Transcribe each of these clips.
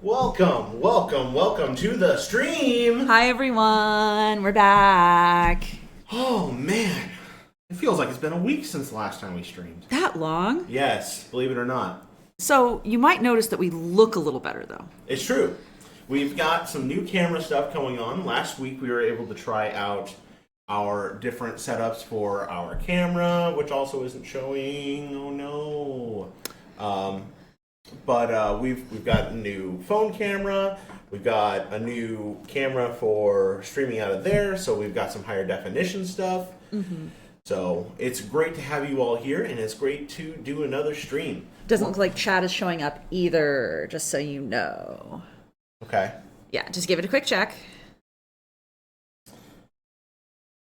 Welcome to the stream! Hi everyone, we're back. Oh man, it feels like it's been a week since the last time we streamed. That long? Yes, believe it or not. So you might notice that we look a little better though. It's true. We've got some new camera stuff going on. Last week we were able to try out our different setups for our camera, which also isn't showing. Oh no. But we've got a new phone camera. We've got a new camera for streaming out of there. So we've got some higher definition stuff. Mm-hmm. So it's great to have you all here, and it's great to do another stream. Doesn't look like chat is showing up either, just so you know. Okay. Yeah, just give it a quick check.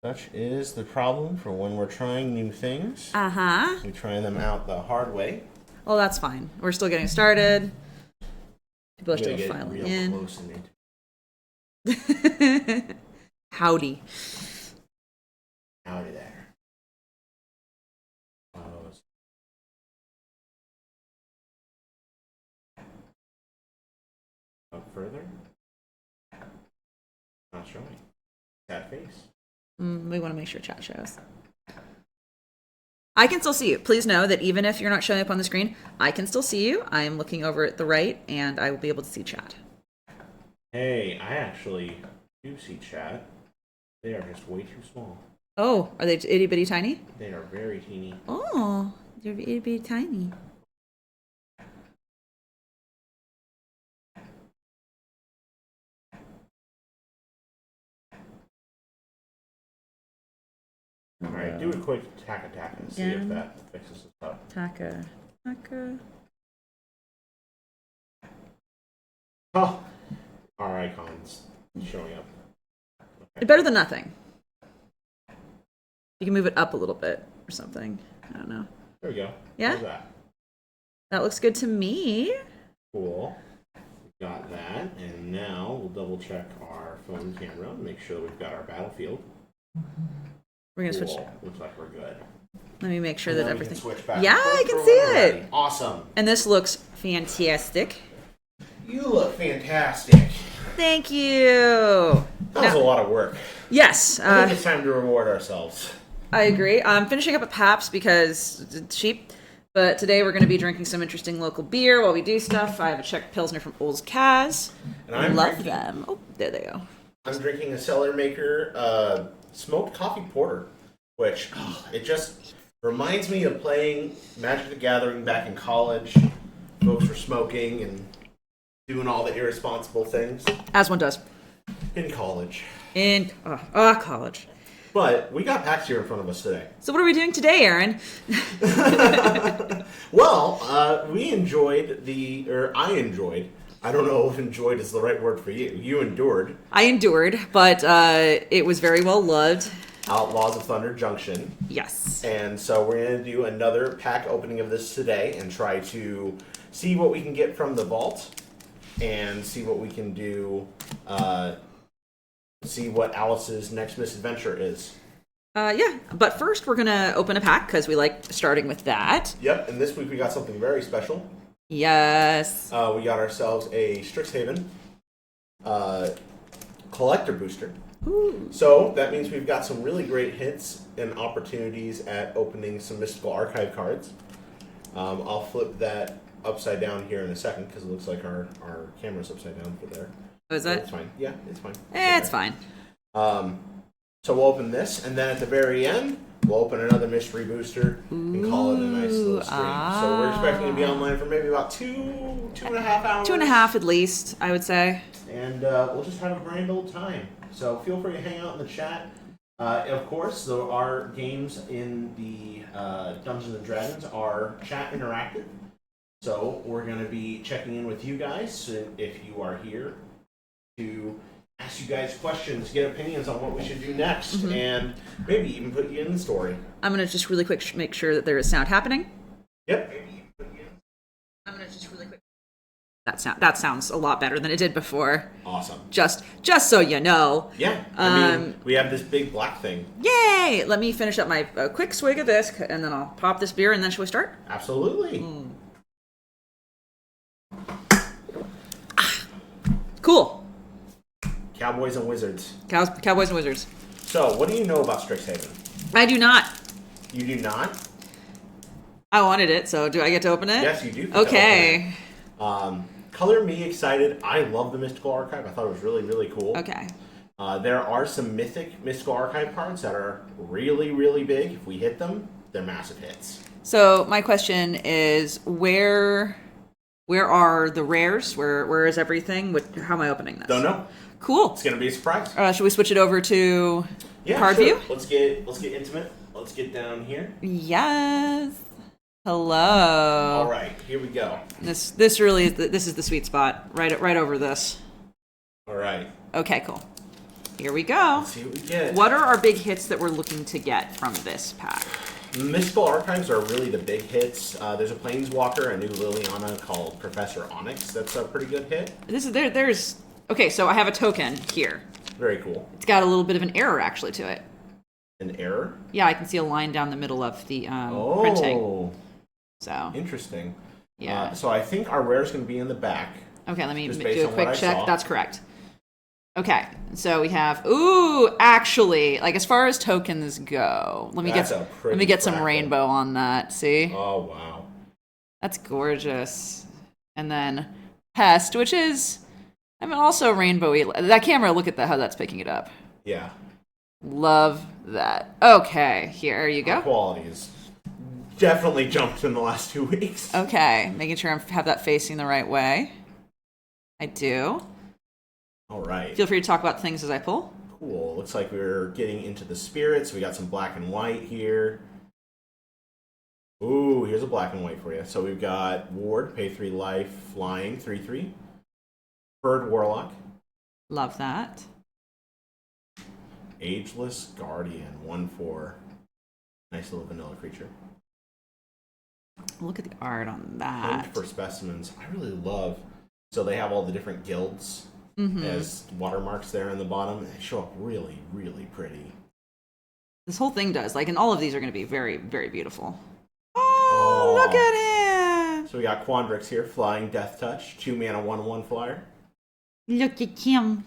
Such is the problem for when we're trying new things. Uh-huh. We try them out the hard way. Well, that's fine. We're still getting started. People are still Get filing real in. Close and Howdy. Howdy there. Up further. Not showing. That face. We want to make sure chat shows. I can still see you. Please know that even if you're not showing up on the screen, I can still see you. I am looking over at the right, and I will be able to see chat. Hey, I actually do see chat. They are just way too small. Oh, are they itty bitty tiny? They are very teeny. Oh, they're itty bitty tiny. Alright, do a quick tack attack and see if that fixes the stuff. Taka. Oh! Our icons showing up. Okay. Better than nothing. You can move it up a little bit or something. I don't know. There we go. Yeah? How's that? That looks good to me. Cool. We've got that, and now we'll double check our phone camera, make sure we've got our battlefield. We're gonna Cool. switch. Looks like we're good. Let me make sure And that then we everything. can switch back Yeah, and forth I can for see when we're it. ready. Awesome. And this looks fantastic. You look fantastic. Thank you. That was a lot of work. Yes. I think it's time to reward ourselves. I agree. I'm finishing up at Pabst because it's cheap. But today we're going to be drinking some interesting local beer while we do stuff. I have a Czech Pilsner from Old Kaz. And I'm Love drinking, them. Oh, there they go. I'm drinking a Cellar Maker smoked coffee porter, which it just reminds me of playing Magic the Gathering back in college. Folks were smoking and doing all the irresponsible things As one does. in college. In college. But we got PAX here in front of us today. So what are we doing today, Aaron? Well, we enjoyed I enjoyed. I don't know if enjoyed is the right word for you. You endured I endured, but it was very well loved. Outlaws of Thunder Junction. Yes. And so we're going to do another pack opening of this today and try to see what we can get from the vault and see what we can do, see what Alice's next misadventure is. Yeah, but first we're going to open a pack because we like starting with that. Yep, and this week we got something very special. Yes. We got ourselves a Strixhaven collector booster. Ooh. So that means we've got some really great hints and opportunities at opening some Mystical Archive cards. I'll flip that upside down here in a second because it looks like our camera's upside down for there. Oh, is that? It's fine. Yeah, it's fine. It's fine. So we'll open this, and then at the very end, we'll open another mystery booster and call it a nice little stream. So we're expecting to be online for maybe about two and a half hours. 2.5 at least, I would say. And we'll just have a grand old time. So feel free to hang out in the chat. Of course, there are games in the Dungeons & Dragons are chat interactive. So we're going to be checking in with you guys if you are here to ask you guys questions, get opinions on what we should do next, and maybe even put you in the story. I'm going to just really quick make sure that there is sound happening. Yep. I'm going to just really quick. That sounds a lot better than it did before. Awesome. Just so you know. Yeah. I mean, we have this big black thing. Yay! Let me finish up my quick swig of this, and then I'll pop this beer, and then shall we start? Absolutely. Cool. Cowboys and Wizards. Cowboys and Wizards. So, what do you know about Strixhaven? I do not. You do not? I wanted it, so do I get to open it? Yes, you do. Okay. Color me excited. I love the Mystical Archive. I thought it was really, really cool. Okay. There are some mythic Mystical Archive cards that are really, really big. If we hit them, they're massive hits. So my question is, where are the rares? Where is everything? How am I opening this? Don't know. Cool. It's gonna be a surprise. Should we switch it over to card sure. view? Let's get intimate. Let's get down here. Yes. Hello. All right, here we go. This really is the sweet spot. Right over this. All right. Okay, cool. Here we go. Let's see what we get. What are our big hits that we're looking to get from this pack? Mystical Archives are really the big hits. There's a Planeswalker, a new Liliana called Professor Onyx. That's a pretty good hit. There's okay. So I have a token here. Very cool. It's got a little bit of an error actually to it. An error? Yeah, I can see a line down the middle of the printing. So interesting. Yeah. So I think our rare is going to be in the back. Okay, let me just do based a on quick what I check. saw. That's correct. Okay, so we have actually, like as far as tokens go, let me get some fractal. rainbow on that. See? Oh wow. That's gorgeous. And then Pest, which is also rainbowy. That camera, look at how that's picking it up. Yeah. Love that. Okay, here you go. Quality is definitely jumped in the last 2 weeks. Okay, making sure I have that facing the right way. I do. All right. Feel free to talk about things as I pull. Cool. Looks like we're getting into the spirits. We got some black and white here. Ooh, here's a black and white for you. So we've got Ward, pay 3 life, flying, 3/3. Bird Warlock. Love that. Ageless Guardian, 1/4. Nice little vanilla creature. Look at the art on Hunt that. for specimens. I really love. So they have all the different guilds as watermarks there on the bottom. They show up really, really pretty. This whole thing does. And all of these are going to be very, very beautiful. Oh, look at him! So we got Quandrix here, flying Death Touch, 2 mana, 1/1 flyer. Look at him.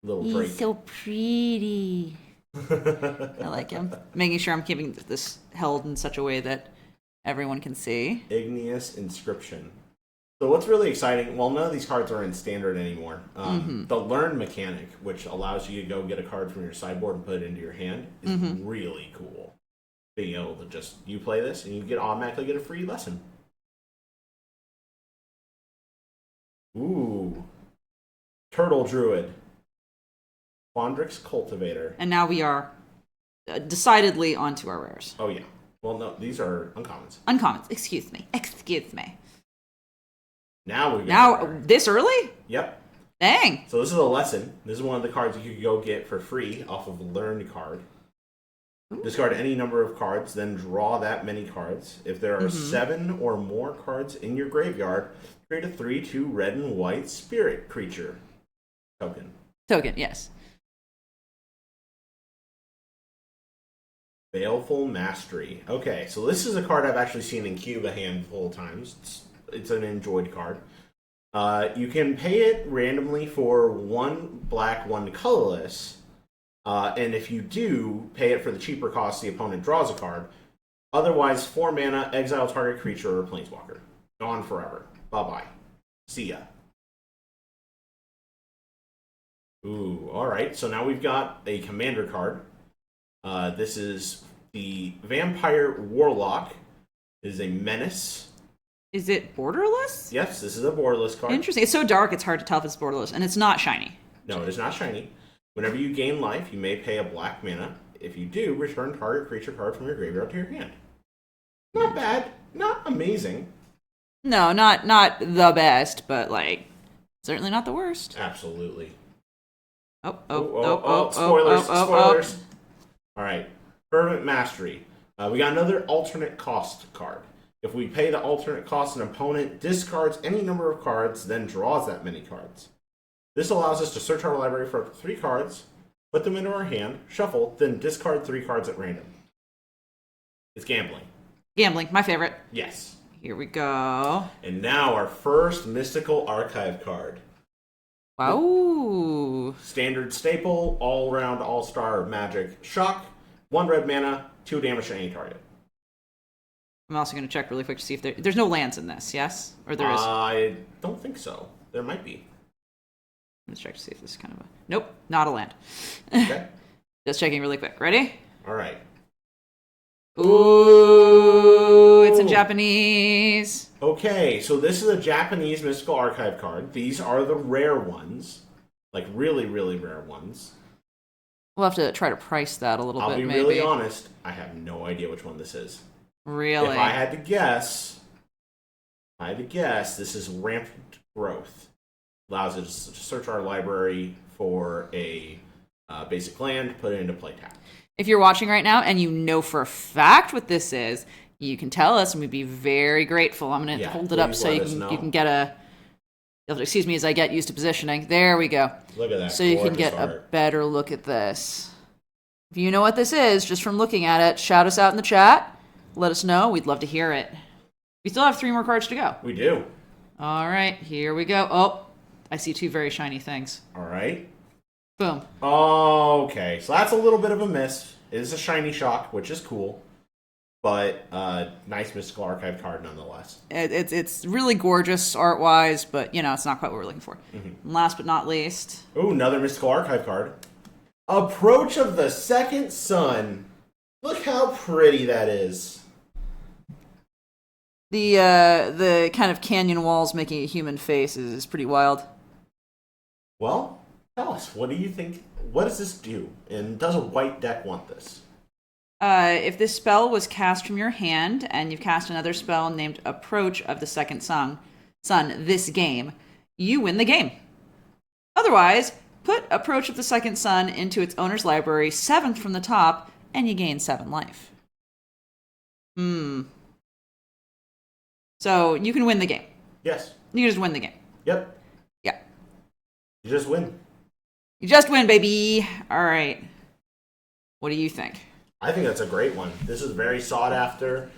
Little Drake. He's so pretty. I like him. Making sure I'm keeping this held in such a way that everyone can see. Igneous Inscription. So what's really exciting, well, none of these cards are in standard anymore. The Learn mechanic, which allows you to go get a card from your sideboard and put it into your hand, is really cool. Being able to just, you play this and you automatically get a free lesson. Ooh. Turtle Druid. Quandrix Cultivator. And now we are decidedly onto our rares. Oh, yeah. Well, no, these are uncommons. Uncommons. Excuse me. Now we Now, this early? Yep. Dang. So this is a lesson. This is one of the cards you could go get for free off of a Learn card. Discard any number of cards, then draw that many cards. If there are 7 or more cards in your graveyard, create a 3/2 red and white spirit creature token. Yes. Baleful Mastery. Okay, so this is a card I've actually seen in Cube a handful of times. It's an enjoyed card. You can pay it randomly for 1 black, 1 colorless. And if you do, pay it for the cheaper cost, the opponent draws a card. Otherwise, 4 mana, exile target creature or planeswalker. Gone forever. Bye-bye. See ya. Ooh, alright. So now we've got a commander card. This is the Vampire Warlock. It is a menace. Is it borderless? Yes, this is a borderless card. Interesting. It's so dark, it's hard to tell if it's borderless. And it's not shiny. No, it is not shiny. Whenever you gain life, you may pay a black mana. If you do, return target creature card from your graveyard to your hand. Not bad. Not amazing. No, not the best, but certainly not the worst. Absolutely. Oh. Spoilers. All right. Fervent Mastery. We got another alternate cost card. If we pay the alternate cost, an opponent discards any number of cards, then draws that many cards. This allows us to search our library for up to 3 cards, put them into our hand, shuffle, then discard 3 cards at random. It's gambling. Gambling, my favorite. Yes. Here we go. And now our first Mystical Archive card. Wow. Standard staple, all-around, all-star magic. Shock, 1 red mana, 2 damage to any target. I'm also going to check really quick to see if there's no lands in this, yes? Or there is? I don't think so. There might be. Let's check to see if this is kind of a... Nope, not a land. Okay. Just checking really quick. Ready? All right. Ooh, it's in Japanese. Okay, so this is a Japanese Mystical Archive card. These are the rare ones. Like, really, really rare ones. We'll have to try to price that a little bit, I'll be maybe. really honest. I have no idea which one this is. Really? If I had to guess, this is Rampant Growth. Allows us to search our library for a basic land, put it into play tap. If you're watching right now and you know for a fact what this is, you can tell us and we'd be very grateful. I'm going to hold it up so you can get a... Excuse me as I get used to positioning. There we go. Look at that. So you can get a better look at this. If you know what this is, just from looking at it, shout us out in the chat. Let us know. We'd love to hear it. We still have 3 more cards to go. We do. All right, here we go. Oh, I see 2 very shiny things. All right. Boom. Okay, so that's a little bit of a miss. It is a shiny shock, which is cool. But nice Mystical Archive card nonetheless. It's really gorgeous art-wise, but, it's not quite what we're looking for. Mm-hmm. Last but not least... Ooh, another Mystical Archive card. Approach of the Second Sun. Look how pretty that is. The kind of canyon walls making a human face is pretty wild. Well, tell us, what do you think? What does this do? And does a white deck want this? If this spell was cast from your hand, and you've cast another spell named Approach of the Second Sun this game, you win the game. Otherwise, put Approach of the Second Sun into its owner's library, 7th from the top, and you gain 7 life. So, you can win the game. Yes. You can just win the game. Yep. Yeah. You just win. You just win, baby! Alright. What do you think? I think that's a great one. This is very sought after.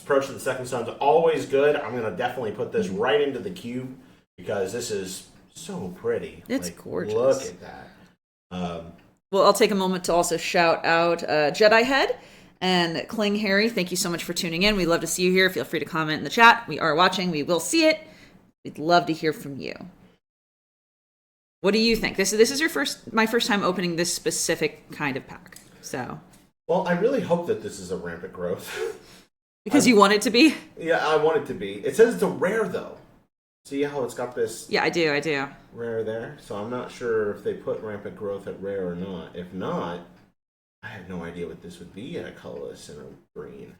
Approach to the Second Sun's always good. I'm going to definitely put this right into the cube because this is so pretty. It's gorgeous. Look at that. Well, I'll take a moment to also shout out Jedi Head and Cling Harry. Thank you so much for tuning in. We'd love to see you here. Feel free to comment in the chat. We are watching. We will see it. We'd love to hear from you. What do you think? This is my first time opening this specific kind of pack. So... Well, I really hope that this is a Rampant Growth. Because you want it to be? Yeah, I want it to be. It says it's a rare, though. See how it's got this... Yeah, I do. Rare there. So I'm not sure if they put Rampant Growth at rare or not. If not, I have no idea what this would be in a colorless and a green.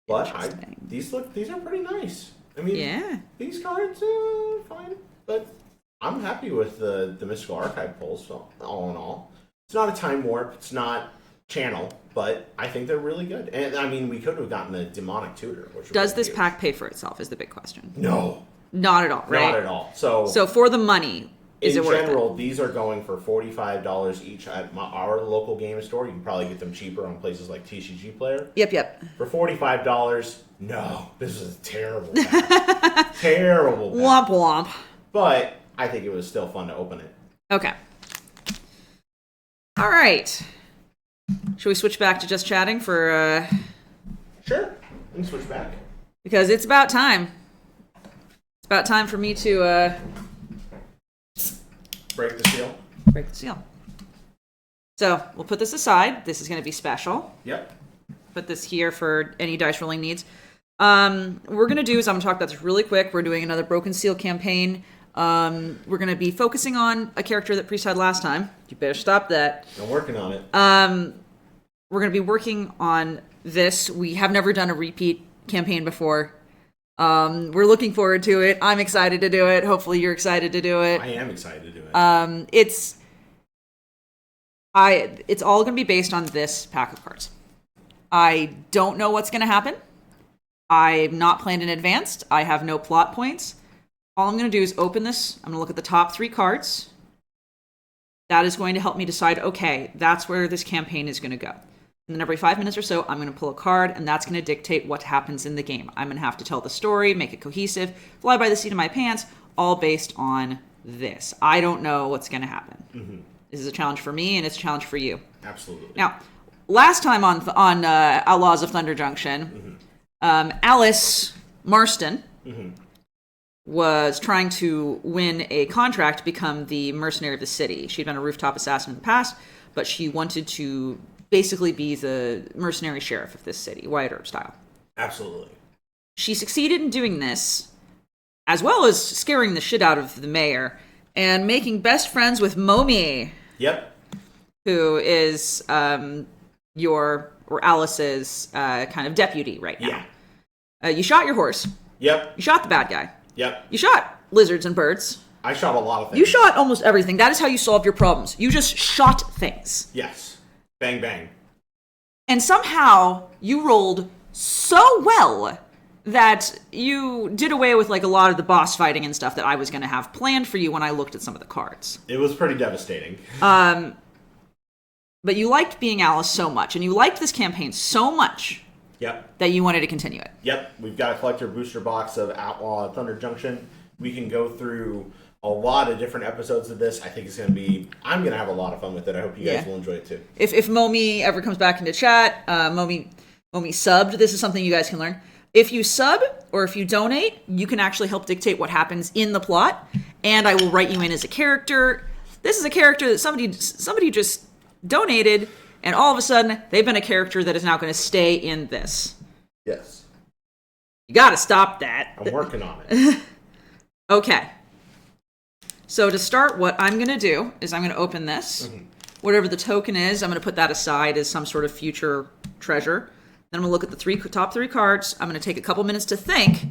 But these are pretty nice. I mean, yeah. These cards, fine. But I'm happy with the Mystical Archive pulls, so all in all. It's not a Time Warp. It's not... Channel, but I think they're really good. And I mean, we could have gotten the Demonic Tutor. Does this pack pay for itself is the big question. No. Not at all, right? Not at all. So for the money, is it worth it? In general, these are going for $45 each at our local game store. You can probably get them cheaper on places like TCG Player. Yep. For $45, no. This is a terrible pack. Terrible pack. Womp womp. But I think it was still fun to open it. Okay. All right. Should we switch back to just chatting for... Sure. We can switch back. Because it's about time. It's about time for me to... Break the seal. Break the seal. So, we'll put this aside. This is going to be special. Yep. Put this here for any dice rolling needs. What we're going to do is I'm going to talk about this really quick. We're doing another Broken Seal campaign. We're going to be focusing on a character that Priest had last time. You better stop that. I'm working on it. We're going to be working on this. We have never done a repeat campaign before. We're looking forward to it. I'm excited to do it. Hopefully you're excited to do it. I am excited to do it. It's all going to be based on this pack of cards. I don't know what's going to happen. I'm not planned in advance. I have no plot points. All I'm going to do is open this. I'm going to look at the top 3 cards. That is going to help me decide, okay, that's where this campaign is going to go. And then every 5 minutes or so, I'm going to pull a card, and that's going to dictate what happens in the game. I'm going to have to tell the story, make it cohesive, fly by the seat of my pants, all based on this. I don't know what's going to happen. Mm-hmm. This is a challenge for me, and it's a challenge for you. Absolutely. Now, last time on Outlaws of Thunder Junction, Alice Marston was trying to win a contract to become the mercenary of the city. She'd been a rooftop assassin in the past, but she wanted to basically be the mercenary sheriff of this city, Wyatt Earp style. Absolutely. She succeeded in doing this, as well as scaring the shit out of the mayor and making best friends with Momi. Yep. Who is Alice's kind of deputy right now. Yeah. You shot your horse. Yep. You shot the bad guy. Yep. You shot lizards and birds. I shot a lot of things. You shot almost everything. That is how you solved your problems. You just shot things. Yes. Bang, bang. And somehow you rolled so well that you did away with like a lot of the boss fighting and stuff that I was going to have planned for you when I looked at some of the cards. It was pretty devastating. But you liked being Alice so much, and you liked this campaign so much that you wanted to continue it. Yep. We've got a collector booster box of Outlaw Thunder Junction. We can go through a lot of different episodes of this. I think it's going to be... I'm going to have a lot of fun with it. I hope you guys will enjoy it too. If Momi ever comes back into chat, Momi subbed. This is something you guys can learn. If you sub or if you donate, you can actually help dictate what happens in the plot, and I will write you in as a character. This is a character that somebody just donated, and all of a sudden, they've been a character that is now going to stay in this. Yes. You got to stop that. I'm working on it. Okay. So to start, what I'm going to do is I'm going to open this. Whatever the token is, I'm going to put that aside as some sort of future treasure. Then I'm going to look at the top three cards. I'm going to take a couple minutes to think.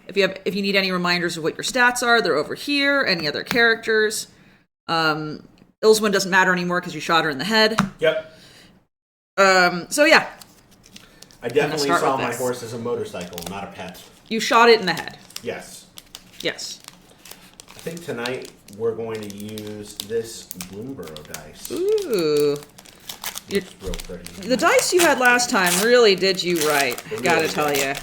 If you need any reminders of what your stats are, they're over here. Any other characters. Ilswyn doesn't matter anymore because you shot her in the head. Yep. So yeah. I definitely saw my horse as a motorcycle, not a pet. You shot it in the head. Yes. Yes. I think tonight we're going to use this Bloomborough dice. Ooh. It's real pretty. The dice you had last time really did you right, gotta tell you.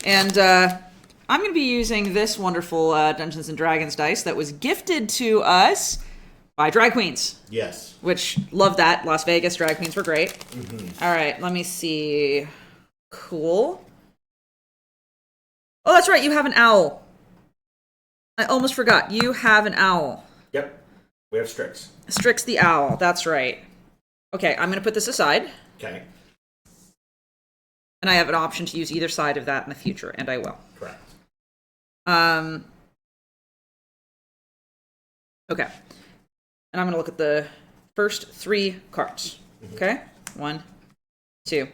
And I'm going to be using this wonderful Dungeons & Dragons dice that was gifted to us by Drag Queens. Yes. Which, love that. Las Vegas Drag Queens were great. All right, let me see. Cool. Oh, that's right, you have an owl. I almost forgot. You have an owl. Yep. We have Strix. Strix the owl, that's right. Okay, I'm going to put this aside. Okay. And I have an option to use either side of that in the future, and I will. Correct. Okay. And I'm going to look at the first three cards. Okay? 1, 2,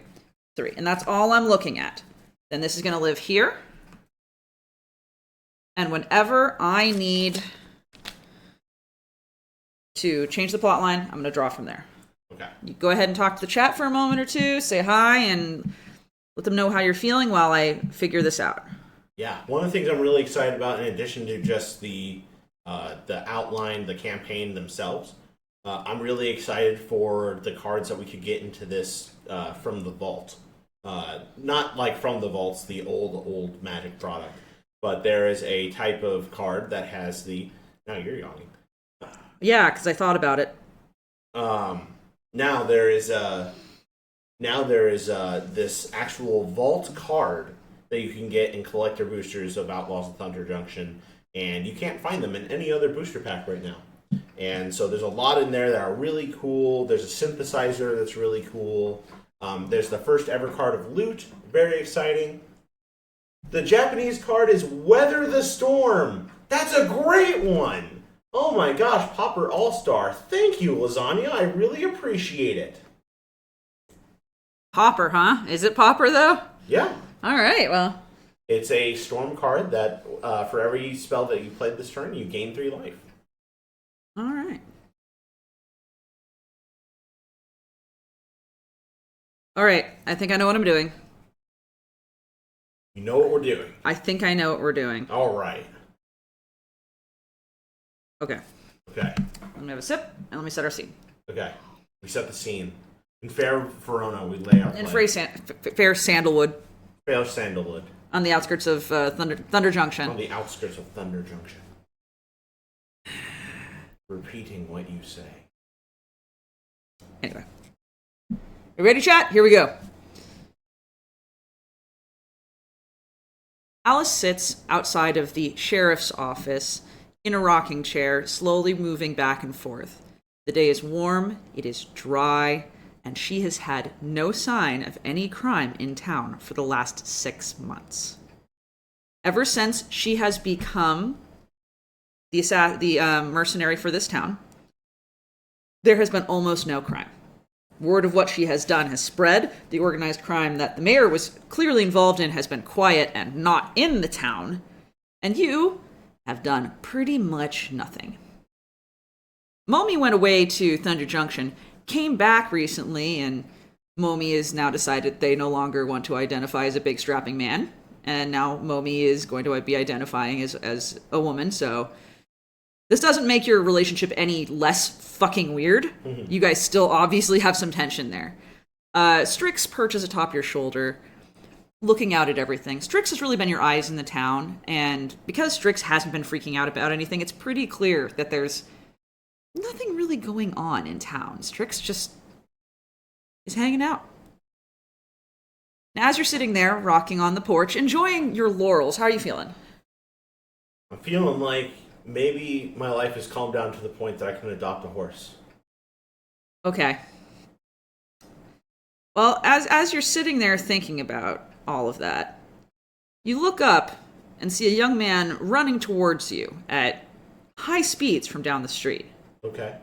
3. And that's all I'm looking at. Then this is going to live here. And whenever I need to change the plot line, I'm going to draw from there. Okay. You go ahead and talk to the chat for a moment or two, say hi, and let them know how you're feeling while I figure this out. Yeah, one of the things I'm really excited about, in addition to just the outline, the campaign themselves, I'm really excited for the cards that we could get into this from the vault. Not like from the vaults, the old Magic product, but there is a type of card that has the... Now you're yawning. Yeah, because I thought about it. Now there is this actual vault card that you can get in collector boosters of Outlaws of Thunder Junction, and you can't find them in any other booster pack right now. And so there's a lot in there that are really cool. There's a synthesizer that's really cool. There's the first ever card of loot, very exciting. The Japanese card is Weather the Storm. That's a great one. Oh my gosh, Popper All-Star. Thank you, Lasagna. I really appreciate it. Popper, huh? Is it Popper, though? Yeah. All right, well. It's a storm card that for every spell that you played this turn, you gain 3 life. All right. All right, I think I know what I'm doing. You know what we're doing. I think I know what we're doing. All right. Okay. Okay. Let me have a sip, and let me set our scene. Okay. We set the scene. In fair Verona, we lay out. In fair Sandalwood. Fair Sandalwood. On the outskirts of Thunder Junction. On the outskirts of Thunder Junction. repeating what you say. Anyway. You ready, chat? Here we go. Alice sits outside of the sheriff's office in a rocking chair, slowly moving back and forth. The day is warm, it is dry, and she has had no sign of any crime in town for the last 6 months. Ever since she has become the mercenary for this town, there has been almost no crime. Word of what she has done has spread. The organized crime that the mayor was clearly involved in has been quiet and not in the town. And you have done pretty much nothing. Momi went away to Thunder Junction, came back recently, and Momi has now decided they no longer want to identify as a big strapping man. And now Momi is going to be identifying as a woman, so this doesn't make your relationship any less fucking weird. Mm-hmm. You guys still obviously have some tension there. Strix perches atop your shoulder, looking out at everything. Strix has really been your eyes in the town, and because Strix hasn't been freaking out about anything, it's pretty clear that there's nothing really going on in town. Strix just is hanging out. Now, as you're sitting there, rocking on the porch, enjoying your laurels, how are you feeling? I'm feeling like maybe my life has calmed down to the point that I can adopt a horse. Okay. Well, as you're sitting there thinking about all of that, you look up and see a young man running towards you at high speeds from down the street. Okay.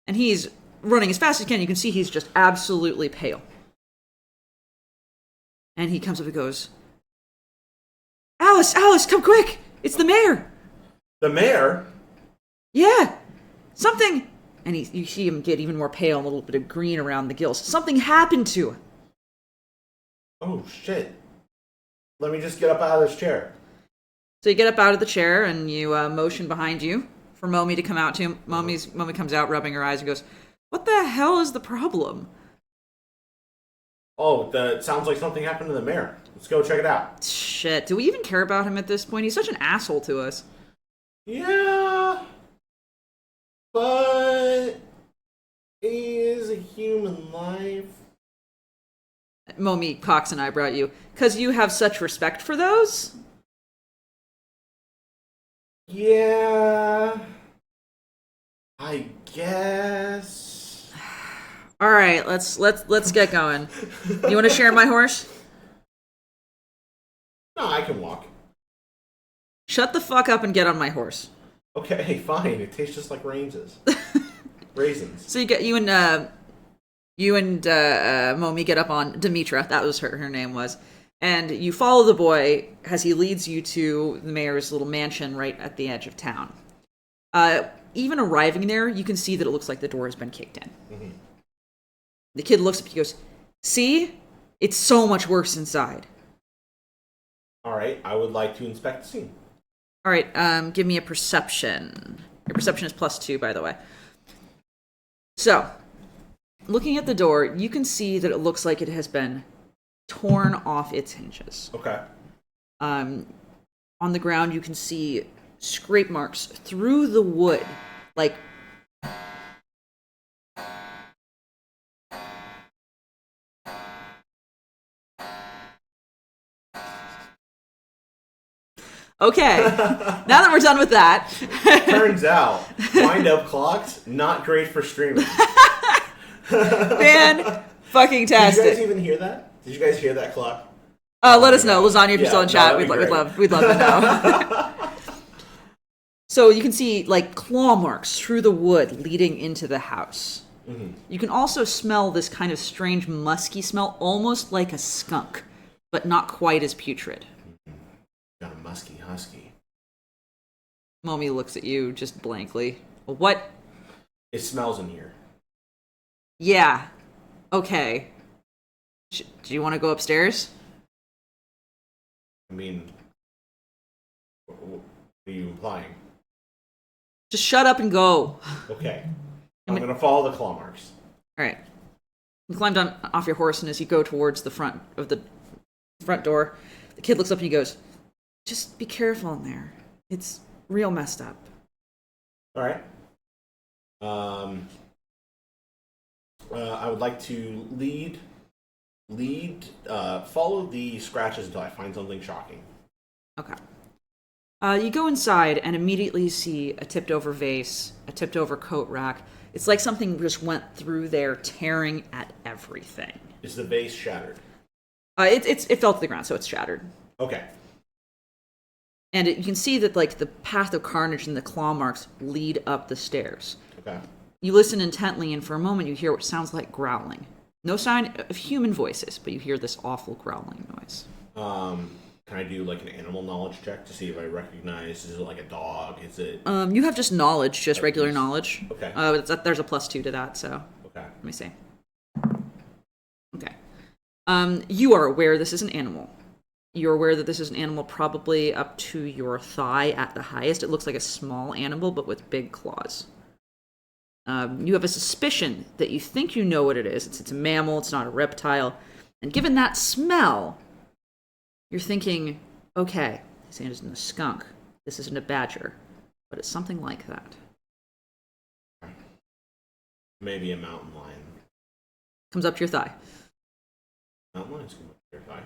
And he's running as fast as he can. You can see he's just absolutely pale. And he comes up and goes, Alice, come quick! It's the mayor! The mayor? Yeah! Something... And you see him get even more pale, a little bit of green around the gills. Something happened to him. Oh, shit. Let me just get up out of this chair. So you get up out of the chair, and you motion behind you for Momi to come out to him. Momi comes out, rubbing her eyes, and goes, what the hell is the problem? Oh, it sounds like something happened to the mayor. Let's go check it out. Shit, do we even care about him at this point? He's such an asshole to us. Yeah, but he is a human life. Momi cocks an eyebrow at you. Because you have such respect for those? Yeah, I guess. All right, let's get going. You want to share my horse? No, I can walk. Shut the fuck up and get on my horse. Okay, fine. It tastes just like raisins. So you and Momi get up on Demetra. That was her name was, and you follow the boy as he leads you to the mayor's little mansion right at the edge of town. Even arriving there, you can see that it looks like the door has been kicked in. Mm-hmm. The kid looks up and he goes, see? It's so much worse inside. All right, I would like to inspect the scene. All right, give me a perception. Your perception is +2, by the way. So, looking at the door, you can see that it looks like it has been torn off its hinges. Okay. On the ground, you can see scrape marks through the wood, like... Okay, now that we're done with that. Turns out, wind-up clocks, not great for streaming. Fan-fucking-tastic. Did you guys even hear that? Did you guys hear that clock? Let us know. Lasagna, if you're still in chat, we'd love to know. So you can see, like, claw marks through the wood leading into the house. Mm-hmm. You can also smell this kind of strange musky smell, almost like a skunk, but not quite as putrid. Got a musky husky. Momi looks at you just blankly. What? It smells in here. Yeah. Okay. Do you want to go upstairs? I mean, what are you implying? Just shut up and go. Okay. I'm going to follow the claw marks. All right. You climb down off your horse, and as you go towards the front door, the kid looks up and he goes, just be careful in there. It's real messed up. All right. I would like to follow the scratches until I find something shocking. Okay. You go inside and immediately see a tipped over vase, a tipped over coat rack. It's like something just went through there, tearing at everything. Is the vase shattered? It fell to the ground, so it's shattered. Okay. And you can see that like the path of carnage and the claw marks lead up the stairs. Okay. You listen intently, and for a moment you hear what sounds like growling. No sign of human voices, but you hear this awful growling noise. Can I do like an animal knowledge check to see if I recognize? Is it like a dog? Is it? You have just knowledge, just regular knowledge. Okay. There's a +2 to that, so. Okay. Let me see. Okay. You are aware this is an animal. You're aware that this is an animal probably up to your thigh at the highest. It looks like a small animal, but with big claws. You have a suspicion that you think you know what it is. It's a mammal, it's not a reptile. And given that smell, you're thinking, okay, this isn't a skunk, this isn't a badger, but it's something like that. Maybe a mountain lion. Comes up to your thigh. Mountain lions come up to your thigh.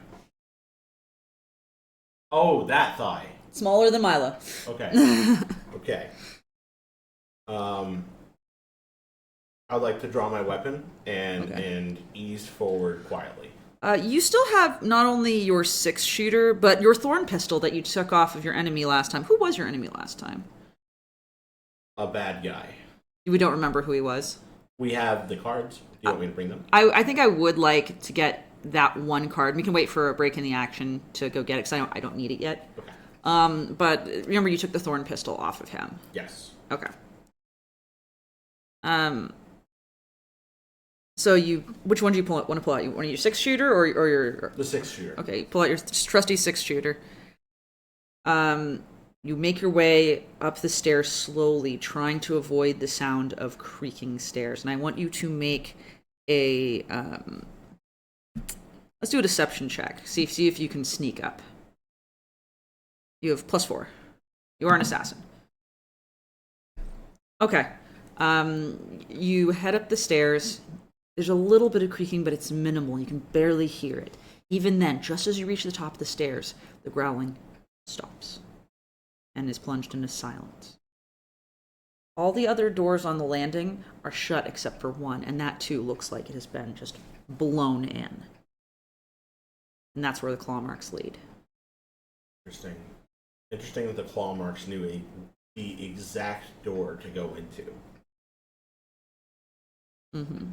Oh, that thigh. Smaller than Mila. Okay. Okay. I'd like to draw my weapon and ease forward quietly. You still have not only your 6-shooter, but your thorn pistol that you took off of your enemy last time. Who was your enemy last time? A bad guy. We don't remember who he was. We have the cards. Do you want me to bring them? I think I would like to get that one card. We can wait for a break in the action to go get it, because I don't need it yet. Okay. But remember, you took the thorn pistol off of him. Yes. Okay. So which one do you want to pull out? You want your 6-shooter or your... The 6-shooter. Okay, pull out your trusty 6-shooter. You make your way up the stairs slowly, trying to avoid the sound of creaking stairs. And I want you to make a... let's do a deception check. See if you can sneak up. You have +4. You are an assassin. Okay. You head up the stairs. There's a little bit of creaking, but it's minimal. You can barely hear it. Even then, just as you reach the top of the stairs, the growling stops and is plunged into silence. All the other doors on the landing are shut except for one, and that too looks like it has been just blown in. And that's where the claw marks lead. Interesting. Interesting that the claw marks knew the exact door to go into. Mm-hmm.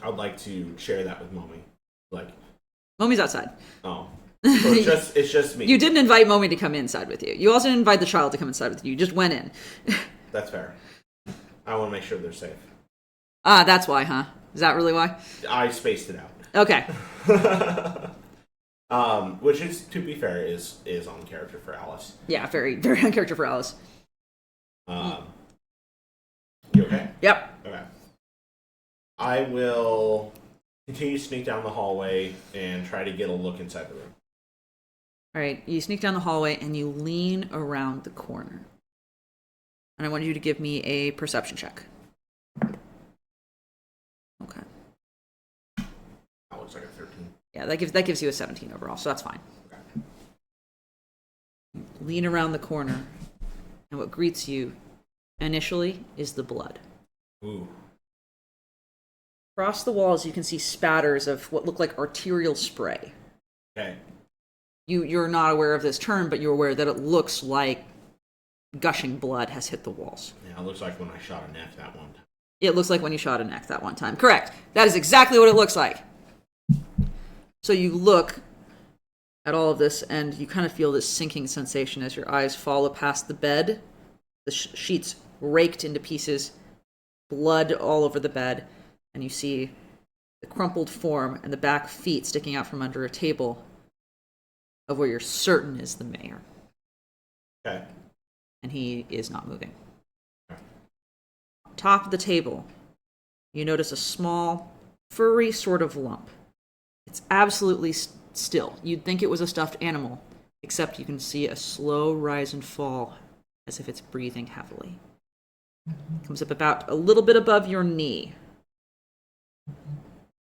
I'd like to share that with Mommy. Like, Momi's outside. oh, so it's just me. You didn't invite Momi to come inside with you. You also didn't invite the child to come inside with you. You just went in. That's fair. I want to make sure they're safe. That's why, huh? Is that really why? I spaced it out. Okay. Which is, to be fair, is on character for Alice. Yeah, very, very on character for Alice. You okay? Yep. Okay. I will continue to sneak down the hallway and try to get a look inside the room. All right, you sneak down the hallway and you lean around the corner. And I want you to give me a perception check. Okay. That looks like a 13. Yeah, that gives you a 17 overall, so that's fine. Okay. Lean around the corner, and what greets you initially is the blood. Ooh. Across the walls, you can see spatters of what look like arterial spray. Okay. You're not aware of this term, but you're aware that it looks like gushing blood has hit the walls. Yeah, it looks like when I shot a neck that one time. It looks like when you shot a neck that one time. Correct. That is exactly what it looks like. So you look at all of this, and you kind of feel this sinking sensation as your eyes follow past the bed, the sheets raked into pieces, blood all over the bed, and you see the crumpled form and the back feet sticking out from under a table of where you're certain is the mayor. Okay. And he is not moving. On top of the table, you notice a small, furry sort of lump. It's absolutely still. You'd think it was a stuffed animal, except you can see a slow rise and fall as if it's breathing heavily. Comes up about a little bit above your knee,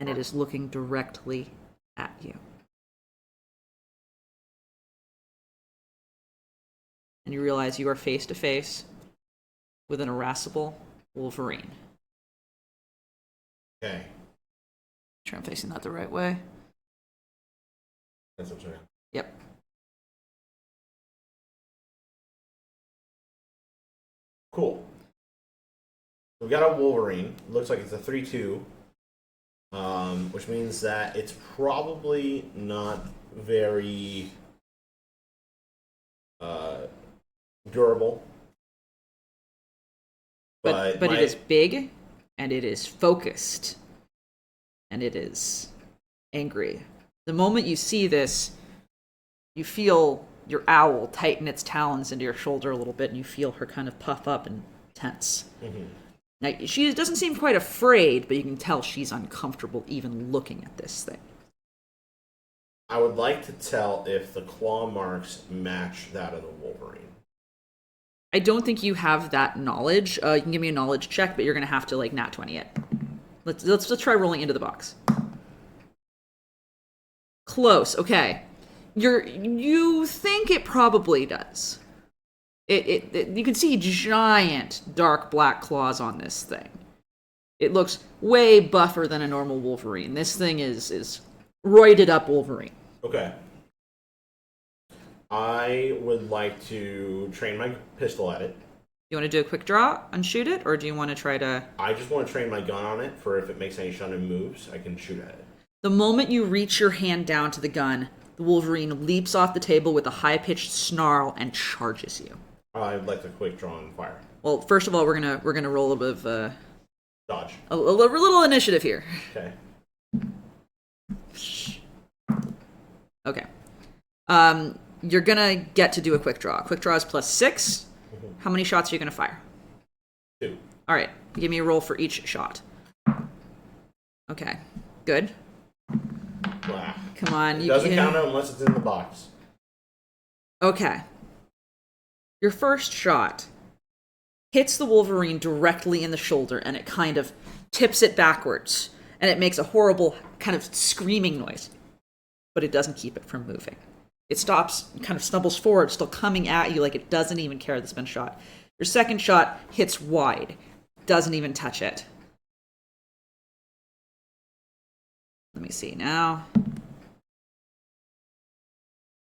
and it is looking directly at you. And you realize you are face to face with an irascible wolverine. Okay. Sure I'm facing that the right way. That's upside down. Yep. Cool. We've got a Wolverine. Looks like it's a 3/2. Which means that it's probably not very durable. But it is big, and it is focused, and it is angry. The moment you see this, you feel your owl tighten its talons into your shoulder a little bit, and you feel her kind of puff up and tense. Mm-hmm. Now, she doesn't seem quite afraid, but you can tell she's uncomfortable even looking at this thing. I would like to tell if the claw marks match that of the Wolverine. I don't think you have that knowledge. You can give me a knowledge check, but you're going to have to, like, nat 20 it. Let's try rolling into the box. Close. Okay. You think it probably does. You can see giant dark black claws on this thing. It looks way buffer than a normal Wolverine. This thing is roided up Wolverine. Okay. I would like to train my pistol at it. You want to do a quick draw and shoot it, or do you want to try to... I just want to train my gun on it for if it makes any sudden moves, I can shoot at it. The moment you reach your hand down to the gun, the Wolverine leaps off the table with a high-pitched snarl and charges you. I'd like to quick draw and fire. Well, first of all, we're gonna roll a bit of Dodge. a little initiative here. Okay. Okay. You're gonna get to do a quick draw. Quick draw is +6. Mm-hmm. How many shots are you gonna fire? 2. All right. Give me a roll for each shot. Okay. Good. Wow. Come on. It doesn't count unless it's in the box. Okay. Your first shot hits the Wolverine directly in the shoulder, and it kind of tips it backwards, and it makes a horrible kind of screaming noise. But it doesn't keep it from moving. It stops, kind of stumbles forward, still coming at you like it doesn't even care that's been shot. Your second shot hits wide, doesn't even touch it. Let me see now.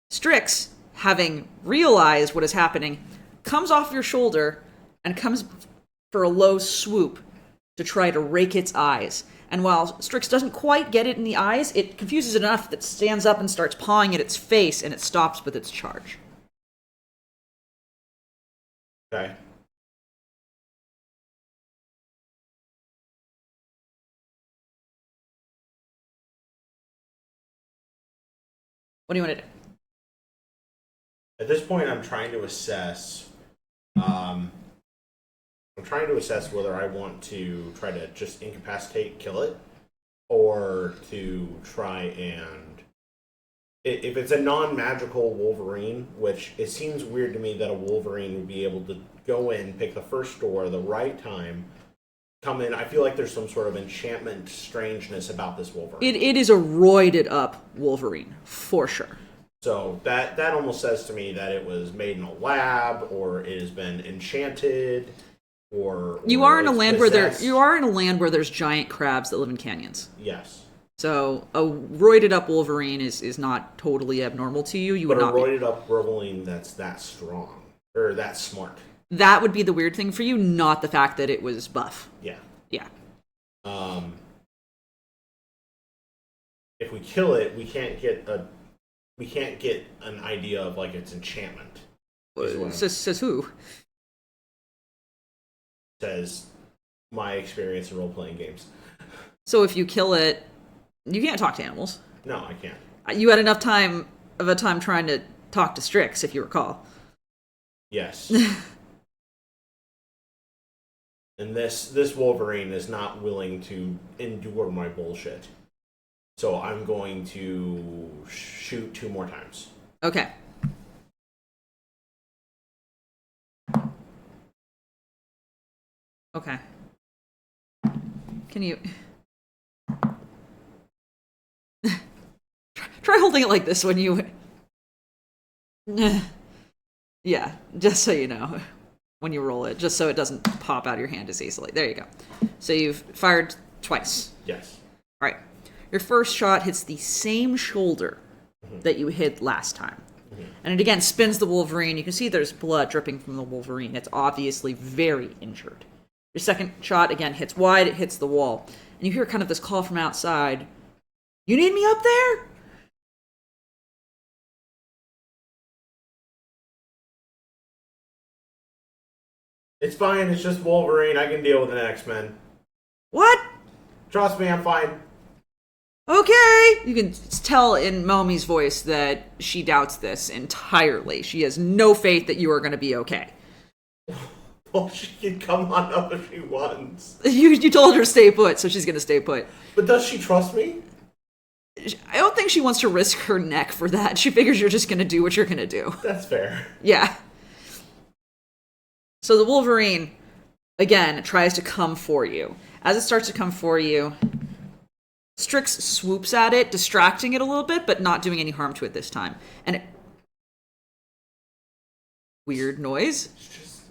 Strix, having realized what is happening, comes off your shoulder and comes for a low swoop to try to rake its eyes. And while Strix doesn't quite get it in the eyes, it confuses it enough that it stands up and starts pawing at its face, and it stops with its charge. Okay. What do you want to do? At this point, I'm trying to assess. I'm trying to assess whether I want to try to just incapacitate, kill it, or to try and. If it's a non-magical Wolverine, which it seems weird to me that a Wolverine would be able to go in, pick the first door, the right time, come in. I feel like there's some sort of enchantment strangeness about this Wolverine. It is a roided up Wolverine, for sure. So that almost says to me that it was made in a lab, or it has been enchanted, or you are in a land possessed. where there's giant crabs that live in canyons. Yes. So a roided up Wolverine is not totally abnormal to you. But would a not roided up Wolverine that's that strong or that smart. That would be the weird thing for you, not the fact that it was buff. Yeah. Yeah. If we kill it, we can't get an idea of like its enchantment. Says who? Says my experience in role playing games. So if you kill it, you can't talk to animals. No, I can't. You had enough time trying to talk to Strix, if you recall. Yes. And this Wolverine is not willing to endure my bullshit. So I'm going to shoot 2 more times. Okay. Okay. Can you... Try holding it like this when you... Yeah, just so you know. When you roll it, just so it doesn't pop out of your hand as easily. There you go. So you've fired twice. Yes. All right. Your first shot hits the same shoulder that you hit last time. And it again spins the Wolverine. You can see there's blood dripping from the Wolverine. It's obviously very injured. Your second shot, again, hits wide. It hits the wall. And you hear kind of this call from outside. You need me up there? It's fine. It's just Wolverine. I can deal with an X-Men. What? Trust me, I'm fine. Okay. You can tell in Momi's voice that she doubts this entirely. She has no faith that you are going to be okay. Well, she can come on up if she wants. You told her to stay put, so she's going to stay put. But does she trust me? I don't think she wants to risk her neck for that. She figures you're just going to do what you're going to do. That's fair. Yeah. So the Wolverine, again, tries to come for you. As it starts to come for you, Strix swoops at it, distracting it a little bit, but not doing any harm to it this time. And it... Weird noise.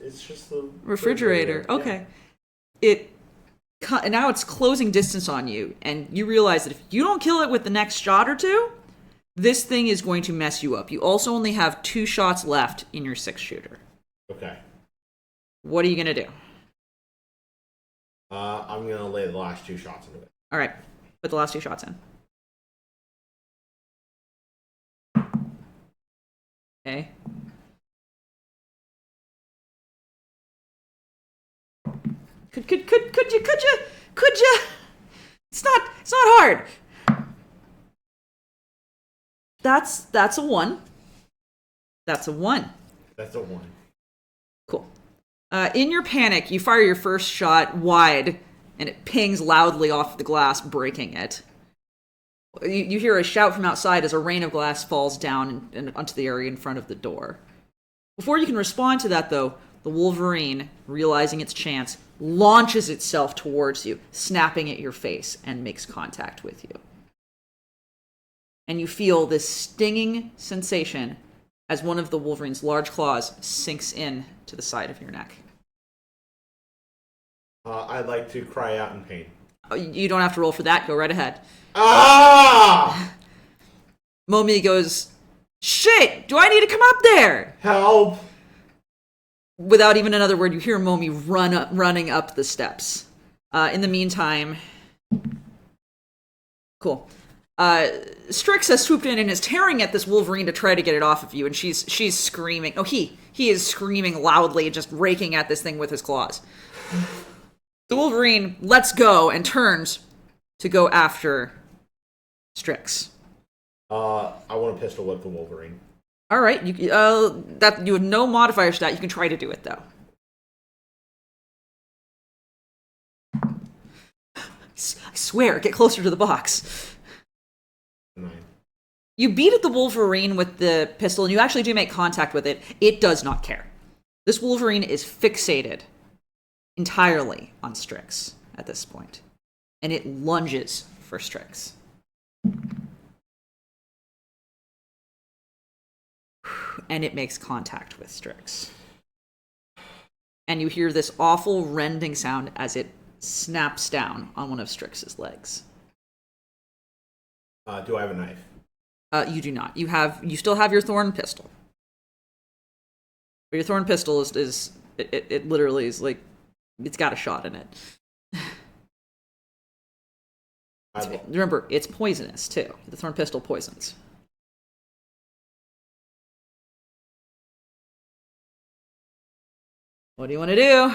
It's just the refrigerator. Okay. Yeah. Now it's closing distance on you, and you realize that if you don't kill it with the next shot or two, this thing is going to mess you up. You also only have 2 shots left in your 6-shooter. Okay. What are you going to do? I'm going to lay the last 2 shots into it. All right. Put the last 2 shots in. Okay. Could you? It's not hard. That's a 1. That's a 1. That's a 1. Cool. In your panic, you fire your first shot wide, and it pings loudly off the glass, breaking it. You hear a shout from outside as a rain of glass falls down and onto the area in front of the door. Before you can respond to that, though, the Wolverine, realizing its chance, launches itself towards you, snapping at your face, and makes contact with you. And you feel this stinging sensation as one of the Wolverine's large claws sinks in to the side of your neck. I'd like to cry out in pain. You don't have to roll for that. Go right ahead. Ah! Momi goes, "Shit! Do I need to come up there?" Help! Without even another word, you hear Momi running up the steps. In the meantime... Cool. Strix has swooped in and is tearing at this Wolverine to try to get it off of you, and she's screaming. Oh, he is screaming loudly, just raking at this thing with his claws. The Wolverine lets go and turns to go after Strix. I want to pistol whip the Wolverine. All right, you have no modifiers to that. You can try to do it though. I swear, get closer to the box. 9. You beat at the Wolverine with the pistol, and you actually do make contact with it. It does not care. This Wolverine is fixated entirely on Strix at this point, and it lunges for Strix. And it makes contact with Strix. And you hear this awful rending sound as it snaps down on one of Strix's legs. Do I have a knife? You do not. You still have your thorn pistol. But your thorn pistol is it literally is like, it's got a shot in it. Remember, it's poisonous too. The thorn pistol poisons. What do you want to do?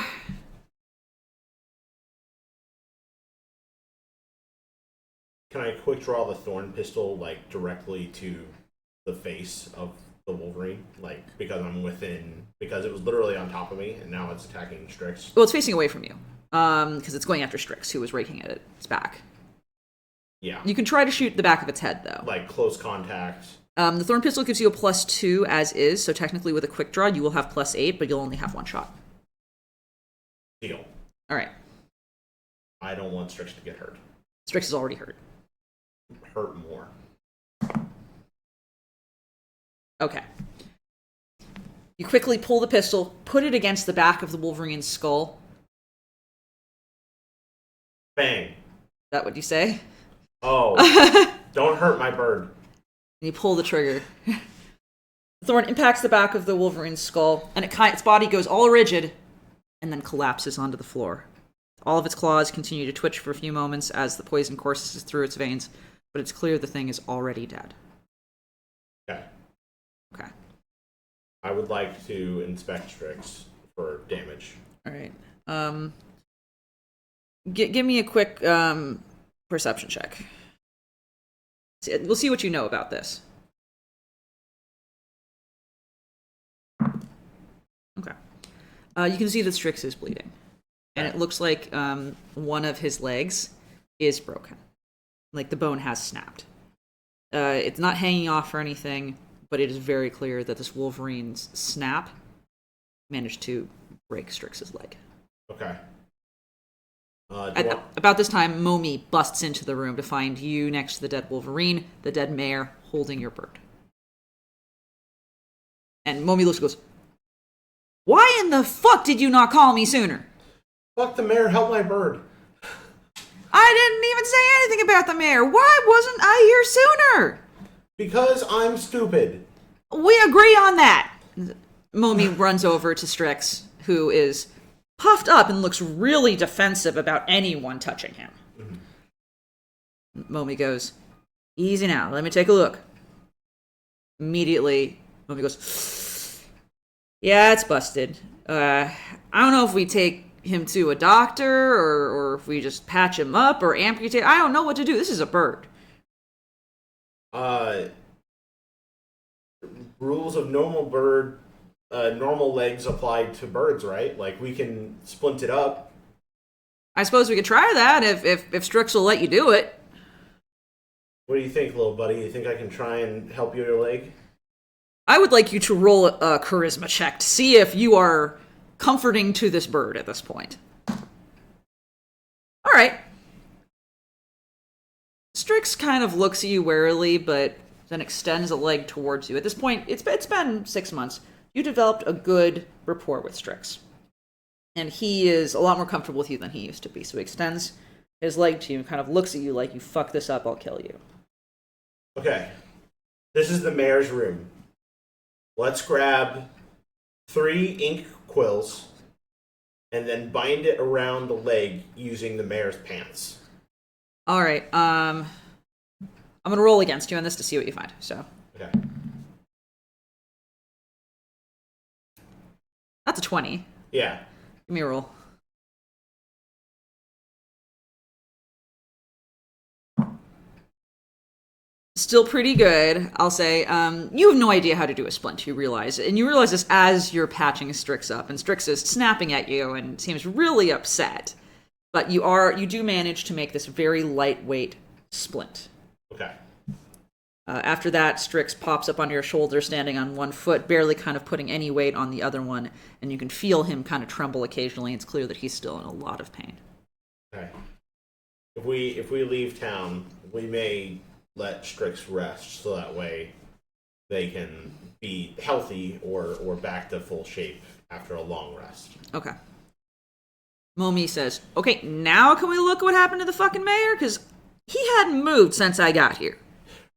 Can I quick draw the thorn pistol like directly to the face of the Wolverine? Like, because it was literally on top of me and now it's attacking Strix. Well, it's facing away from you. Because it's going after Strix, who was raking at its back. Yeah. You can try to shoot the back of its head, though. Like close contact. The thorn pistol gives you a +2 as is, so technically with a quick draw you will have +8, but you'll only have 1 shot. Deal. All right. I don't want Strix to get hurt. Strix is already hurt. Hurt more. Okay. You quickly pull the pistol, put it against the back of the Wolverine's skull. Bang. Is that what you say? Oh. Don't hurt my bird. And you pull the trigger. The thorn impacts the back of the Wolverine's skull, and its body goes all rigid, and then collapses onto the floor. All of its claws continue to twitch for a few moments as the poison courses through its veins, but it's clear the thing is already dead. Okay. Okay. I would like to inspect Strix for damage. All right. Give me a quick perception check. We'll see what you know about this. Okay. You can see that Strix is bleeding. And it looks like one of his legs is broken. Like the bone has snapped. It's not hanging off or anything, but it is very clear that this Wolverine's snap managed to break Strix's leg. Okay. About this time, Momi busts into the room to find you next to the dead Wolverine, the dead mare, holding your bird. And Momi looks and goes, "Why in the fuck did you not call me sooner?" Fuck the mare, help my bird. I didn't even say anything about the mare. Why wasn't I here sooner? Because I'm stupid. We agree on that. Momi runs over to Strix, who is puffed up and looks really defensive about anyone touching him. Momi goes, "Easy now, let me take a look." Immediately, Momi goes, "Yeah, it's busted. I don't know if we take him to a doctor or if we just patch him up or amputate. I don't know what to do. This is a bird." Rules of normal legs applied to birds, right? Like, we can splint it up. I suppose we could try that if Strix will let you do it. What do you think, little buddy? You think I can try and help your leg? I would like you to roll a charisma check to see if you are comforting to this bird at this point. All right. Strix kind of looks at you warily, but then extends a leg towards you. At this point, it's been 6 months. You developed a good rapport with Strix. And he is a lot more comfortable with you than he used to be. So he extends his leg to you and kind of looks at you like, "You fuck this up, I'll kill you." Okay. This is the mayor's room. Let's grab 3 ink quills and then bind it around the leg using the mayor's pants. All right. I'm going to roll against you on this to see what you find. So. Okay. That's a 20. Yeah. Give me a roll. Still pretty good, I'll say. You have no idea how to do a splint, you realize. And you realize this as you're patching Strix up. And Strix is snapping at you and seems really upset. But you do manage to make this very lightweight splint. Okay. After that, Strix pops up on your shoulder, standing on one foot, barely kind of putting any weight on the other one. And you can feel him kind of tremble occasionally. It's clear that he's still in a lot of pain. Okay. If we leave town, we may let Strix rest, so that way they can be healthy or back to full shape after a long rest. Okay. Momi says, "Okay, now can we look at what happened to the fucking mayor? Because he hadn't moved since I got here."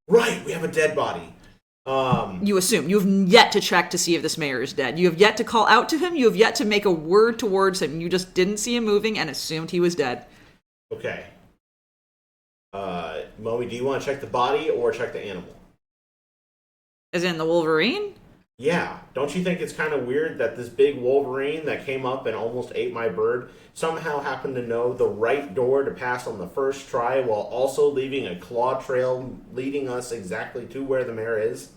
Right, we have a dead body. You assume. You have yet to check to see if this mayor is dead. You have yet to call out to him. You have yet to make a word towards him. You just didn't see him moving and assumed he was dead. Okay. Momi, do you want to check the body or check the animal? As in the Wolverine? Yeah. Don't you think it's kind of weird that this big Wolverine that came up and almost ate my bird somehow happened to know the right door to pass on the first try while also leaving a claw trail leading us exactly to where the mare is?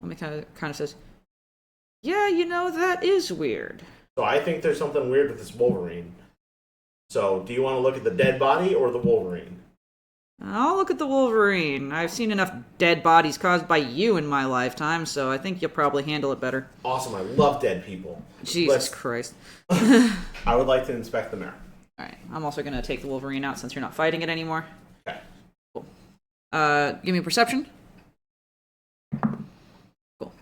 Momi kind of says, "Yeah, that is weird." So I think there's something weird with this Wolverine. So do you want to look at the dead body or the Wolverine? I'll look at the Wolverine. I've seen enough dead bodies caused by you in my lifetime, so I think you'll probably handle it better. Awesome, I love dead people. Jesus Christ. I would like to inspect the mare. Alright, I'm also going to take the Wolverine out since you're not fighting it anymore. Okay. Cool. Give me a perception. Cool.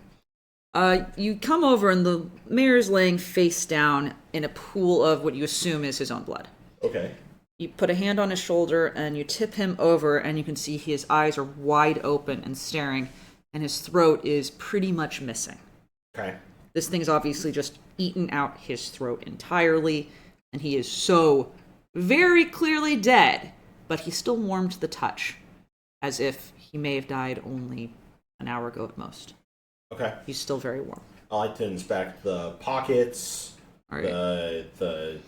You come over and the mayor's laying face down in a pool of what you assume is his own blood. Okay. You put a hand on his shoulder and you tip him over and you can see his eyes are wide open and staring and his throat is pretty much missing. Okay. This thing's obviously just eaten out his throat entirely and he is so very clearly dead, but he's still warm to the touch, as if he may have died only an hour ago at most. Okay. He's still very warm. I like to inspect the pockets, All right. the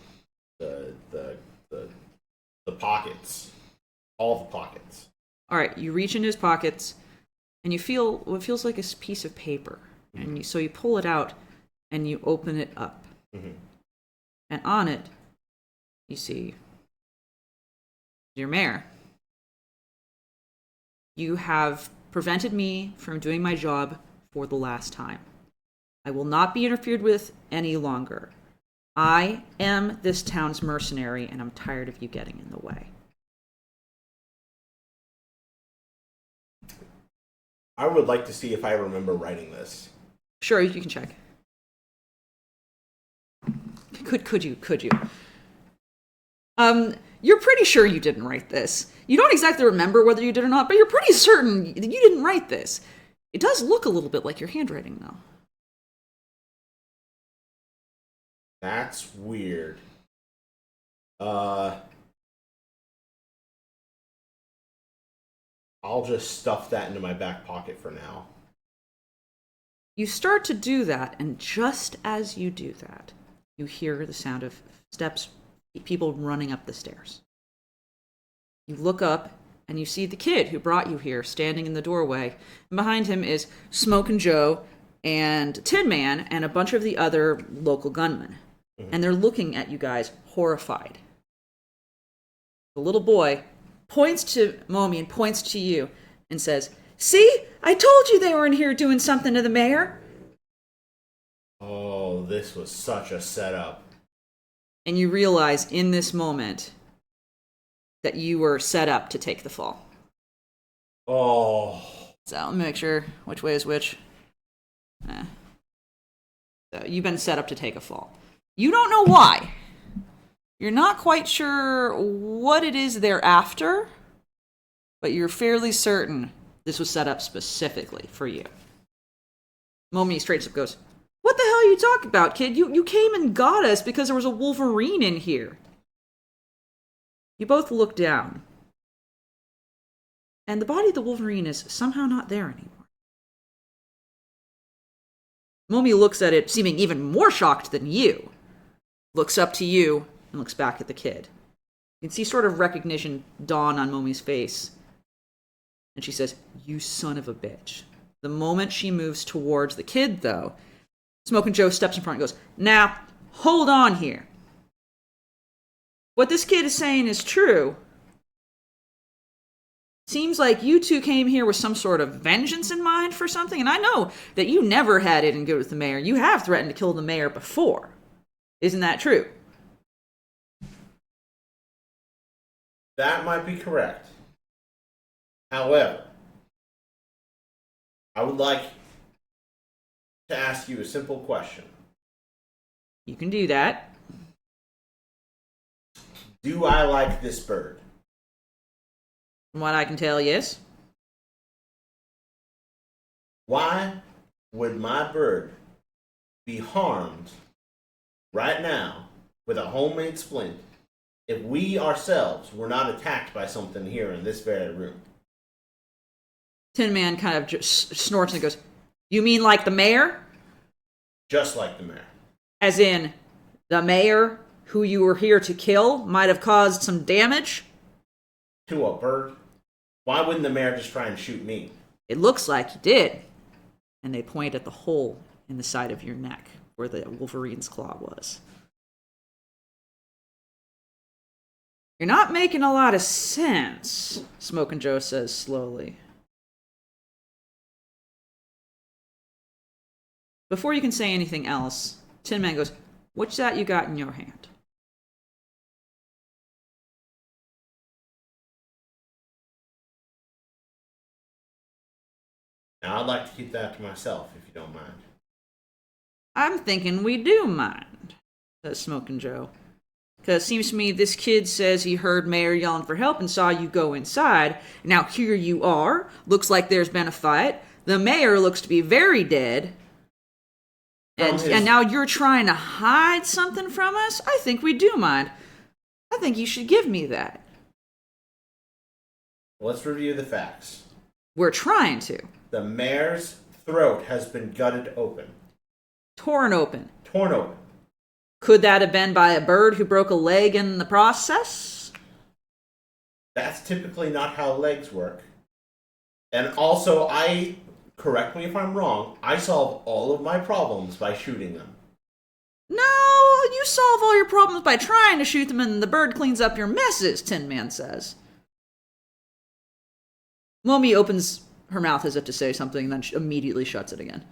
pockets, all the pockets. All right, you reach into his pockets, and you feel what feels like a piece of paper, and so you pull it out, and you open it up, and on it, you see, dear Mayor, you have prevented me from doing my job for the last time. I will not be interfered with any longer. I am this town's mercenary, and I'm tired of you getting in the way. I would like to see if I remember writing this. Sure, you can check. Could you? You're pretty sure you didn't write this. You don't exactly remember whether you did or not, but you're pretty certain that you didn't write this. It does look a little bit like your handwriting, though. That's weird. I'll just stuff that into my back pocket for now. You start to do that, and just as you do that, you hear the sound of steps, people running up the stairs. You look up, and you see the kid who brought you here standing in the doorway. And behind him is Smokin' Joe and Tin Man and a bunch of the other local gunmen. And they're looking at you guys horrified. The little boy points to Momi and points to you and says, "See? I told you they were in here doing something to the mayor." Oh, this was such a setup. And you realize in this moment that you were set up to take the fall. Oh. So let me make sure which way is which. So you've been set up to take a fall. You don't know why. You're not quite sure what it is they're after, but you're fairly certain this was set up specifically for you. Momi straight up goes, "What the hell are you talking about, kid? You came and got us because there was a Wolverine in here." You both look down, and the body of the Wolverine is somehow not there anymore. Momi looks at it, seeming even more shocked than you. Looks up to you and looks back at the kid. You can see sort of recognition dawn on Momi's face. And she says, "You son of a bitch." The moment she moves towards the kid, though, Smokin' Joe steps in front and goes, "Now, hold on here. What this kid is saying is true. Seems like you two came here with some sort of vengeance in mind for something, and I know that you never had it in good with the mayor. You have threatened to kill the mayor before. Isn't that true?" That might be correct. However, I would like to ask you a simple question. You can do that. Do I like this bird? From what I can tell, yes. Why would my bird be harmed right now with a homemade splint if we ourselves were not attacked by something here in this very room? Tin Man kind of just snorts and goes, "You mean like the mayor? Just like the mayor. As in, the mayor who you were here to kill might have caused some damage?" To a bird? Why wouldn't the mayor just try and shoot me? "It looks like you did." And they point at the hole in the side of your neck where the Wolverine's claw was. "You're not making a lot of sense," Smokin' Joe says slowly. Before you can say anything else, Tin Man goes, "What's that you got in your hand?" Now, I'd like to keep that to myself, if you don't mind. I'm thinking we do mind, says Smoking Joe. Because it seems to me this kid says he heard Mayor yelling for help and saw you go inside. Now here you are. Looks like there's been a fight. The mayor looks to be very dead. And now you're trying to hide something from us? I think we do mind. I think you should give me that. Let's review the facts. We're trying to. The mayor's throat has been gutted open. Torn open. Torn open. Could that have been by a bird who broke a leg in the process? That's typically not how legs work. And also, correct me if I'm wrong, I solve all of my problems by shooting them. No, you solve all your problems by trying to shoot them and the bird cleans up your messes, Tin Man says. Momi opens her mouth as if to say something and then immediately shuts it again.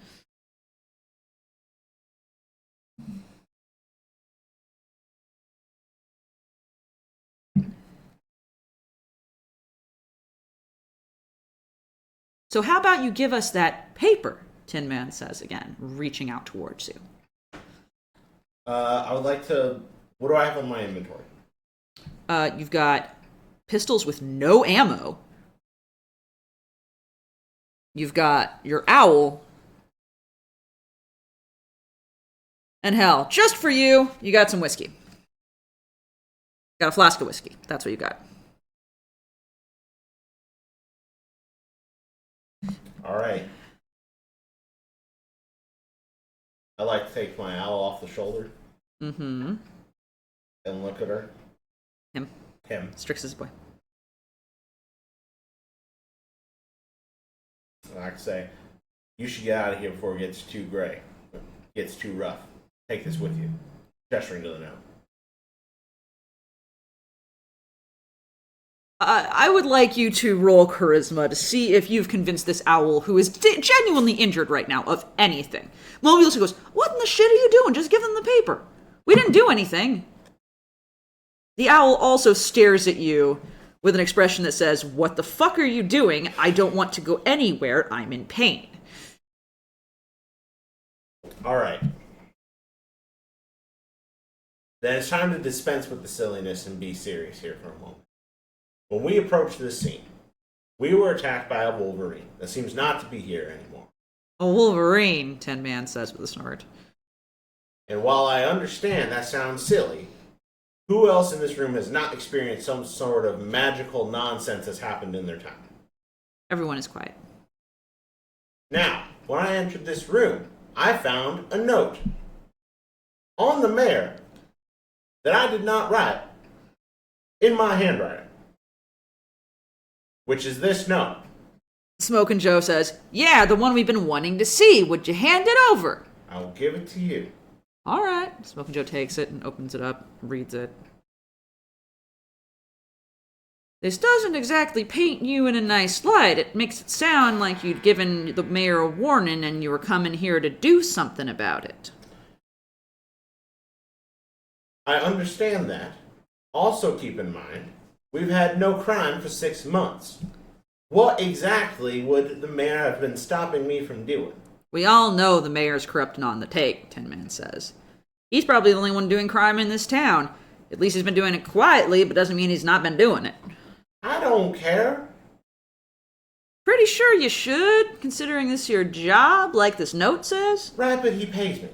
So how about you give us that paper, Tin Man says again, reaching out towards you. I would like to... What do I have on my inventory? You've got pistols with no ammo. You've got your owl. And hell, just for you, you got some whiskey. Got a flask of whiskey. That's what you got. All right. I like to take my owl off the shoulder. Mm-hmm. And look at her. Him. Strix's boy. I like to say, you should get out of here before it gets too gray. Gets too rough. Take this with you. Gesturing to the note. I would like you to roll charisma to see if you've convinced this owl, who is genuinely injured right now, of anything. Mobius goes, "What in the shit are you doing? Just give them the paper. We didn't do anything." The owl also stares at you with an expression that says, "What the fuck are you doing? I don't want to go anywhere. I'm in pain." All right. Then it's time to dispense with the silliness and be serious here for a moment. When we approached this scene, we were attacked by a wolverine that seems not to be here anymore. A wolverine, Tin Man says with a snort. And while I understand that sounds silly, who else in this room has not experienced some sort of magical nonsense that's happened in their time? Everyone is quiet. Now, when I entered this room, I found a note on the mayor that I did not write in my handwriting. Which is this note. Smokin' Joe says, "Yeah, the one we've been wanting to see. Would you hand it over?" I will give it to you. All right. Smokin' Joe takes it and opens it up, reads it. "This doesn't exactly paint you in a nice light. It makes it sound like you'd given the mayor a warning and you were coming here to do something about it." I understand that. Also keep in mind, we've had no crime for 6 months. What exactly would the mayor have been stopping me from doing? "We all know the mayor's corrupt and on the take," Tin Man says. "He's probably the only one doing crime in this town. At least he's been doing it quietly, but doesn't mean he's not been doing it." I don't care. "Pretty sure you should, considering this your job, like this note says." Right, but he pays me.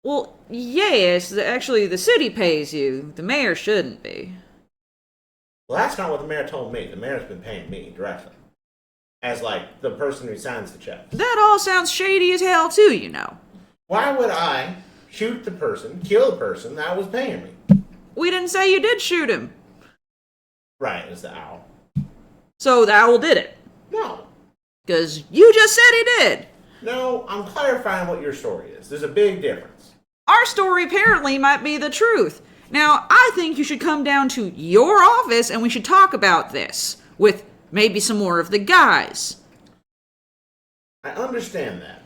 "Well, yes, actually the city pays you. The mayor shouldn't be." Well, that's not what the mayor told me. The mayor's been paying me directly. As, like, the person who signs the check. That all sounds shady as hell, too, you know. Why would I shoot the person, kill the person that was paying me? We didn't say you did shoot him. Right, it's the owl. So the owl did it. No. Because you just said he did. No, I'm clarifying what your story is. There's a big difference. Our story apparently might be the truth. Now, I think you should come down to your office and we should talk about this. With maybe some more of the guys. I understand that.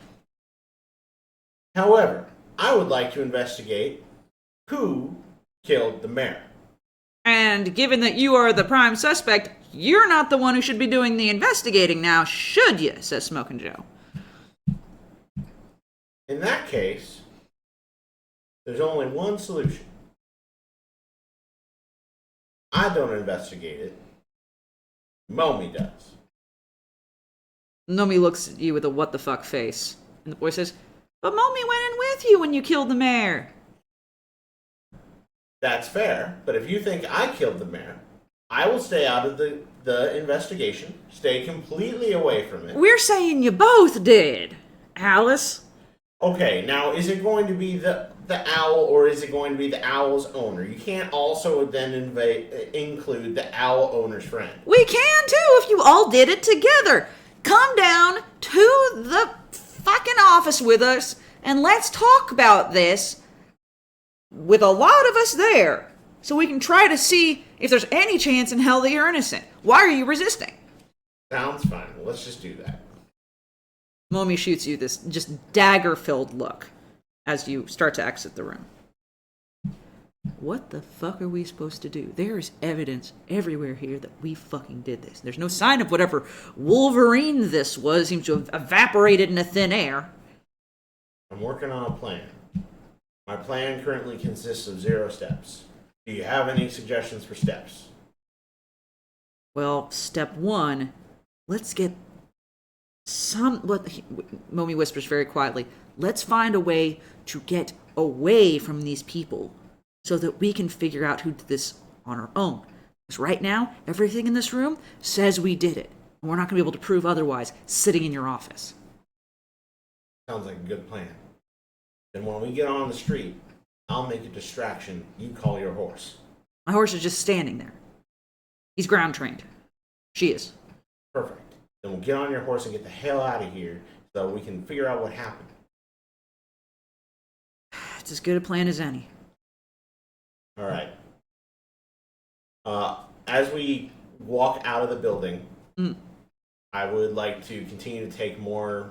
However, I would like to investigate who killed the mayor. And given that you are the prime suspect, You're not the one who should be doing the investigating now, should you? Says Smokin' Joe. In that case, there's only one solution. I don't investigate it. Momi does. Nomi looks at you with a what the fuck face. And the boy says, but Momi went in with you when you killed the mayor. That's fair, but if you think I killed the mayor, I will stay out of the investigation, stay completely away from it. We're saying you both did, Alice. Okay, now is it going to be the owl or is it going to be the owl's owner? You can't also then include the owl owner's friend. We can too if you all did it together. Come down to the fucking office with us and let's talk about this with a lot of us there so we can try to see if there's any chance in hell that you're innocent. Why are you resisting? Sounds fine. Let's just do that. Momi shoots you this just dagger-filled look as you start to exit the room. What the fuck are we supposed to do? There is evidence everywhere here that we fucking did this. There's no sign of whatever Wolverine this was. Seems to have evaporated into thin air. I'm working on a plan. My plan currently consists of 0 steps. Do you have any suggestions for steps? Well, step 1, let's get Momi whispers very quietly, let's find a way to get away from these people so that we can figure out who did this on our own. Because right now, everything in this room says we did it. And we're not going to be able to prove otherwise sitting in your office. Sounds like a good plan. Then when we get on the street, I'll make a distraction. You call your horse. My horse is just standing there. He's ground trained. She is. Perfect. Then we'll get on your horse and get the hell out of here so we can figure out what happened. It's as good a plan as any. All right. As we walk out of the building, I would like to continue to take more.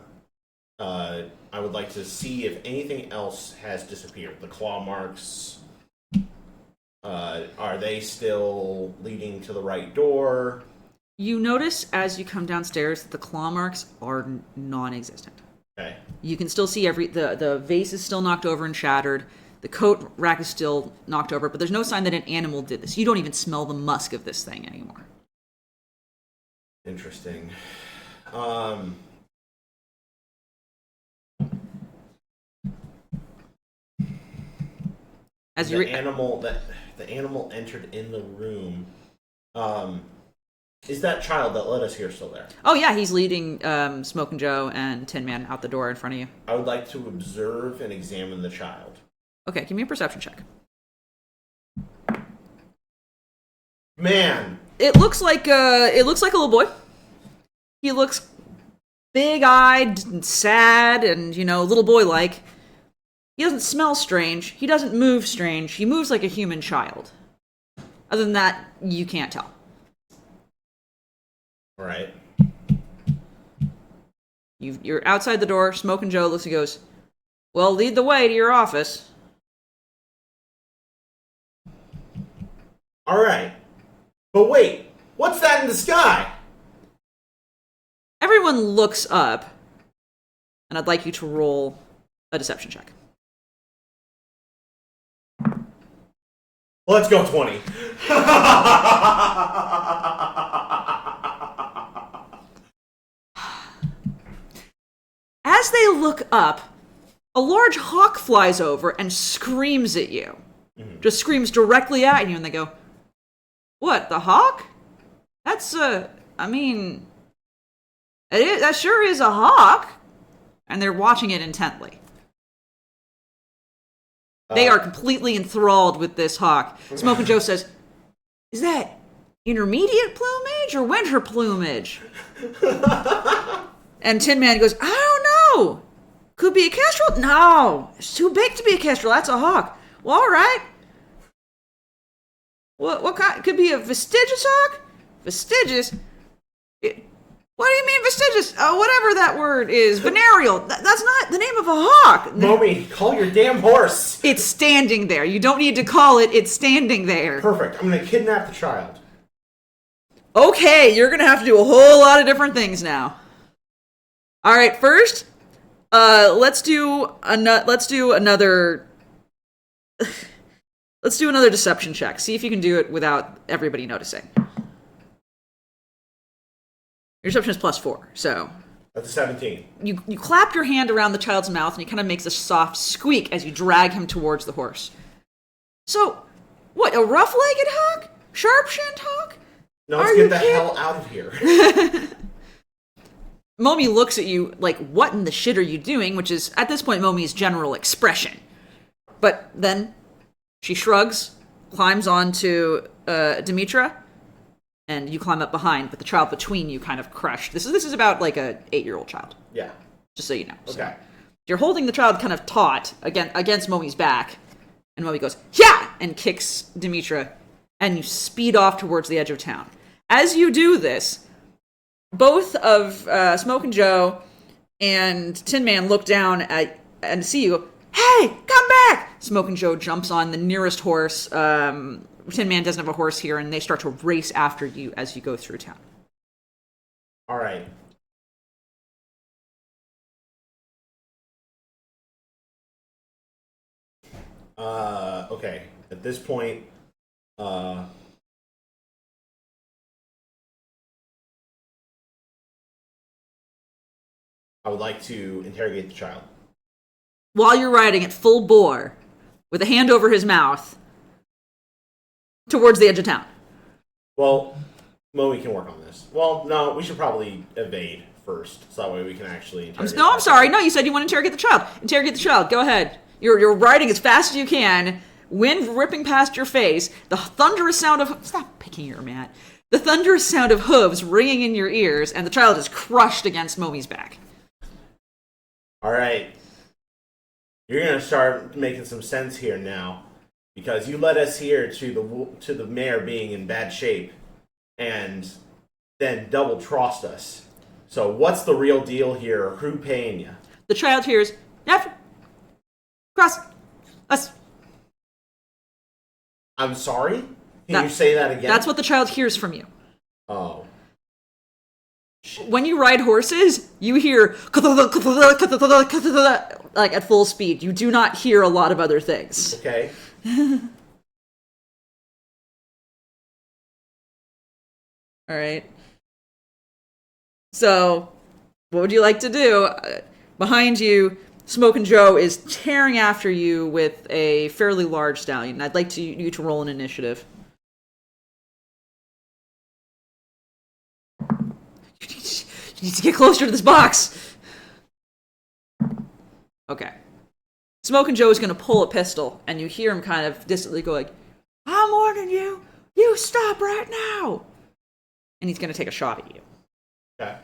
I would like to see if anything else has disappeared. The claw marks. Are they still leading to the right door? You notice as you come downstairs that the claw marks are non-existent. Okay. You can still see the vase is still knocked over and shattered. The coat rack is still knocked over, but there's no sign that an animal did this. You don't even smell the musk of this thing anymore. Interesting. As the animal entered in the room. Is that child that led us here still there? Oh yeah, he's leading Smokin' Joe and Tin Man out the door in front of you. I would like to observe and examine the child. Okay, give me a perception check. Man, it looks like a little boy. He looks big-eyed and sad and, little boy-like. He doesn't smell strange. He doesn't move strange. He moves like a human child. Other than that, you can't tell. All right. You're outside the door. Smokin' Joe looks and goes, well, lead the way to your office. All right. But wait, what's that in the sky? Everyone looks up, and I'd like you to roll a deception check. Let's go 20. As they look up, a large hawk flies over and screams at you. Mm-hmm. Just screams directly at you, and they go, what, the hawk? That's, that sure is a hawk. And they're watching it intently. They are completely enthralled with this hawk. Smokin' Joe says, is that intermediate plumage or winter plumage? And Tin Man goes, I don't know. Could be a kestrel? No, it's too big to be a kestrel. That's a hawk. Well, all right. What kind? Could be a vestigious hawk? Vestigious? What do you mean vestigious? Whatever that word is. Venereal. That's not the name of a hawk. Momi, call your damn horse. It's standing there. You don't need to call it. It's standing there. Perfect. I'm going to kidnap the child. Okay, you're gonna have to do a whole lot of different things now. All right, first, let's do another deception check. See if you can do it without everybody noticing. Your deception is +4, so That's a 17. you clap your hand around the child's mouth, and he kind of makes a soft squeak as you drag him towards the horse. So, what? A rough-legged hawk? Sharp-shinned hawk? No, let's get the hell out of here. Momi looks at you like, what in the shit are you doing? Which is, at this point, Momi's general expression. But then she shrugs, climbs onto Demetra, and you climb up behind, but the child between you kind of crushed. This is about like a 8-year-old child. Yeah. Just so you know. Okay. So you're holding the child kind of taut against Momi's back, and Momi goes, yeah! And kicks Demetra, and you speed off towards the edge of town. As you do this, both of Smoke and Joe and Tin Man look down at and see you go, hey, come back! Smoke and Joe jumps on the nearest horse. Tin Man doesn't have a horse here, and they start to race after you as you go through town. All right. Okay. At this point, I would like to interrogate the child. While you're riding at full bore, with a hand over his mouth, towards the edge of town. Well, Moe can work on this. Well, no, we should probably evade first, so that way we can actually interrogate. I'm sorry. No, you said you want to interrogate the child. Interrogate the child. Go ahead. You're riding as fast as you can. Wind ripping past your face. The thunderous sound of... Stop picking your mat. The thunderous sound of hooves ringing in your ears, and the child is crushed against Momi's back. All right. You're going to start making some sense here now. Because you led us here to the mare being in bad shape. And then double-trossed us. So what's the real deal here? Who paying you? The child hears, Yep. Cross. Us. I'm sorry? Can you say that again? That's what the child hears from you. Oh. When you ride horses, you hear like at full speed. You do not hear a lot of other things. Okay. All right. So, what would you like to do? Behind you, Smoke and Joe is tearing after you with a fairly large stallion. I'd like you to roll an initiative. You need to get closer to this box. Okay. Smoke and Joe is going to pull a pistol, and you hear him kind of distantly go like, I'm warning you. You stop right now. And he's going to take a shot at you. Okay.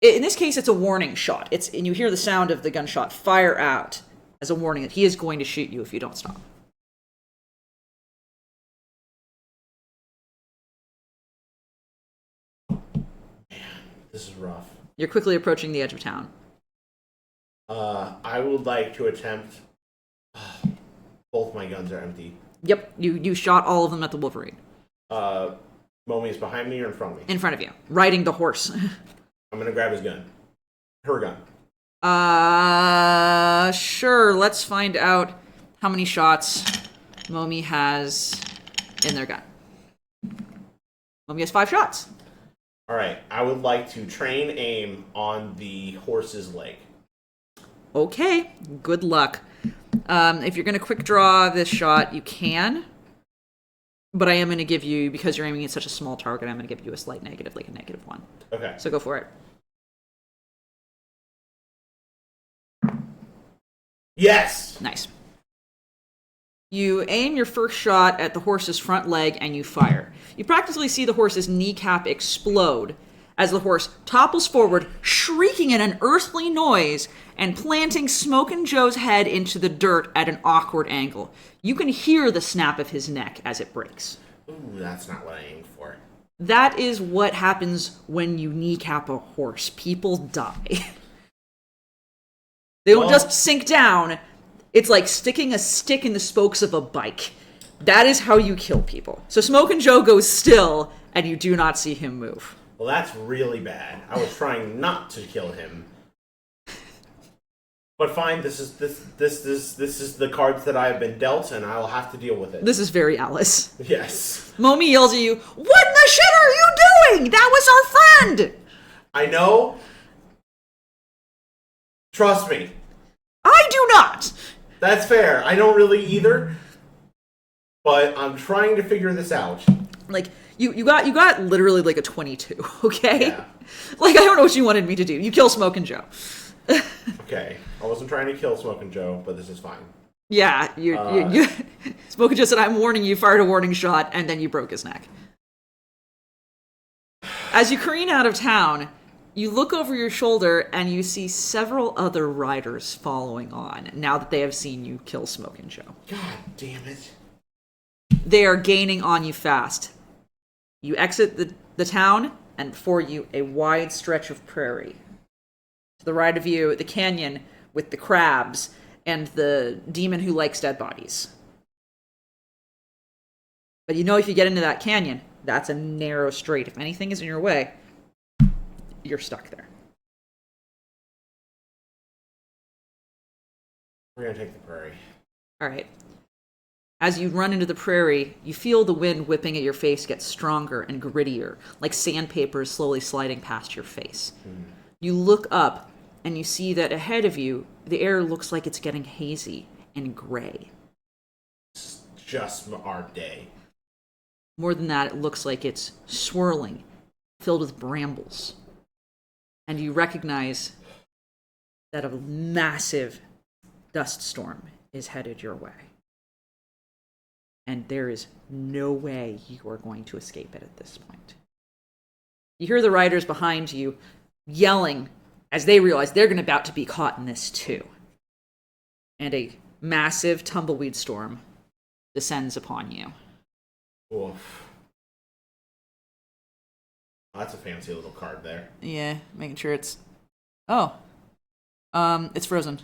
In this case, it's a warning shot. And you hear the sound of the gunshot fire out as a warning that he is going to shoot you if you don't stop. This is rough. You're quickly approaching the edge of town. I would like to attempt... Both my guns are empty. Yep, you shot all of them at the Wolverine. Momi is behind me or in front of me? In front of you, riding the horse. I'm gonna grab his gun. Her gun. Sure, let's find out how many shots Momi has in their gun. Momi has 5 shots. Alright, I would like to train aim on the horse's leg. Okay, good luck. If you're going to quick draw this shot, you can. But I am going to give you, because you're aiming at such a small target, I'm going to give you a slight negative, like a -1. Okay. So go for it. Yes! Nice. You aim your first shot at the horse's front leg and you fire. You practically see the horse's kneecap explode as the horse topples forward, shrieking an unearthly noise and planting Smoke and Joe's head into the dirt at an awkward angle. You can hear the snap of his neck as it breaks. Ooh, that's not what I aimed for. That is what happens when you kneecap a horse. People die. They don't just sink down. It's like sticking a stick in the spokes of a bike. That is how you kill people. So Smokin' Joe goes still, and you do not see him move. Well, that's really bad. I was trying not to kill him. But fine, this is the cards that I have been dealt, and I will have to deal with it. This is very Alice. Yes. Momi yells at you, "What in the shit are you doing? That was our friend!" I know. Trust me. I do not! That's fair. I don't really either. But I'm trying to figure this out. Like, you got literally like a 22, okay? Yeah. Like, I don't know what you wanted me to do. You kill Smokin' Joe. Okay. I wasn't trying to kill Smokin' Joe, but this is fine. Yeah, you Smokin' Joe said, "I'm warning you," fired a warning shot, and then you broke his neck. As you careen out of town, you look over your shoulder and you see several other riders following on, now that they have seen you kill Smokin' Joe. God damn it. They are gaining on you fast. You exit the town, and before you, a wide stretch of prairie. To the right of you, the canyon with the crabs and the demon who likes dead bodies. But you know, if you get into that canyon, that's a narrow strait. If anything is in your way, you're stuck there. We're going to take the prairie. All right. As you run into the prairie, you feel the wind whipping at your face get stronger and grittier, like sandpaper is slowly sliding past your face. You look up, and you see that ahead of you, the air looks like it's getting hazy and gray. It's just our day. More than that, it looks like it's swirling, filled with brambles. And you recognize that a massive dust storm is headed your way. And there is no way you are going to escape it at this point. You hear the riders behind you yelling as they realize they're about to be caught in this too. And a massive tumbleweed storm descends upon you. Oof. That's a fancy little card there. Yeah, making sure it's... Oh. It's frozen.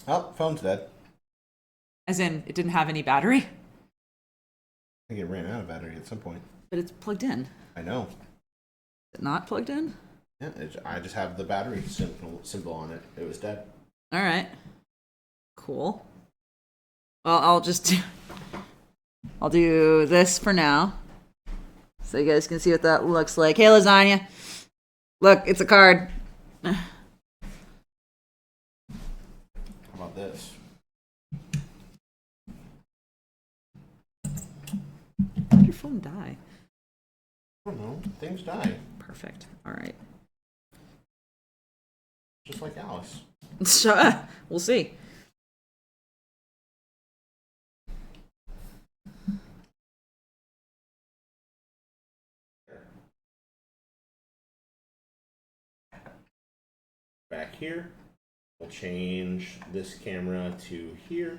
Oh, phone's dead. As in, it didn't have any battery? I think it ran out of battery at some point. But it's plugged in. I know. Is it not plugged in? Yeah, I just have the battery symbol on it. It was dead. Alright. Cool. Well, I'll do this for now. So you guys can see what that looks like. Hey, Lasagna. Look, it's a card. How about this? How did your phone die? I don't know. Things die. Perfect. Alright. Just like Alice. So, we'll see. Back here. We'll change this camera to here.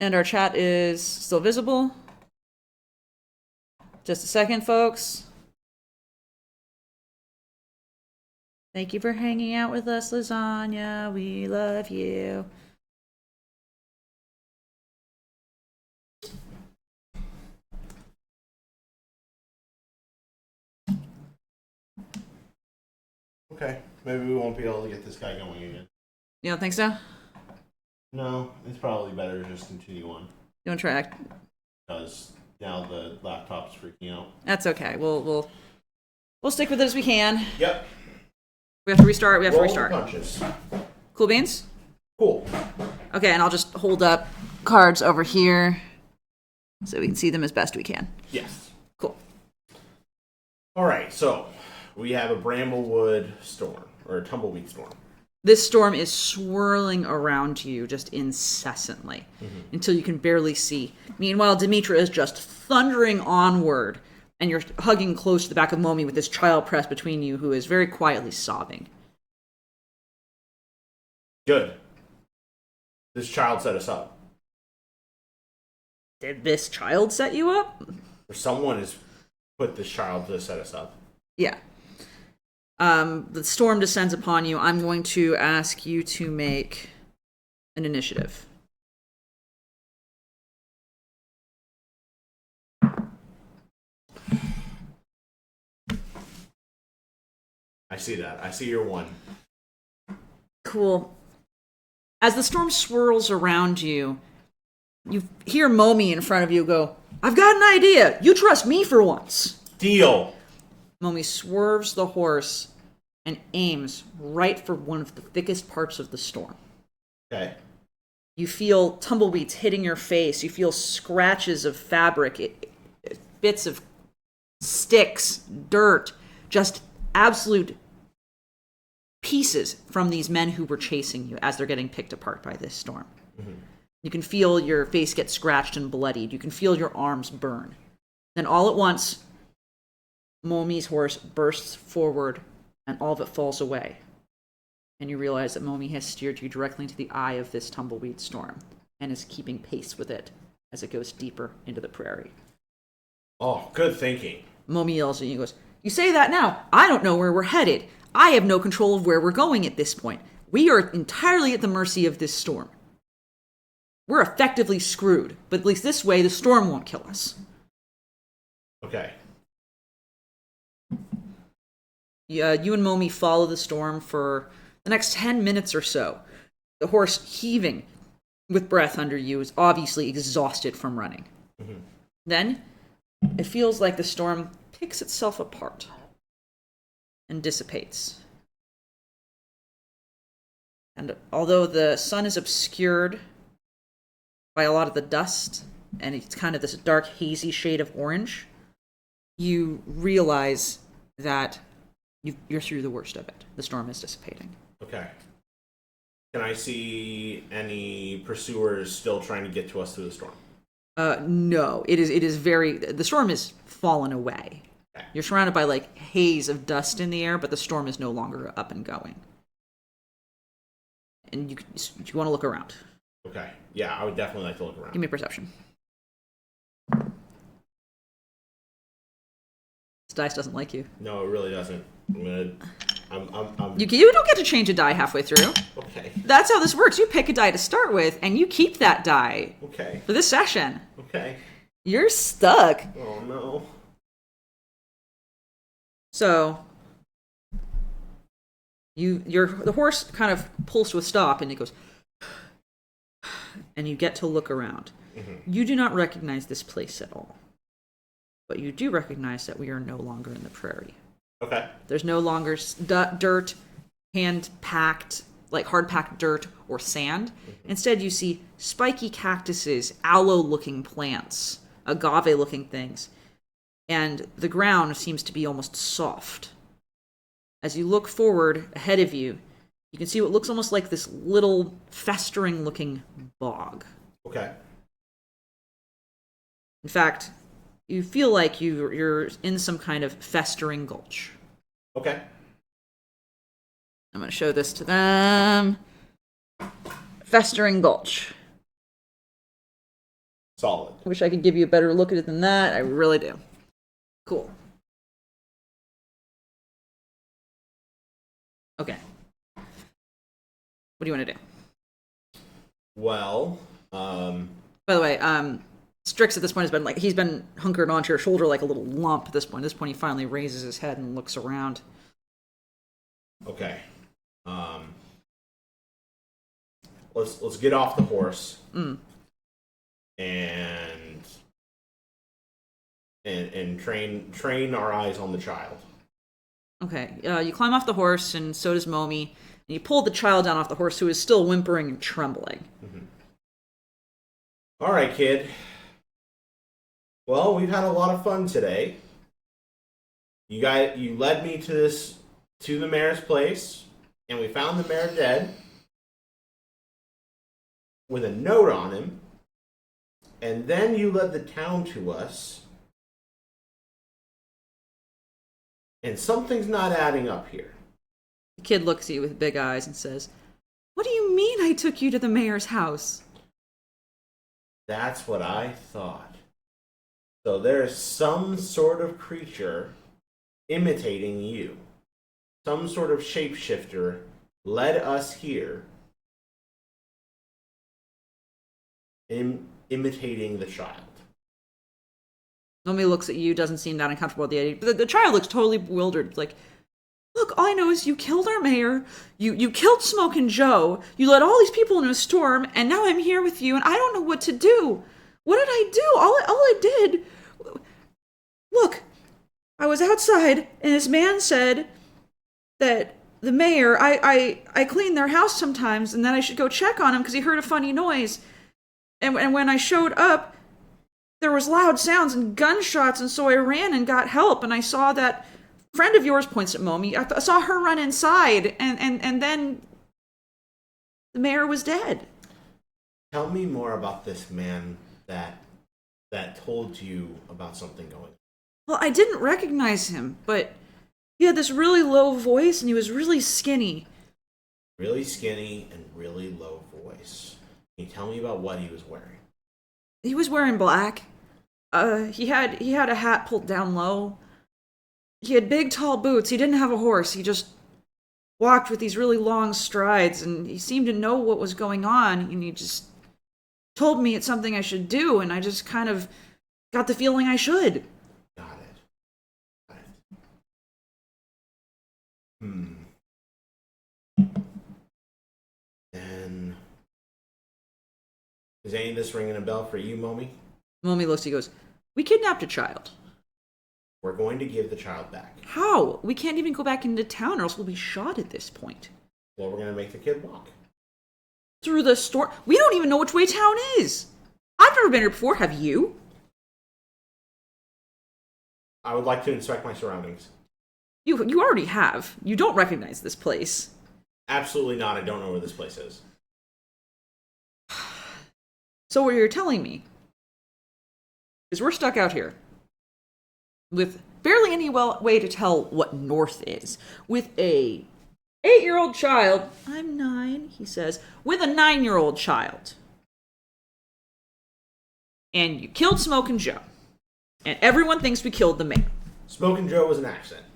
And our chat is still visible. Just a second, folks. Thank you for hanging out with us, Lasagna. We love you. Okay, maybe we won't be able to get this guy going again. You don't think so? No, it's probably better to just continue on. You want to try? Because now the laptop's freaking out. That's okay. We'll stick with it as we can. Yep. We have to restart. We have to Roll restart. the punches. Cool beans? Cool. Okay, and I'll just hold up cards over here so we can see them as best we can. Yes. Cool. All right, so we have a Bramblewood storm, or a tumbleweed storm. This storm is swirling around you just incessantly until you can barely see. Meanwhile, Demetra is just thundering onward, and you're hugging close to the back of Momi with this child pressed between you who is very quietly sobbing. Good. This child set us up. Did this child set you up? Or someone has put this child to set us up. Yeah. The storm descends upon you. I'm going to ask you to make an initiative. I see that. I see your 1. Cool. As the storm swirls around you, you hear Momi in front of you go, "I've got an idea. You trust me for once." Deal. Momi swerves the horse and aims right for one of the thickest parts of the storm. Okay. You feel tumbleweeds hitting your face. You feel scratches of fabric, bits of sticks, dirt, just absolute pieces from these men who were chasing you as they're getting picked apart by this storm. Mm-hmm. You can feel your face get scratched and bloodied. You can feel your arms burn. Then all at once, Momi's horse bursts forward and all of it falls away. And you realize that Momi has steered you directly into the eye of this tumbleweed storm and is keeping pace with it as it goes deeper into the prairie. Oh, good thinking. Momi yells at you and goes, "You say that now. I don't know where we're headed. I have no control of where we're going at this point. We are entirely at the mercy of this storm. We're effectively screwed, but at least this way the storm won't kill us." Okay. You and Momi follow the storm for the next 10 minutes or so. The horse, heaving with breath under you, is obviously exhausted from running. Mm-hmm. Then, it feels like the storm picks itself apart and dissipates. And although the sun is obscured by a lot of the dust, and it's kind of this dark, hazy shade of orange, you realize that you're through the worst of it. The storm is dissipating. Okay. Can I see any pursuers still trying to get to us through the storm? No. It is very... The storm is fallen away. Okay. You're surrounded by, like, haze of dust in the air, but the storm is no longer up and going. And you want to look around. Okay. Yeah, I would definitely like to look around. Give me a perception. This dice doesn't like you. No, it really doesn't. You don't get to change a die halfway through. Okay. That's how this works. You pick a die to start with, and you keep that die. Okay. For this session. Okay. You're stuck. Oh, no. So, the horse kind of pulls to a stop, and it goes, and you get to look around. Mm-hmm. You do not recognize this place at all. But you do recognize that we are no longer in the prairie. Okay. There's no longer dirt, hand-packed, like hard-packed dirt or sand. Mm-hmm. Instead, you see spiky cactuses, aloe-looking plants, agave-looking things. And the ground seems to be almost soft. As you look forward ahead of you, you can see what looks almost like this little festering-looking bog. Okay. In fact, you feel like you're in some kind of festering gulch. Okay. I'm going to show this to them. Festering gulch. Solid. I wish I could give you a better look at it than that. I really do. Cool. Okay. What do you want to do? Well, By the way, Strix at this point he's been hunkered onto your shoulder like a little lump at this point. At this point, he finally raises his head and looks around. Okay. Let's get off the horse. And train our eyes on the child. Okay. You climb off the horse, and so does Momi. And you pull the child down off the horse, who is still whimpering and trembling. Mm-hmm. All right, kid. Well, we've had a lot of fun today. You led me to the mayor's place, and we found the mayor dead with a note on him. And then you led the town to us. And something's not adding up here. The kid looks at you with big eyes and says, "What do you mean I took you to the mayor's house?" That's what I thought. So there's some sort of creature imitating you. some sort of shapeshifter led us here, imitating the child. Nomi looks at you, doesn't seem that uncomfortable with the idea. The child looks totally bewildered. Like, look, all I know is you killed our mayor, you killed Smokin' Joe, you led all these people into a storm, and now I'm here with you, and I don't know what to do. What did I do? All I did... Look, I was outside, and this man said that the mayor, I clean their house sometimes, and then I should go check on him because he heard a funny noise. And when I showed up, there was loud sounds and gunshots, and so I ran and got help, and I saw that friend of yours, points at Momi, I saw her run inside, and then the mayor was dead. Tell me more about this man that told you about something going on. Well, I didn't recognize him, but he had this really low voice, and he was really skinny. Really skinny and really low voice. Can you tell me about what he was wearing? He was wearing black. He had a hat pulled down low. He had big, tall boots. He didn't have a horse. He just walked with these really long strides, and he seemed to know what was going on, and he just told me it's something I should do, and I just kind of got the feeling I should. Got it. And is any of this ringing a bell for you, Momi? Momi looks, he goes, we kidnapped a child. We're going to give the child back. How? We can't even go back into town or else we'll be shot at this point. Well, we're going to make the kid walk. Through the storm? We don't even know which way town is. I've never been here before, have you? I would like to inspect my surroundings. You already have. You don't recognize this place. Absolutely not. I don't know where this place is. So what you're telling me is we're stuck out here with barely any way to tell what north is, with a 8-year-old child. I'm 9, he says, with a 9-year-old child. And you killed Smokin' Joe. And everyone thinks we killed the mayor. Smokin' Joe was an accident.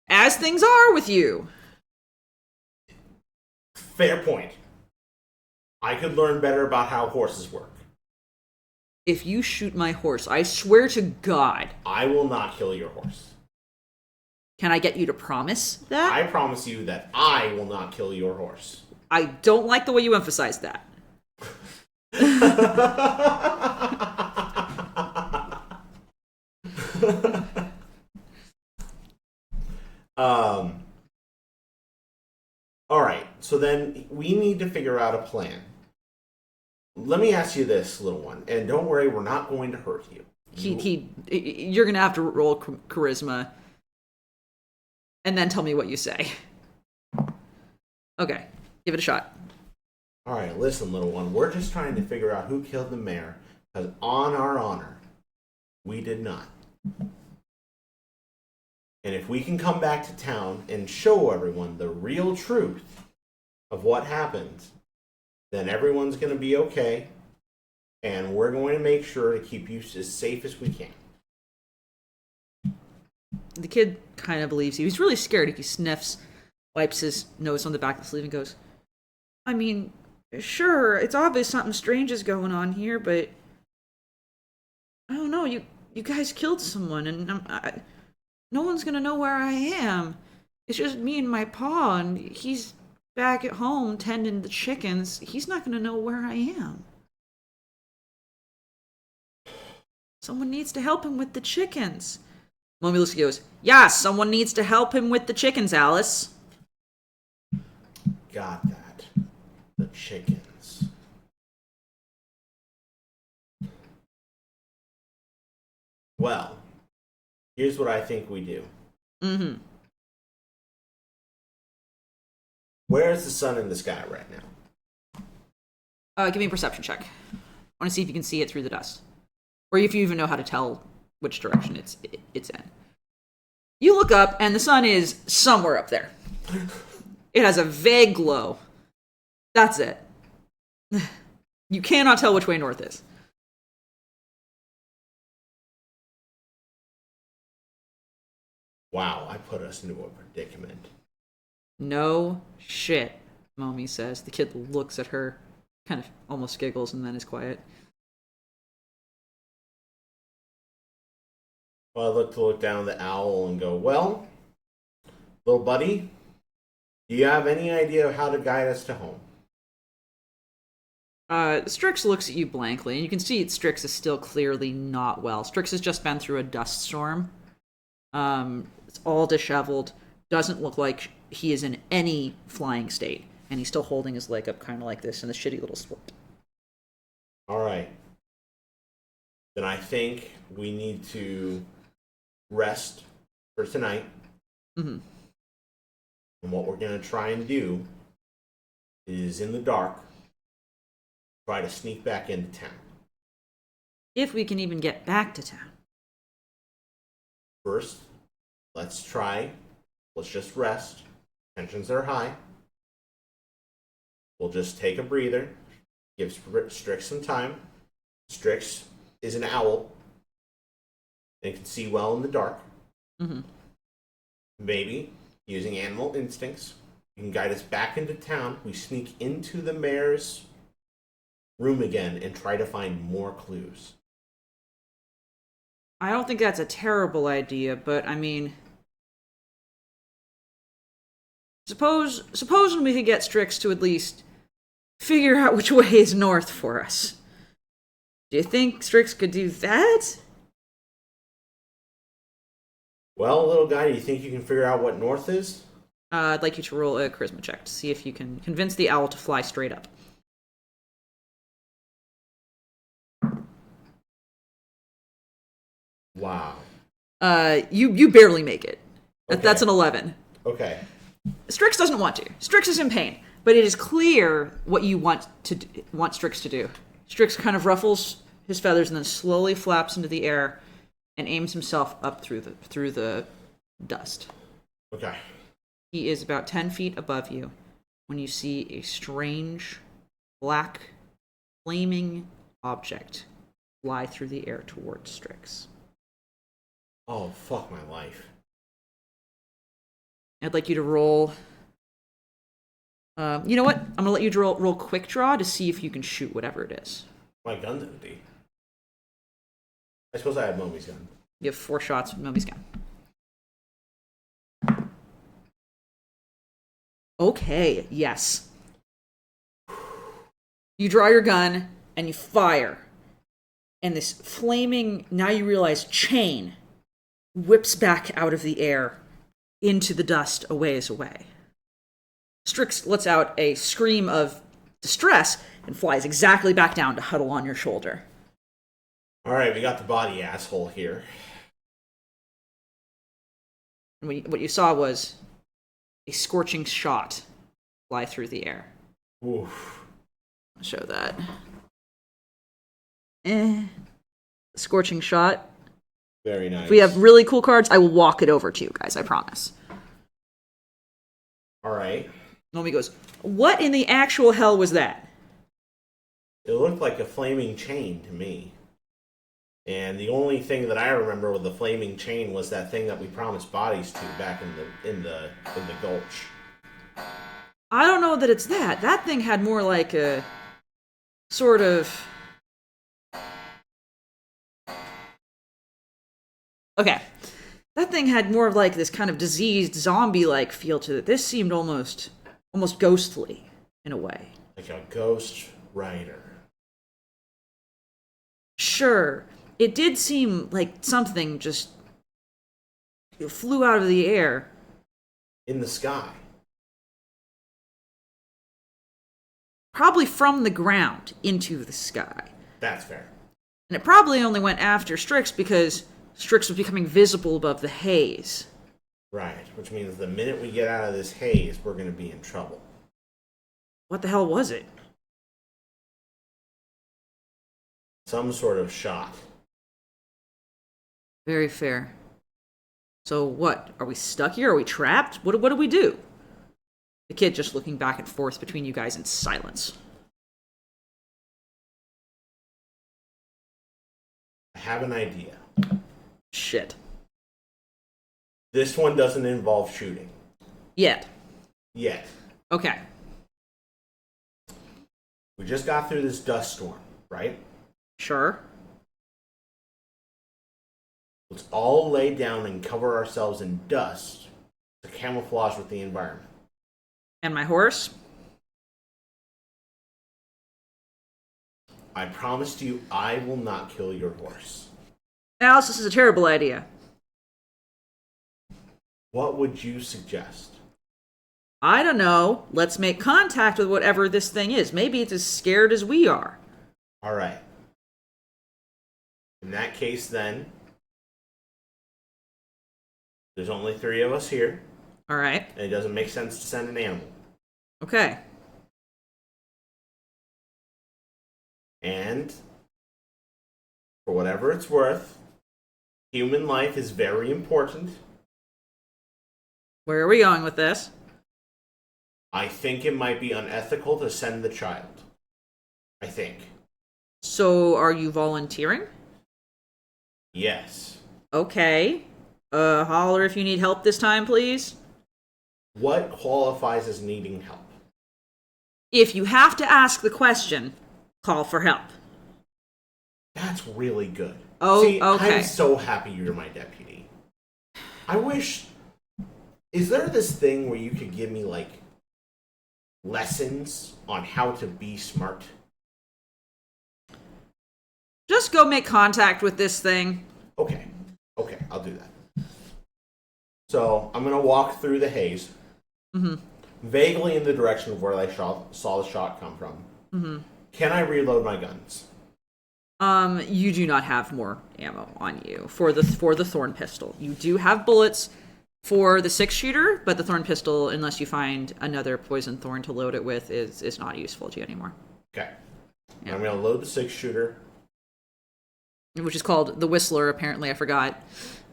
As things are with you. Fair point. I could learn better about how horses work. If you shoot my horse, I swear to God, I will not kill your horse. can I get you to promise that? I promise you that I will not kill your horse. I don't like the way you emphasize that. All right, so then we need to figure out a plan. Let me ask you this, little one, and don't worry, we're not going to hurt you. You're gonna have to roll charisma, and then tell me what you say. Okay, give it a shot. All right, listen, little one, we're just trying to figure out who killed the mayor, because on our honor, we did not. And if we can come back to town and show everyone the real truth of what happened, then everyone's going to be okay, and we're going to make sure to keep you as safe as we can. The kid kind of believes you. He's really scared. He sniffs, wipes his nose on the back of the sleeve, and goes, I mean, sure, it's obvious something strange is going on here, but I don't know, you guys killed someone, and no one's gonna know where I am. It's just me and my pa, and he's back at home tending the chickens. He's not gonna know where I am. Someone needs to help him with the chickens. Mommy Lucy goes, yeah, someone needs to help him with the chickens, Alice. Got that. The chickens. Well, here's what I think we do. Mm-hmm. Where's the sun in the sky right now? Give me a perception check. I want to see if you can see it through the dust. Or if you even know how to tell which direction it's in. You look up, and the sun is somewhere up there. It has a vague glow. That's it. You cannot tell which way north is. Wow, I put us into a predicament. No shit, Momi says. The kid looks at her, kind of almost giggles, and then is quiet. Well, I look down at the owl and go, well, little buddy, do you have any idea of how to guide us to home? Strix looks at you blankly, and you can see Strix is still clearly not well. Strix has just been through a dust storm. It's all disheveled. Doesn't look like he is in any flying state. And he's still holding his leg up kind of like this in a shitty little split. All right. Then I think we need to rest for tonight. Mm-hmm. And what we're going to try and do is, in the dark, try to sneak back into town. If we can even get back to town. First, let's just rest. Tensions are high. We'll just take a breather, give Strix some time. Strix is an owl and can see well in the dark. Mm-hmm. Maybe, using animal instincts, you can guide us back into town. We sneak into the mayor's room again and try to find more clues. I don't think that's a terrible idea, but I mean... Supposing we could get Strix to at least figure out which way is north for us. Do you think Strix could do that? Well, little guy, do you think you can figure out what north is? I'd like you to roll a charisma check to see if you can convince the owl to fly straight up. Wow. You barely make it. Okay. That's an 11. Okay. Strix doesn't want to. Strix is in pain, but it is clear what you want Strix to do. Strix kind of ruffles his feathers and then slowly flaps into the air and aims himself up through the dust. Okay. He is about 10 feet above you when you see a strange, black, flaming object fly through the air towards Strix. Oh, fuck my life. I'd like you to roll... you know what? I'm going to let you roll quick draw to see if you can shoot whatever it is. My gun's empty. I suppose I had Momi's gun. You have 4 shots with Momi's gun. Okay, yes. You draw your gun, and you fire. And this flaming, now you realize, chain whips back out of the air into the dust a ways away. Strix lets out a scream of distress and flies exactly back down to huddle on your shoulder. All right, we got the body asshole here. And what you saw was a scorching shot fly through the air. Oof. I'll show that. Scorching shot. Very nice. If we have really cool cards, I will walk it over to you guys, I promise. All right. Nomi goes, what in the actual hell was that? It looked like a flaming chain to me. And the only thing that I remember with the flaming chain was that thing that we promised bodies to back in the gulch. I don't know that it's that. That thing had more like a sort of... Okay. That thing had more of like this kind of diseased zombie-like feel to it. This seemed almost ghostly in a way. Like a ghost rider. Sure. It did seem like something just flew out of the air. In the sky. Probably from the ground into the sky. That's fair. And it probably only went after Strix because Strix was becoming visible above the haze. Right, which means the minute we get out of this haze, we're going to be in trouble. What the hell was it? Some sort of shot. Very fair. So what? Are we stuck here? Are we trapped? What do we do? The kid just looking back and forth between you guys in silence. I have an idea. Shit. This one doesn't involve shooting. Yet. Okay. Okay. We just got through this dust storm, right? Sure. Let's all lay down and cover ourselves in dust to camouflage with the environment. And my horse? I promised you I will not kill your horse. Alice, this is a terrible idea. What would you suggest? I don't know. Let's make contact with whatever this thing is. Maybe it's as scared as we are. All right. In that case, then, there's only 3 of us here. All right. And it doesn't make sense to send an animal. Okay. And, for whatever it's worth, human life is very important. Where are we going with this? I think it might be unethical to send the child. I think. So, are you volunteering? Yes. Okay. Holler if you need help this time, please. What qualifies as needing help? If you have to ask the question, call for help. That's really good. Oh, See, okay. I'm so happy you're my deputy. I wish... Is there this thing where you could give me, like, lessons on how to be smart? Just go make contact with this thing. Okay, I'll do that. So, I'm going to walk through the haze, vaguely in the direction of where I saw the shot come from. Can I reload my guns? You do not have more ammo on you for the thorn pistol. You do have bullets for the 6-shooter, but the thorn pistol, unless you find another poison thorn to load it with, is not useful to you anymore. Okay. Yeah. I'm going to load the 6-shooter. Which is called the Whistler, apparently. I forgot.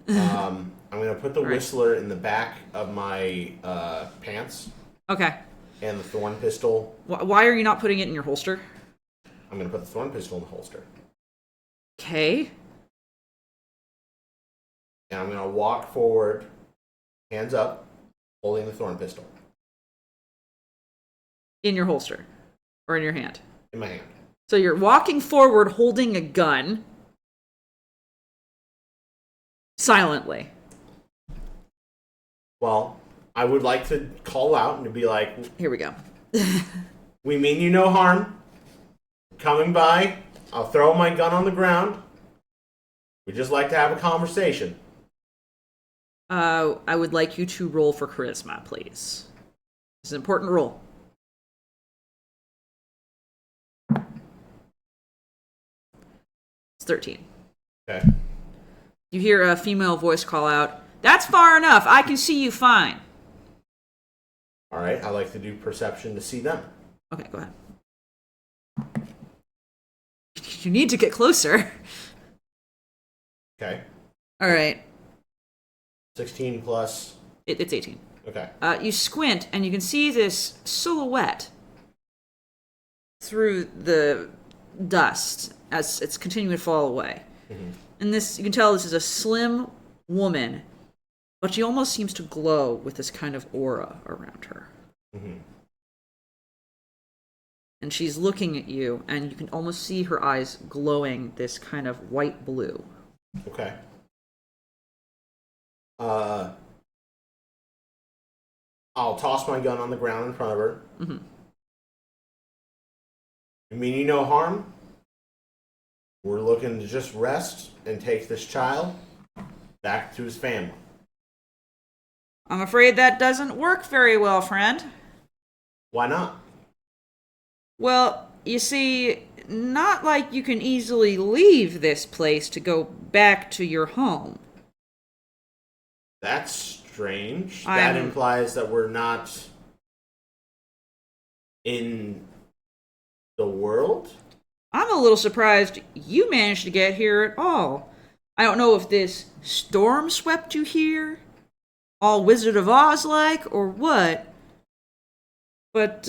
I'm going to put the Right. Whistler in the back of my pants. Okay. And the thorn pistol. Why are you not putting it in your holster? I'm going to put the thorn pistol in the holster. Okay. And I'm going to walk forward, hands up, holding the thorn pistol. In your holster. Or in your hand. In my hand. So you're walking forward holding a gun. Silently. Well, I would like to call out and to be like, Here we go. we mean you no harm. Coming by, I'll throw my gun on the ground. We'd just like to have a conversation. I would like you to roll for charisma, please. It's an important roll. It's 13. Okay. You hear a female voice call out, "That's far enough. I can see you fine." All right. I like to do perception to see them. Okay, go ahead. You need to get closer. Okay. All right. 16 plus. It's 18. Okay. You squint, and you can see this silhouette through the dust as it's continuing to fall away. And this, you can tell this is a slim woman, but she almost seems to glow with this kind of aura around her. And she's looking at you, and you can almost see her eyes glowing this kind of white blue. Okay. I'll toss my gun on the ground in front of her. You mean you no harm? We're looking to just rest and take this child back to his family. I'm afraid that doesn't work very well, friend. Why not? Well, you see, not like you can easily leave this place to go back to your home. That's strange. That implies that we're not in the world? I'm a little surprised you managed to get here at all. I don't know if this storm swept you here, all Wizard of Oz like, or what. But,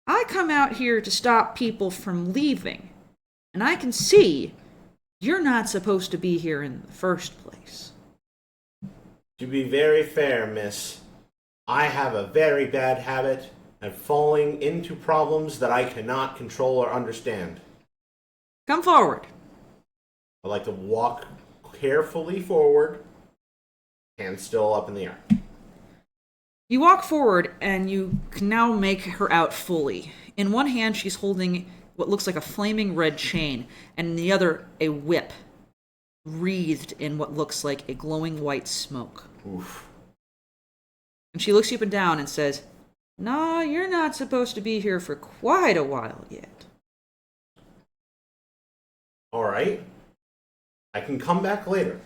I come out here to stop people from leaving. And I can see you're not supposed to be here in the first place. To be very fair, miss, I have a very bad habit of falling into problems that I cannot control or understand. Come forward. I like to walk carefully forward, hands still up in the air. You walk forward, and you can now make her out fully. In one hand, she's holding what looks like a flaming red chain, and in the other, a whip, wreathed in what looks like a glowing white smoke. Oof. And she looks you up and down and says, "Nah, you're not supposed to be here for quite a while yet." All right. I can come back later.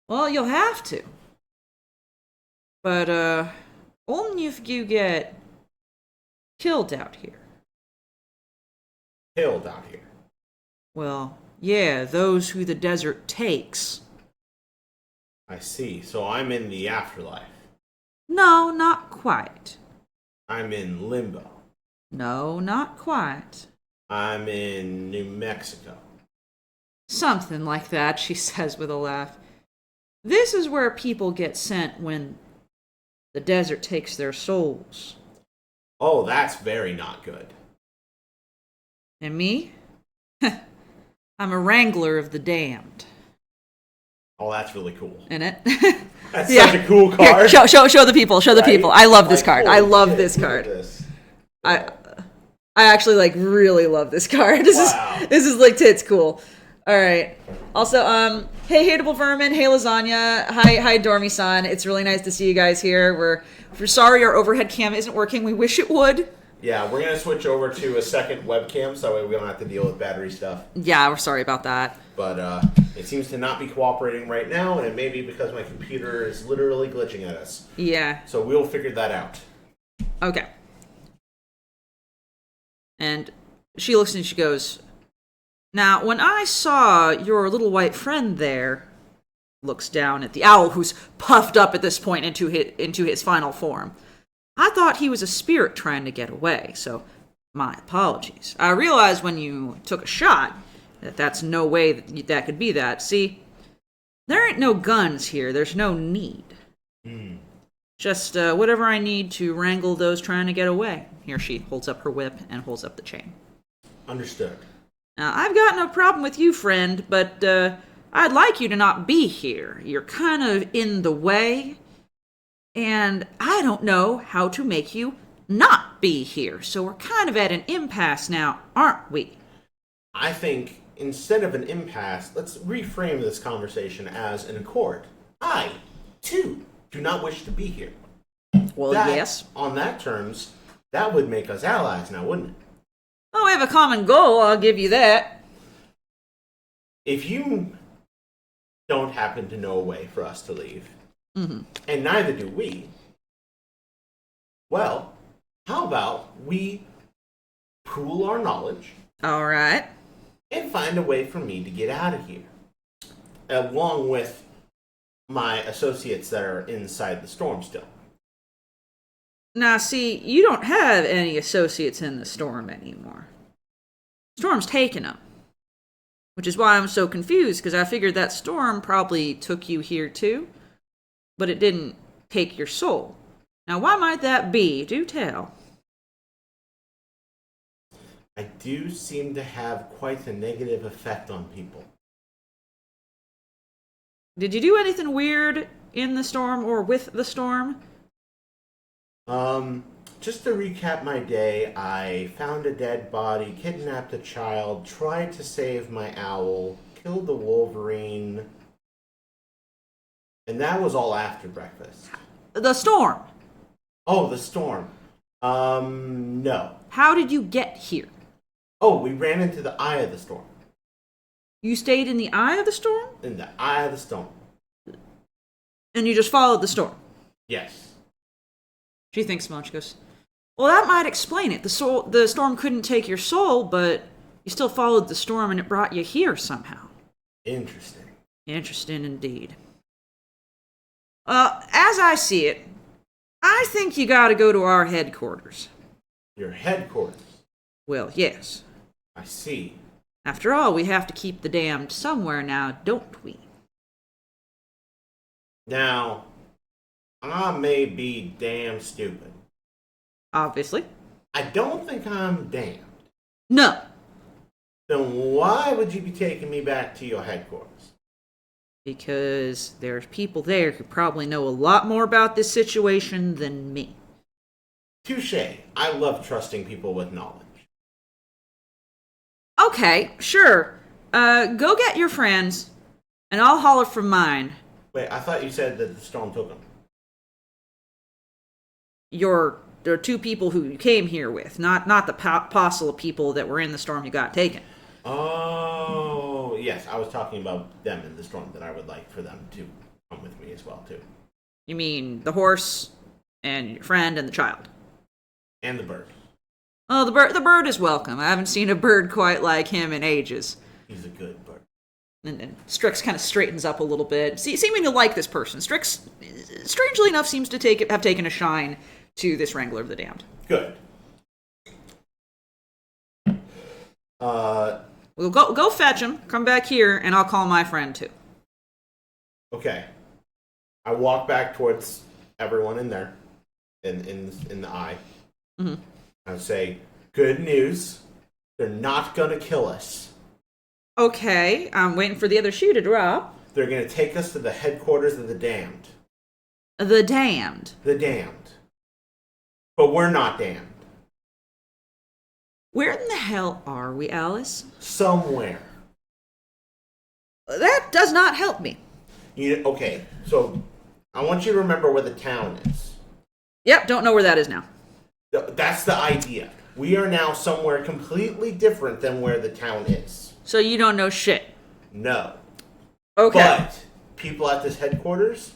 Well, you'll have to. But, only if you get killed out here. Killed out here. Well, yeah, those who the desert takes. I see. So I'm in the afterlife. No, not quite. I'm in limbo. No, not quite. I'm in New Mexico. Something like that, she says with a laugh. This is where people get sent when the desert takes their souls. Oh, that's very not good. And me? I'm a wrangler of the damned. Oh, that's really cool. In it? That's such a cool card. Here, show the people. Show the people. I love this card. I love shit, this look card. at this. I actually really love this card. This Wow. is like tits cool. All right. Also, hey Hateable Vermin, hey Lasagna, hi Dormy-san. It's really nice to see you guys here. We're sorry our overhead cam isn't working. We wish it would. Yeah, we're gonna switch over to a second webcam so that way we don't have to deal with battery stuff. Yeah, we're sorry about that. But it seems to not be cooperating right now, and it may be because my computer is literally glitching at us. Yeah. So we'll figure that out. Okay. And she looks and she goes, "Now, when I saw your little white friend there," looks down at the owl who's puffed up at this point into his final form, "I thought he was a spirit trying to get away, so my apologies. I realized when you took a shot that that's no way that could be that. See, there ain't no guns here. There's no need. Just whatever I need to wrangle those trying to get away." Here she holds up her whip and holds up the chain. Understood. "Now, I've got no problem with you, friend, but I'd like you to not be here. You're kind of in the way, and I don't know how to make you not be here. So we're kind of at an impasse now, aren't we?" I think instead of an impasse, let's reframe this conversation as an accord. I, too, do not wish to be here. Well, yes. On that terms, that would make us allies now, wouldn't it? Oh, we have a common goal, I'll give you that. If you don't happen to know a way for us to leave, Mm-hmm. and neither do we, well, how about we pool our knowledge All right. and find a way for me to get out of here, along with my associates that are inside the storm still. Now, see, you don't have any associates in the storm anymore. Storm's taken them. Which is why I'm so confused, because I figured that storm probably took you here too, but it didn't take your soul. Now, why might that be? Do tell. I do seem to have quite a negative effect on people. Did you do anything weird in the storm or with the storm? Just to recap my day, I found a dead body, kidnapped a child, tried to save my owl, killed the wolverine, and that was all after breakfast. The storm. Oh, the storm. No. How did you get here? Oh, we ran into the eye of the storm. You stayed in the eye of the storm? In the eye of the storm. And you just followed the storm? Yes. She thinks a moment. She goes, "Well, that might explain it. The storm couldn't take your soul, but you still followed the storm and it brought you here somehow." Interesting. Interesting indeed. As I see it, I think you gotta go to our headquarters. Your headquarters. Well, yes. I see. After all, we have to keep the damned somewhere now, don't we? Now, I may be damn stupid. Obviously. I don't think I'm damned. No. Then why would you be taking me back to your headquarters? Because there's people there who probably know a lot more about this situation than me. Touche. I love trusting people with knowledge. Okay, sure. Go get your friends, and I'll holler from mine. Wait, I thought you said that the storm took them. There are two people who you came here with, not the parcel of people that were in the storm you got taken. Oh, yes. I was talking about them in the storm, that I would like for them to come with me as well, too. You mean the horse, and your friend, and the child? And the bird. Oh, the bird is welcome. I haven't seen a bird quite like him in ages. He's a good bird. And Strix kind of straightens up a little bit, seeming to like this person. Strix, strangely enough, seems to have taken a shine to this Wrangler of the Damned. Good. We'll go fetch him, come back here, and I'll call my friend too. Okay. I walk back towards everyone in there, in the eye. Mm-hmm. I say, good news. They're not gonna kill us. Okay, I'm waiting for the other shoe to drop. They're gonna take us to the headquarters of the damned. The Damned. The damned. But we're not damned. Where in the hell are we, Alice? Somewhere. That does not help me. Okay, so I want you to remember where the town is. Yep, don't know where that is now. That's the idea. We are now somewhere completely different than where the town is. So you don't know shit. No. Okay. But people at this headquarters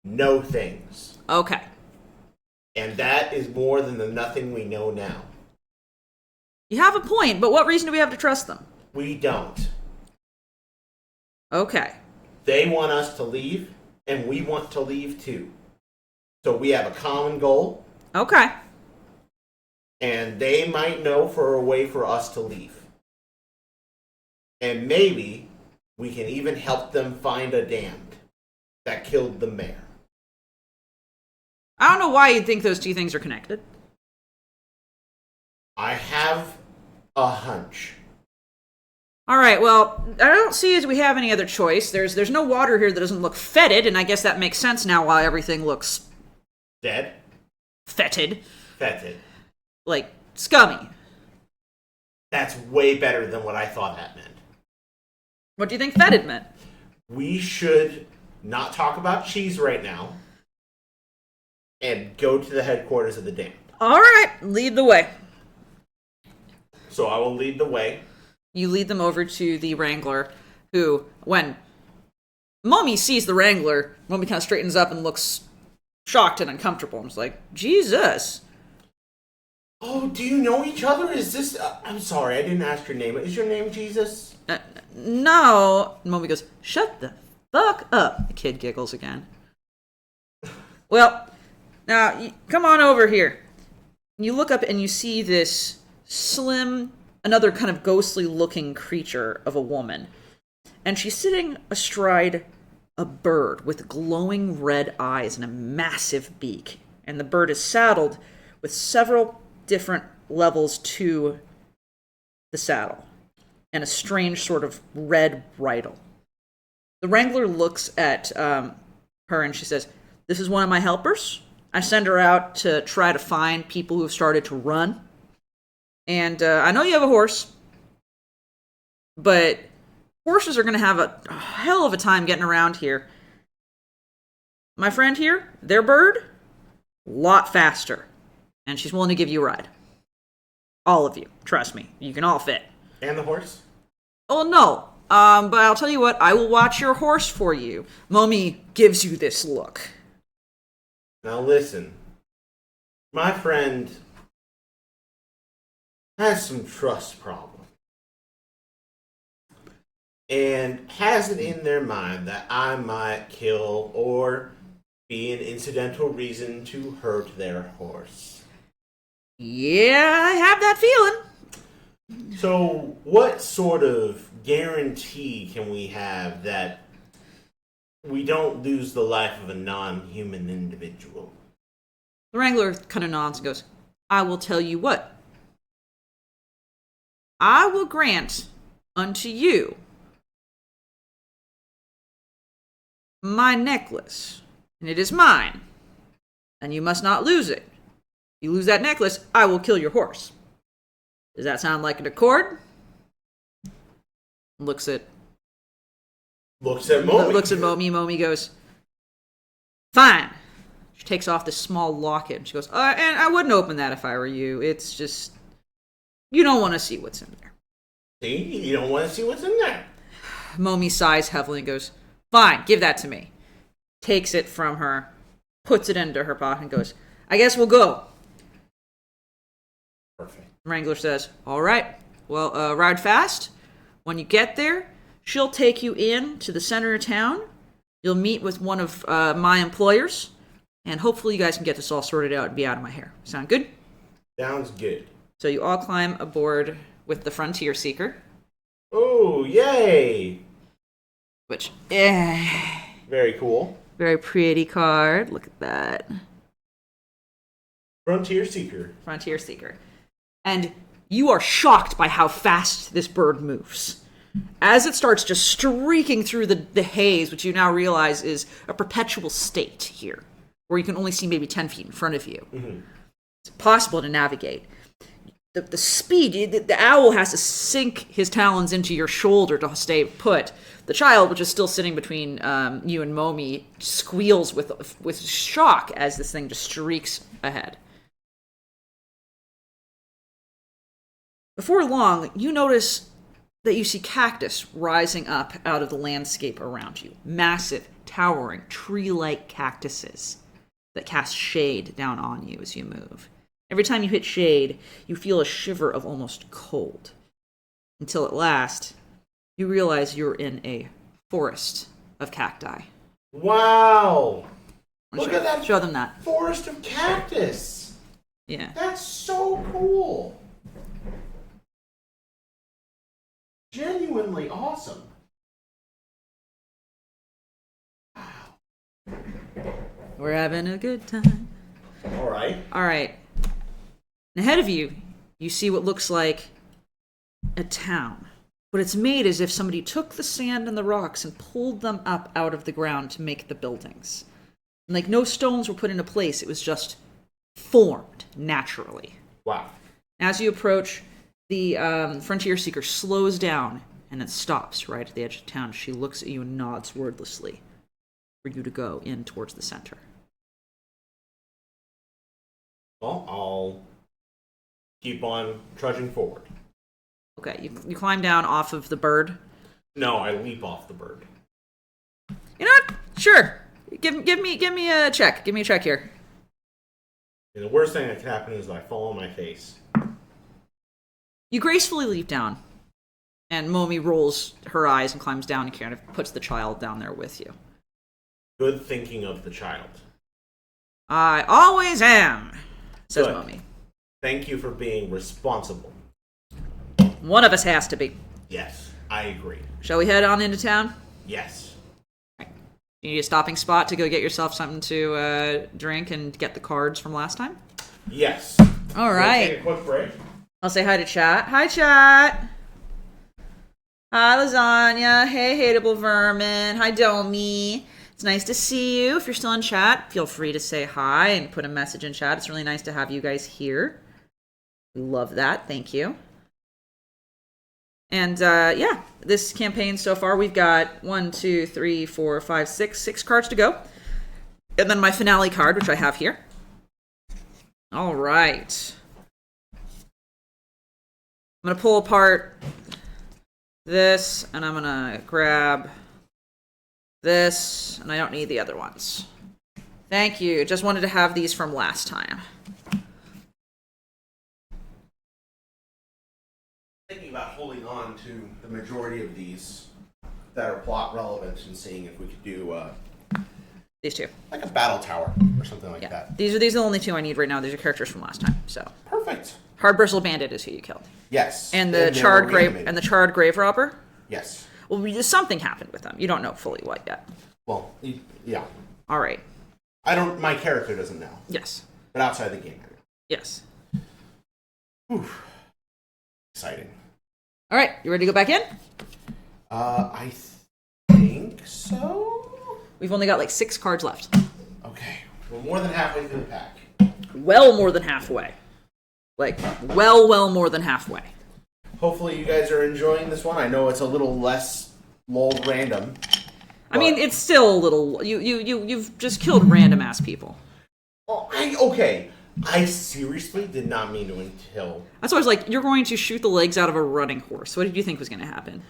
know things. Okay. And that is more than the nothing we know now. You have a point, but what reason do we have to trust them? We don't. Okay. They want us to leave, and we want to leave too. So we have a common goal. Okay. And they might know for a way for us to leave. And maybe we can even help them find a damned that killed the mayor. I don't know why you'd think those two things are connected. I have a hunch. All right, well, I don't see as we have any other choice. There's no water here that doesn't look fetid, and I guess that makes sense now why everything looks... Dead? Fetid. Fetid. Like, scummy. That's way better than what I thought that meant. What do you think fetid meant? We should not talk about cheese right now and go to the headquarters of the damned. All right, lead the way. So I will lead the way. You lead them over to the Wrangler, who, when Mommy sees the Wrangler, Mommy kind of straightens up and looks shocked and uncomfortable. And is like, Jesus. Oh, do you know each other? Is this... I'm sorry, I didn't ask your name. Is your name Jesus? No. And Mommy goes, shut the fuck up. The kid giggles again. Well, now, come on over here. You look up and you see this slim, another kind of ghostly-looking creature of a woman. And she's sitting astride a bird with glowing red eyes and a massive beak. And the bird is saddled with several different levels to the saddle and a strange sort of red bridle. The Wrangler looks at her and she says, "This is one of my helpers. I send her out to try to find people who have started to run. And I know you have a horse, but horses are going to have a hell of a time getting around here. My friend here, their bird, a lot faster. And she's willing to give you a ride. All of you. Trust me. You can all fit." And the horse? Oh, no. But I'll tell you what, I will watch your horse for you. Mommy gives you this look. Now listen. My friend has some trust problems. And has it in their mind that I might kill or be an incidental reason to hurt their horse. Yeah, I have that feeling. So, what sort of guarantee can we have that We don't lose the life of a non-human individual. The Wrangler kind of nods and goes, I will tell you what. I will grant unto you my necklace, and it is mine, and you must not lose it. If you lose that necklace, I will kill your horse. Does that sound like an accord? Looks at Momi. Looks at Momi. Momi goes, fine. She takes off this small locket, and she goes, and I wouldn't open that if I were you. It's just, you don't want to see what's in there. See? You don't want to see what's in there. Momi sighs heavily and goes, fine, give that to me. Takes it from her, puts it into her pocket, and goes, I guess we'll go. Perfect. Wrangler says, all right, well, ride fast. When you get there, she'll take you in to the center of town. You'll meet with one of my employers, and hopefully you guys can get this all sorted out and be out of my hair. Sound good? Sounds good. So you all climb aboard with the Frontier Seeker. Oh, yay! Which, Very cool. very pretty card. Look at that. Frontier Seeker. Frontier Seeker. And you are shocked by how fast this bird moves. As it starts just streaking through the haze, which you now realize is a perpetual state here, where you can only see maybe 10 feet in front of you. Mm-hmm. It's impossible to navigate. The speed, the owl has to sink his talons into your shoulder to stay put. The child, which is still sitting between you and Momi, squeals with shock as this thing just streaks ahead. Before long, you notice that you see cactus rising up out of the landscape around you. Massive, towering, tree-like cactuses that cast shade down on you as you move. Every time you hit shade, you feel a shiver of almost cold. Until at last, you realize you're in a forest of cacti. Wow! Look at that. Show them that. Forest of cactus. Yeah. That's so cool. Genuinely awesome. Wow. We're having a good time. All right. All right. And ahead of you, you see what looks like a town. But it's made as if somebody took the sand and the rocks and pulled them up out of the ground to make the buildings. And like no stones were put into place, it was just formed naturally. Wow. As you approach, the Frontier Seeker slows down and then stops right at the edge of town. She looks at you and nods wordlessly for you to go in towards the center. Well, I'll keep on trudging forward. Okay, you climb down off of the bird. No, I leap off the bird. You know what? Sure. Give me a check. Give me a check here. And the worst thing that could happen is I fall on my face. You gracefully leap down, and Momi rolls her eyes and climbs down and kind of puts the child down there with you. Good thinking of the child. I always am, says Good. Momi. Thank you for being responsible. One of us has to be. Yes, I agree. Shall we head on into town? Yes. You need a stopping spot to go get yourself something to drink and get the cards from last time? Yes. All We'll right. take a quick break. I'll say hi to chat. Hi, chat. Hi, Lasagna. Hey, Hateable Vermin. Hi, Domi. It's nice to see you. If you're still in chat, feel free to say hi and put a message in chat. It's really nice to have you guys here. We love that. Thank you. And yeah, this campaign so far, we've got 6 cards to go. And then my finale card, which I have here. All right. I'm going to pull apart this, and I'm going to grab this, and I don't need the other ones. Thank you. Just wanted to have these from last time. Thinking about holding on to the majority of these that are plot relevant and seeing if we could do These two. like a battle tower or something like that. These are the only two I need right now. These are characters from last time. So Perfect. Hardbristle Bandit is who you killed. Yes. And the they charred were grave reanimated. and the charred grave robber. Yes. Well, something happened with them. You don't know fully what yet. Well, yeah. All right. My character doesn't know. Yes. But outside the game, I know. Yes. Whew. Exciting. All right. You ready to go back in? I think so. We've only got like 6 cards left. Okay. We're more than halfway through the pack. Well more than halfway. Like, well more than halfway. Hopefully you guys are enjoying this one. I know it's a little less lulled random. I mean, it's still a little... You've just killed random-ass people. Oh, okay. I seriously did not mean to until... That's why I was like, you're going to shoot the legs out of a running horse. What did you think was going to happen?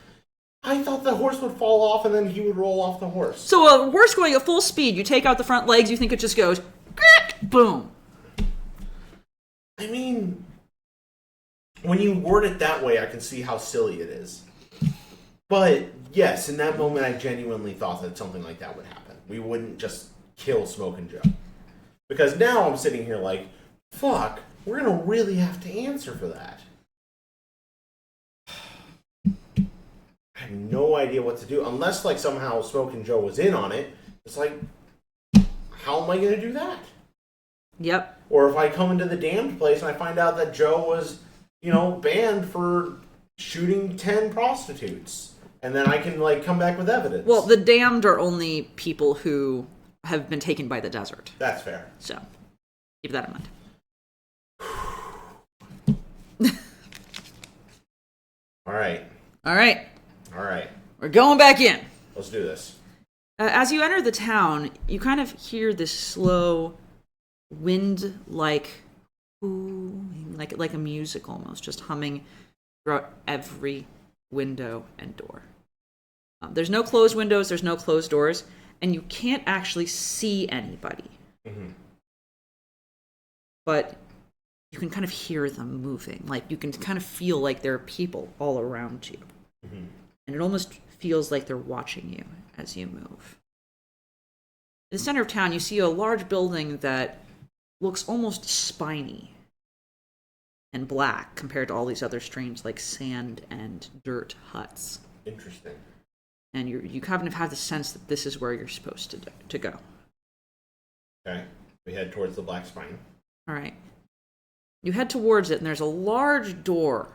I thought the horse would fall off and then he would roll off the horse. So a horse going at full speed, you take out the front legs, you think it just goes... Boom. I mean... When you word it that way, I can see how silly it is. But, yes, in that moment, I genuinely thought that something like that would happen. We wouldn't just kill Smokin' Joe. Because now I'm sitting here like, fuck, we're going to really have to answer for that. I have no idea what to do. Unless, like, somehow Smokin' Joe was in on it. It's like, how am I going to do that? Yep. Or if I come into the damned place and I find out that Joe was... banned for shooting 10 prostitutes. And then I can, come back with evidence. Well, the damned are only people who have been taken by the desert. That's fair. So, keep that in mind. All right. All right. We're going back in. Let's do this. As you enter the town, you kind of hear this slow, wind-like... like a music almost, just humming throughout every window and door. There's no closed windows, there's no closed doors, and you can't actually see anybody. Mm-hmm. But you can kind of hear them moving. Like, you can kind of feel like there are people all around you. Mm-hmm. And it almost feels like they're watching you as you move. In the center of town, you see a large building that looks almost spiny and black compared to all these other strange, like, sand and dirt huts. Interesting. And you kind of have the sense that this is where you're supposed to go. Okay. We head towards the black spine. All right. You head towards it, and there's a large door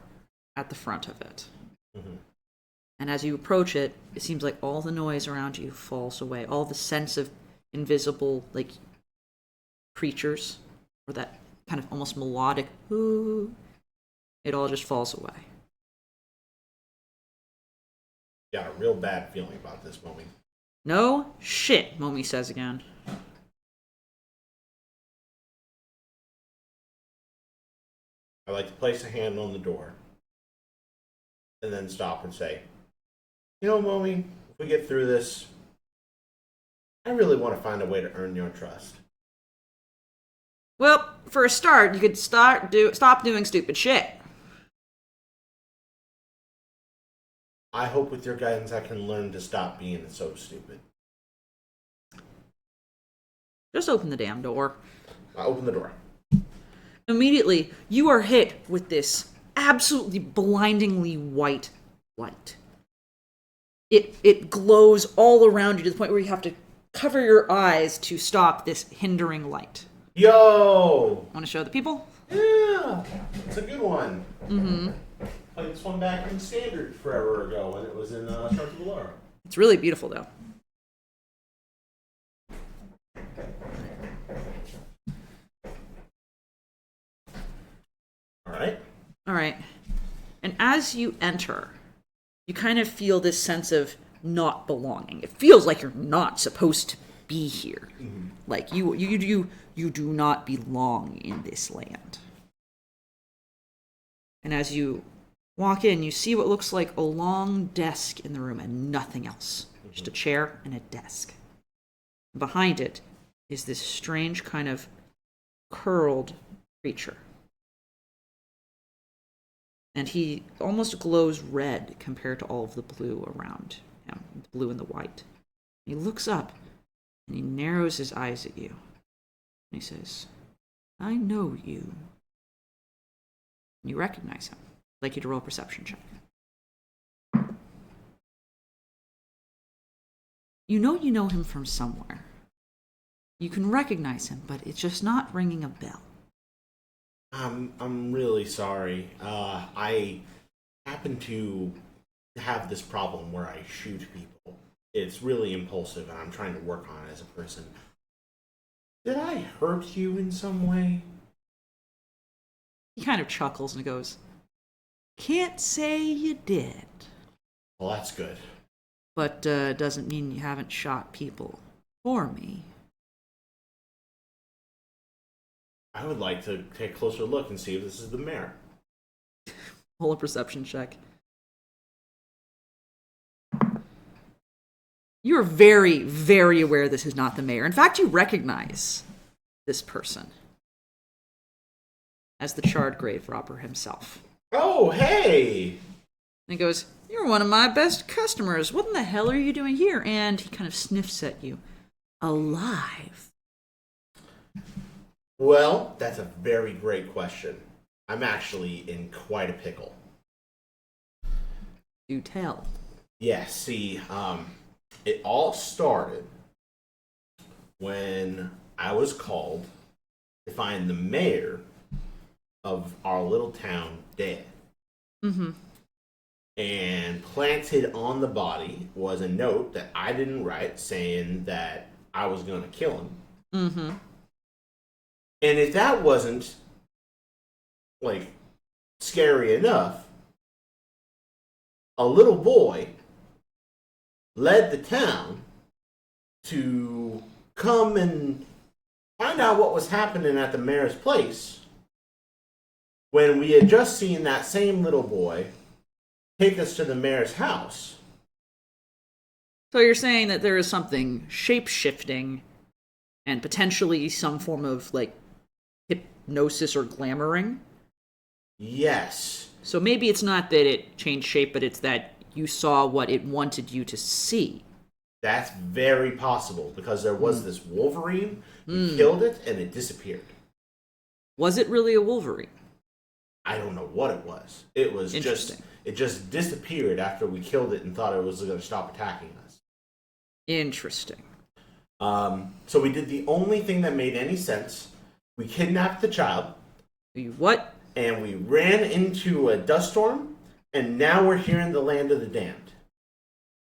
at the front of it. Mm-hmm. And as you approach it, it seems like all the noise around you falls away. All the sense of invisible, like, creatures, or that kind of almost melodic, ooh, it all just falls away. Got a real bad feeling about this, Momi. No shit, Momi says again. I like to place a hand on the door and then stop and say, Momi, if we get through this, I really want to find a way to earn your trust. Well, for a start, you could stop doing stupid shit. I hope with your guidance I can learn to stop being so stupid. Just open the damn door. I open the door. Immediately, you are hit with this absolutely blindingly white light. It glows all around you to the point where you have to cover your eyes to stop this hindering light. Yo! Want to show the people? Yeah! It's a good one. Mm-hmm. Played this one back in Standard forever ago when it was in Stars of Allura. It's really beautiful, though. All right. And as you enter, you kind of feel this sense of not belonging. It feels like you're not supposed to be here. Mm-hmm. Like you do not belong in this land. And as you walk in, you see what looks like a long desk in the room and nothing else. Mm-hmm. Just a chair and a desk. Behind it is this strange kind of curled creature. And he almost glows red compared to all of the blue around him, the blue and the white. He looks up and he narrows his eyes at you. And he says, I know you. And you recognize him. I'd like you to roll a perception check. You know him from somewhere. You can recognize him, but it's just not ringing a bell. I'm really sorry. I happen to have this problem where I shoot people. It's really impulsive, and I'm trying to work on it as a person. Did I hurt you in some way? He kind of chuckles and goes, "Can't say you did. Well, that's good. But doesn't mean you haven't shot people for me." I would like to take a closer look and see if this is the mayor. Roll a perception check. You're very, very aware this is not the mayor. In fact, you recognize this person as the Charred Grave Robber himself. Oh, hey! And he goes, "You're one of my best customers. What in the hell are you doing here?" And he kind of sniffs at you. "Alive." Well, that's a very great question. I'm actually in quite a pickle. Do tell. Yeah, see, it all started when I was called to find the mayor of our little town dead. Mm-hmm. And planted on the body was a note that I didn't write saying that I was going to kill him. Mm-hmm. And if that wasn't, like, scary enough, a little boy led the town to come and find out what was happening at the mayor's place when we had just seen that same little boy take us to the mayor's house. So you're saying that there is something shape-shifting and potentially some form of, like, hypnosis or glamoring? Yes. So maybe it's not that it changed shape, but it's that you saw what it wanted you to see. That's very possible, because there was this Wolverine, we killed it, and it disappeared. Was it really a Wolverine? I don't know what it was. It was just disappeared after we killed it and thought it was going to stop attacking us. Interesting. So we did the only thing that made any sense. We kidnapped the child. You what? And we ran into a dust storm, and now we're here in the land of the damned.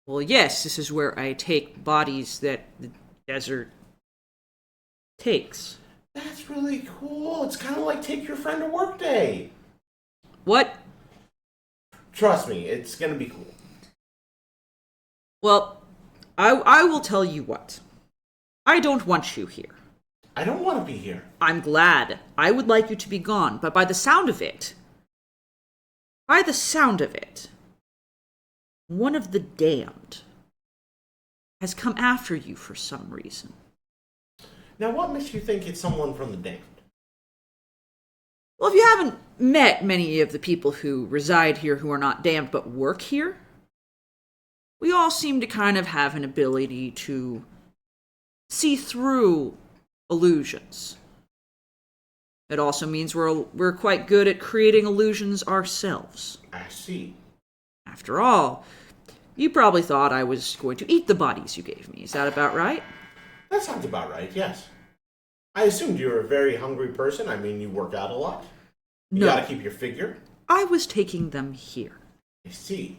Well, yes, this is where I take bodies that the desert takes. That's really cool. It's kind of like Take Your Friend to Work Day. What? Trust me, it's going to be cool. Well, I will tell you what. I don't want you here. I don't want to be here. I'm glad. I would like you to be gone, but by the sound of it, one of the damned has come after you for some reason. Now, what makes you think it's someone from the damned? Well, if you haven't met many of the people who reside here who are not damned but work here, we all seem to kind of have an ability to see through illusions. It also means we're quite good at creating illusions ourselves. I see. After all, you probably thought I was going to eat the bodies you gave me. Is that about right? That sounds about right, yes. I assumed you were a very hungry person. I mean, you work out a lot. You No. gotta keep your figure. I was taking them here. I see.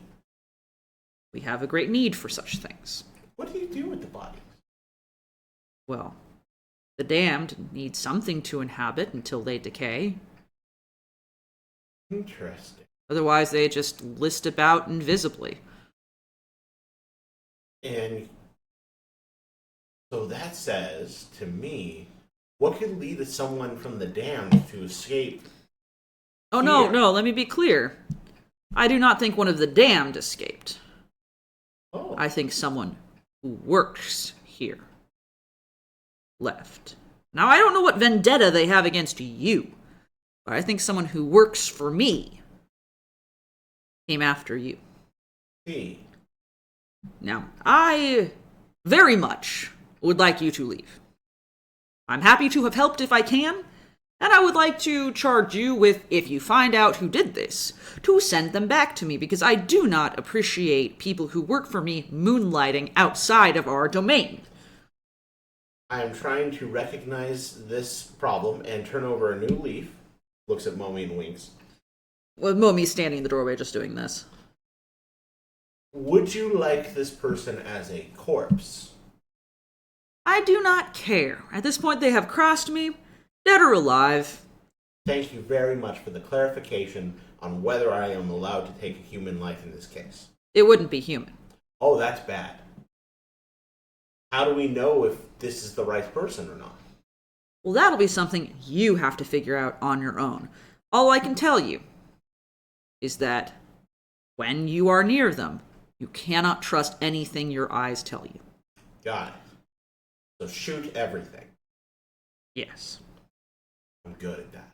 We have a great need for such things. What do you do with the bodies? Well, the damned need something to inhabit until they decay. Interesting. Otherwise, they just list about invisibly. And so that says, to me, what could lead someone from the damned to escape? Oh, no, let me be clear. I do not think one of the damned escaped. Oh. I think someone who works here left. Now, I don't know what vendetta they have against you, but I think someone who works for me came after you. See. Now, I very much would like you to leave. I'm happy to have helped if I can, And I would like to charge you with, if you find out who did this, to send them back to me, because I do not appreciate people who work for me moonlighting outside of our domain. I am trying to recognize this problem and turn over a new leaf. Looks at Momi and winks. Well, Momi's standing in the doorway just doing this. Would you like this person as a corpse? I do not care. At this point, they have crossed me, dead or alive. Thank you very much for the clarification on whether I am allowed to take a human life in this case. It wouldn't be human. Oh, that's bad. How do we know if this is the right person or not? Well, that'll be something you have to figure out on your own. All I can tell you is that when you are near them, you cannot trust anything your eyes tell you. Got it. So shoot everything. Yes. I'm good at that.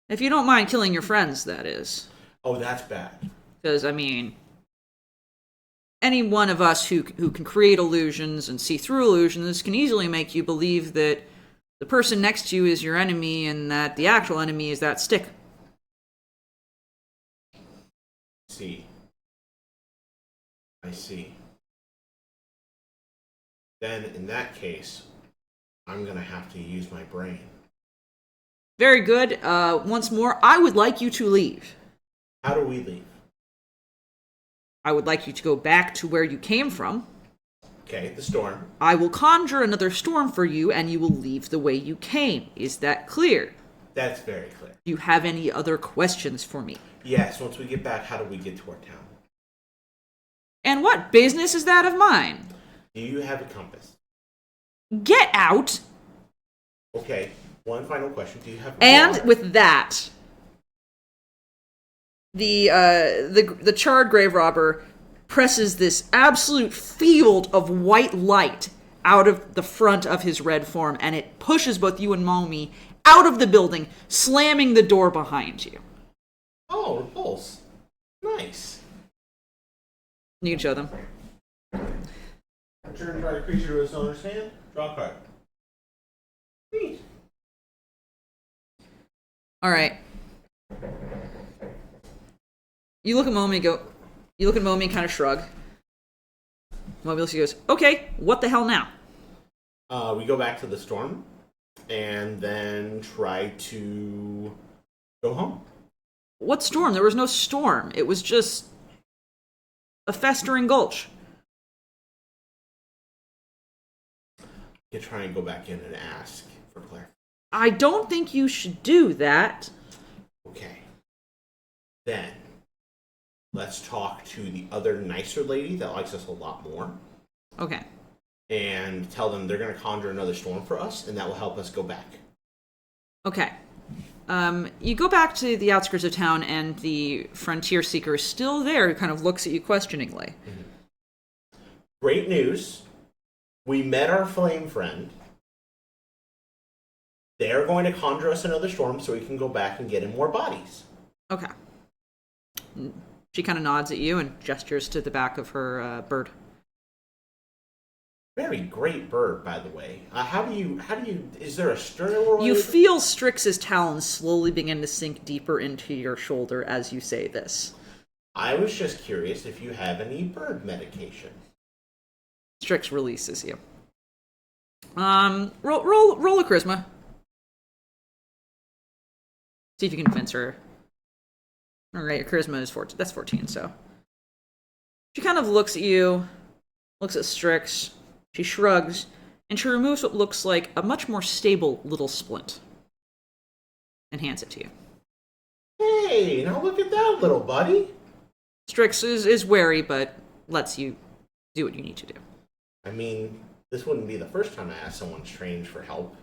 If you don't mind killing your friends, that is. Oh, that's bad. Because, I mean, any one of us who can create illusions and see through illusions can easily make you believe that the person next to you is your enemy and that the actual enemy is that stick. I see. Then, in that case, I'm going to have to use my brain. Very good. Once more, I would like you to leave. How do we leave? I would like you to go back to where you came from. Okay, the storm. I will conjure another storm for you, and you will leave the way you came. Is that clear? That's very clear. Do you have any other questions for me? Yes, once we get back, how do we get to our town? And what business is that of mine? Do you have a compass? Get out! Okay, one final question. Do you have a And water? with that, the charred grave robber presses this absolute field of white light out of the front of his red form, and it pushes both you and Momi out of the building, slamming the door behind you. Oh, repulse. Nice. You can show them. Return target creature to its owner's hand. Draw a card. Neat. All right. You look at Momi and go. You look at Momi and kind of shrug. Momi looks at you and goes, "Okay, what the hell now?" We go back to the storm, and then try to go home. What storm? There was no storm. It was just a festering gulch. You try and go back in and ask for clarification. I don't think you should do that. Okay. Then, let's talk to the other nicer lady that likes us a lot more. Okay. And tell them they're going to conjure another storm for us, and that will help us go back. Okay. You go back to the outskirts of town, and the frontier seeker is still there, who kind of looks at you questioningly. Mm-hmm. Great news. We met our flame friend. They're going to conjure us another storm so we can go back and get in more bodies. Okay. She kind of nods at you and gestures to the back of her bird. Very great bird, by the way. How do you, is there a steroid? You feel Strix's talons slowly begin to sink deeper into your shoulder as you say this. I was just curious if you have any bird medication. Strix releases you. Roll a charisma. See if you can convince her. Alright, your charisma is 14. That's 14, so. She kind of looks at you, looks at Strix, she shrugs, and she removes what looks like a much more stable little splint. And hands it to you. Hey, now look at that little buddy. Strix is wary, but lets you do what you need to do. I mean, this wouldn't be the first time I asked someone strange for help.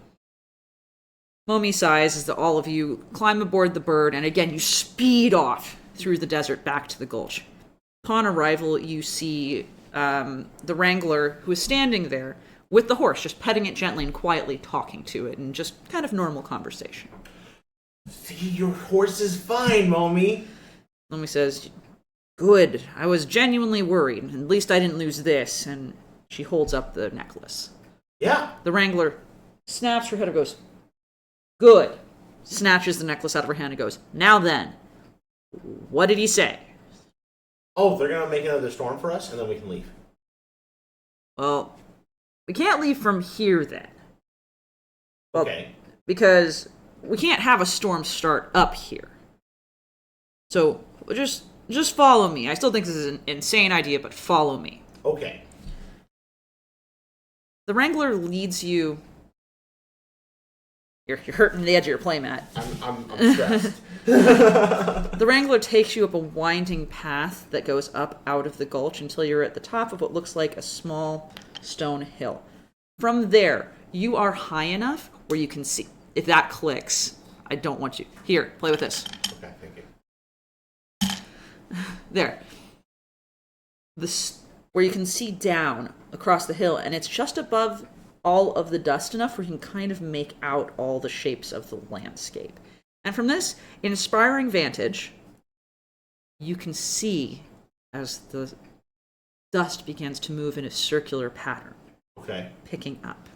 Momi sighs as all of you climb aboard the bird, and again you speed off through the desert back to the gulch. Upon arrival, you see the wrangler who is standing there with the horse, just petting it gently and quietly talking to it, and just kind of normal conversation. See, your horse is fine, Momi. Momi says, "Good. I was genuinely worried. At least I didn't lose this." And she holds up the necklace. Yeah. The wrangler snaps her head and goes, Good. Snatches the necklace out of her hand and goes, now then, what did he say? Oh, they're going to make another storm for us, and then we can leave. Well, we can't leave from here then. Well, okay. Because we can't have a storm start up here. So just follow me. I still think this is an insane idea, but follow me. Okay. The Wrangler leads you. You're hurting the edge of your playmat. I'm stressed. The Wrangler takes you up a winding path that goes up out of the gulch until you're at the top of what looks like a small stone hill. From there, you are high enough where you can see. If that clicks, I don't want you. Here, play with this. Okay, thank you. There. Where you can see down across the hill, and it's just above all of the dust enough where you can kind of make out all the shapes of the landscape. And from this inspiring vantage, you can see as the dust begins to move in a circular pattern. Okay. Picking up.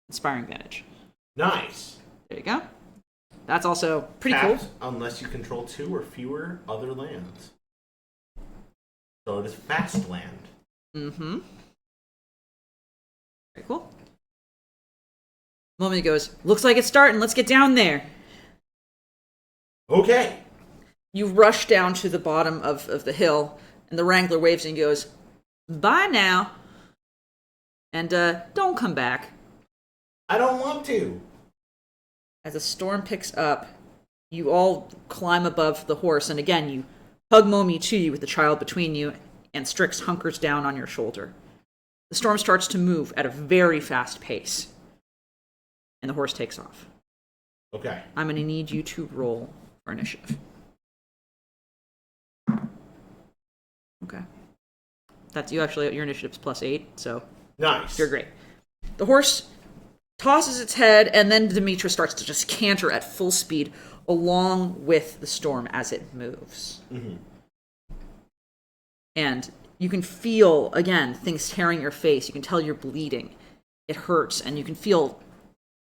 Inspiring vantage. Nice. There you go. That's also pretty Tapped cool. Unless you control 2 or fewer other lands. So it is fast land. Mm-hmm. Very cool. Mommy goes, looks like it's starting. Let's get down there. Okay. You rush down to the bottom of the hill, and the Wrangler waves and goes, bye now. And don't come back. I don't want to. As the storm picks up, you all climb above the horse, and again, you hug Momi to you with the child between you, and Strix hunkers down on your shoulder. The storm starts to move at a very fast pace, and the horse takes off. Okay. I'm going to need you to roll for initiative. Okay. That's you actually, your initiative's +8, so Nice. you're great. The horse tosses its head, and then Demetra starts to just canter at full speed along with the storm as it moves. Mm-hmm. And you can feel, again, things tearing your face. You can tell you're bleeding. It hurts, and you can feel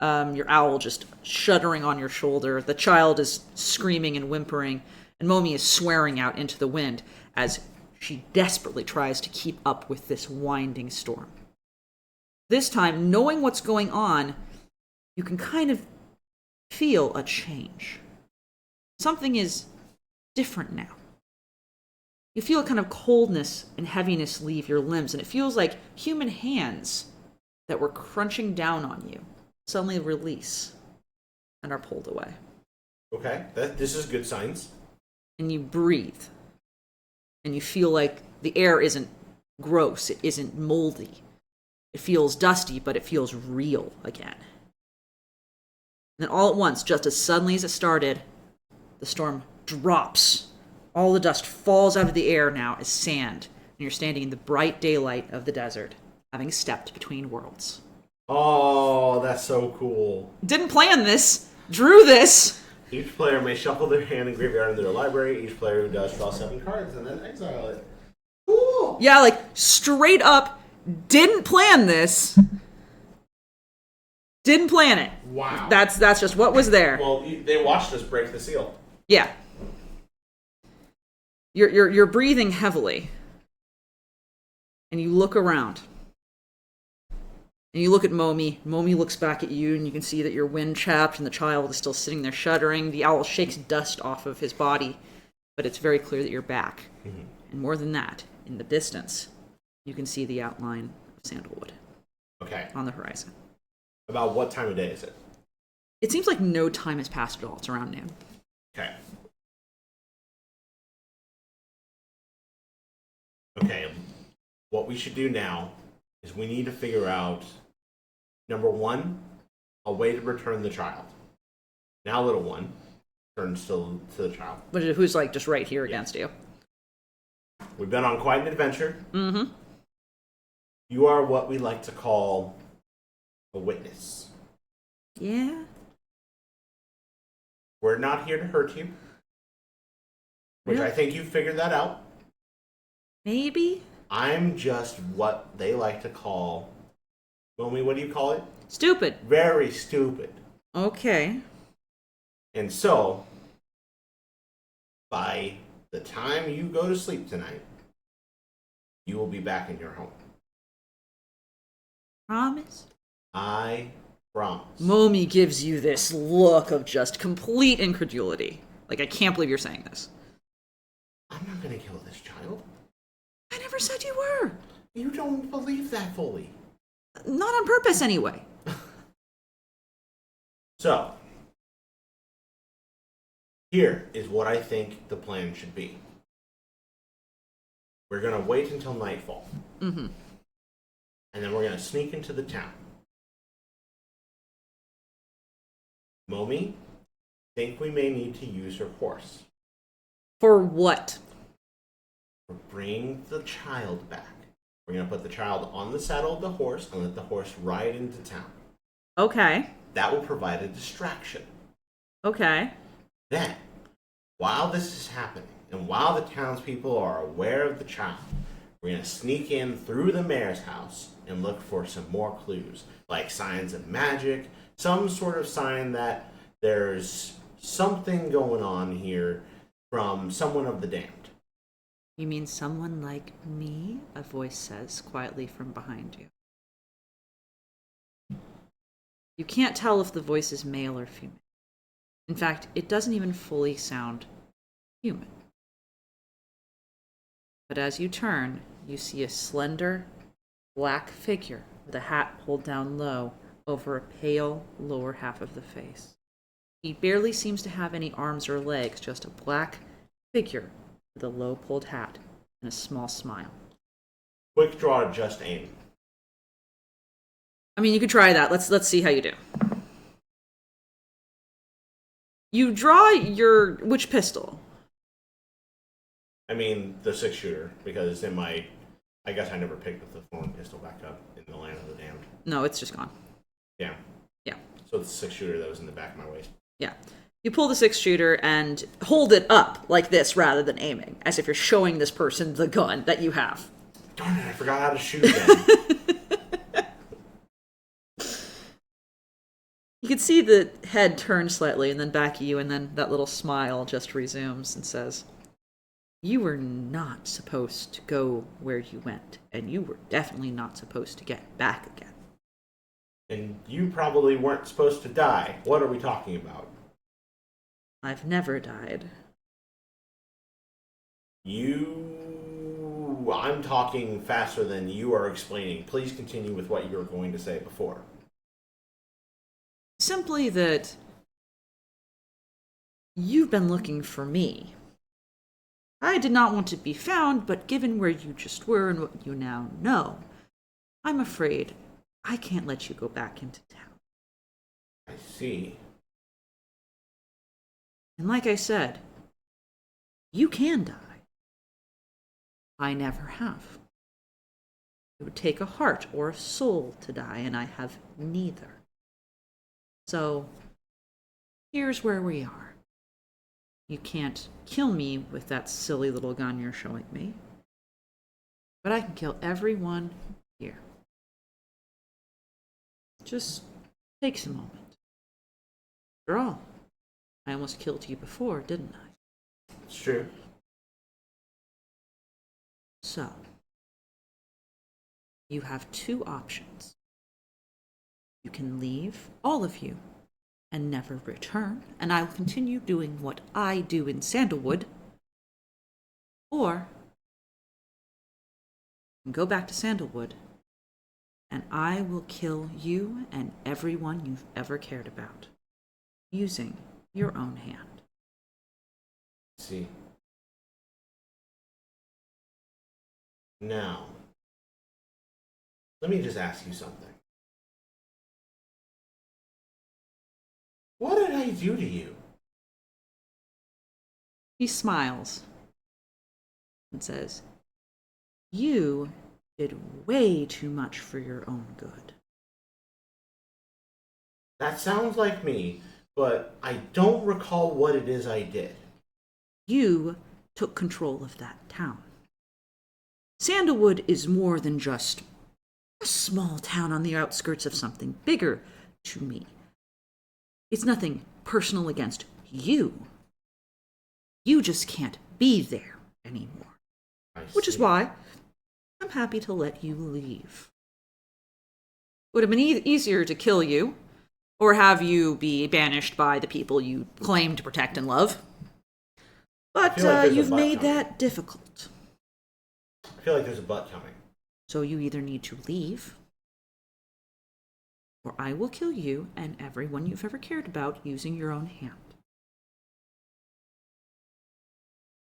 your owl just shuddering on your shoulder. The child is screaming and whimpering, and Momi is swearing out into the wind as she desperately tries to keep up with this winding storm. This time, knowing what's going on, you can kind of feel a change. Something is different now. You feel a kind of coldness and heaviness leave your limbs, and it feels like human hands that were crunching down on you suddenly release and are pulled away. Okay. This is good signs. And you breathe, and you feel like the air isn't gross, it isn't moldy. It feels dusty, but it feels real again. And then all at once, just as suddenly as it started, the storm drops. All the dust falls out of the air now as sand, and you're standing in the bright daylight of the desert, having stepped between worlds. Oh, that's so cool. Didn't plan this. Drew this. Each player may shuffle their hand and graveyard into their library. Each player who does draw 7 cards and then exile it. Cool. Yeah, like, straight up, didn't plan this. Didn't plan it. Wow. That's just what was there. Well, they watched us break the seal. Yeah. You're breathing heavily. And you look around. And you look at Momi. Momi looks back at you, and you can see that you're wind-chapped, and the child is still sitting there shuddering. The owl shakes dust off of his body, but it's very clear that you're back. Mm-hmm. And more than that, in the distance, you can see the outline of Sandalwood. Okay. On the horizon. About what time of day is it? It seems like no time has passed at all. It's around noon. Okay. Okay. What we should do now is we need to figure out, number 1, a way to return the child. Now little one turns to the child. Who's like just right here against you. We've been on quite an adventure. Mm-hmm. You are what we like to call a witness. Yeah. We're not here to hurt you. Which Really? I think you figured that out. Maybe? I'm just what they like to call... Momi, what do you call it? Stupid. Very stupid. Okay. And so, by the time you go to sleep tonight, you will be back in your home. Promise? I promise. Momi gives you this look of just complete incredulity. Like, I can't believe you're saying this. I'm not going to kill this child. I never said you were. You don't believe that fully. Not on purpose, anyway. So, here is what I think the plan should be. We're going to wait until nightfall. Mm-hmm. And then we're going to sneak into the town. Momi, think we may need to use her horse. For what? For bringing the child back. We're going to put the child on the saddle of the horse and let the horse ride into town. Okay. That will provide a distraction. Okay. Then, while this is happening, and while the townspeople are aware of the child, we're going to sneak in through the mayor's house and look for some more clues, like signs of magic, some sort of sign that there's something going on here from someone of the damned. You mean someone like me? A voice says quietly from behind you. You can't tell if the voice is male or female. In fact, it doesn't even fully sound human. But as you turn, you see a slender, black figure with a hat pulled down low over a pale lower half of the face. He barely seems to have any arms or legs, just a black figure with a low pulled hat and a small smile. Quick draw, just aim. I mean, you could try that. Let's see how you do. You draw your which pistol? I mean, the 6-shooter, because in my... I guess I never picked the thorn pistol back up in the Land of the Damned. No, it's just gone. Yeah. Yeah. So it's the 6-shooter that was in the back of my waist. Yeah. You pull the 6-shooter and hold it up like this rather than aiming, as if you're showing this person the gun that you have. Darn it, I forgot how to shoot again. You can see the head turn slightly and then back at you, and then that little smile just resumes and says, "You were not supposed to go where you went, and you were definitely not supposed to get back again." And you probably weren't supposed to die. What are we talking about? I've never died. I'm talking faster than you are explaining. Please continue with what you were going to say before. Simply that you've been looking for me. I did not want to be found, but given where you just were and what you now know, I'm afraid I can't let you go back into town. I see. And like I said, you can die. I never have. It would take a heart or a soul to die, and I have neither. So, here's where we are. You can't kill me with that silly little gun you're showing me, but I can kill everyone here. Just takes a moment. After all, I almost killed you before, didn't I? It's true. So, you have two options. You can leave, all of you, and never return, and I will continue doing what I do in Sandalwood. Or, you can go back to Sandalwood, and I will kill you and everyone you've ever cared about, using your own hand. Let's see. Now, let me just ask you something. What did I do to you? He smiles and says, "You did way too much for your own good." That sounds like me, but I don't recall what it is I did. You took control of that town. Sandalwood is more than just a small town on the outskirts of something bigger to me. It's nothing personal against you. You just can't be there anymore. Which is why I'm happy to let you leave. It would have been easier to kill you, or have you be banished by the people you claim to protect and love. But you've made that difficult. I feel like there's a butt coming. So you either need to leave, or I will kill you and everyone you've ever cared about using your own hand.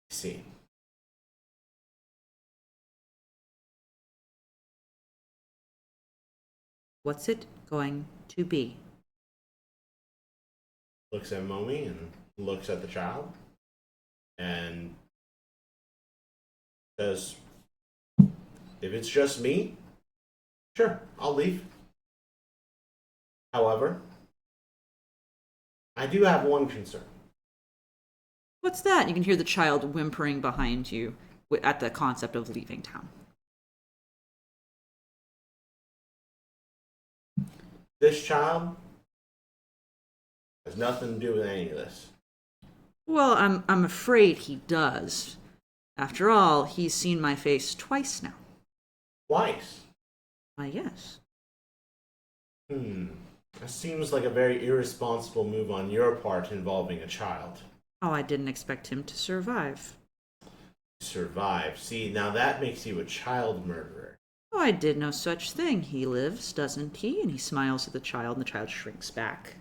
See. What's it going to be? Looks at Momi and looks at the child and says, if it's just me, sure, I'll leave. However, I do have one concern. What's that? You can hear the child whimpering behind you at the concept of leaving town. This child has nothing to do with any of this. Well, I'm afraid he does. After all, he's seen my face twice now. Twice? Why, yes. That seems like a very irresponsible move on your part involving a child. Oh, I didn't expect him to survive. Survive? See, now that makes you a child murderer. Oh, I did no such thing. He lives, doesn't he? And he smiles at the child, and the child shrinks back.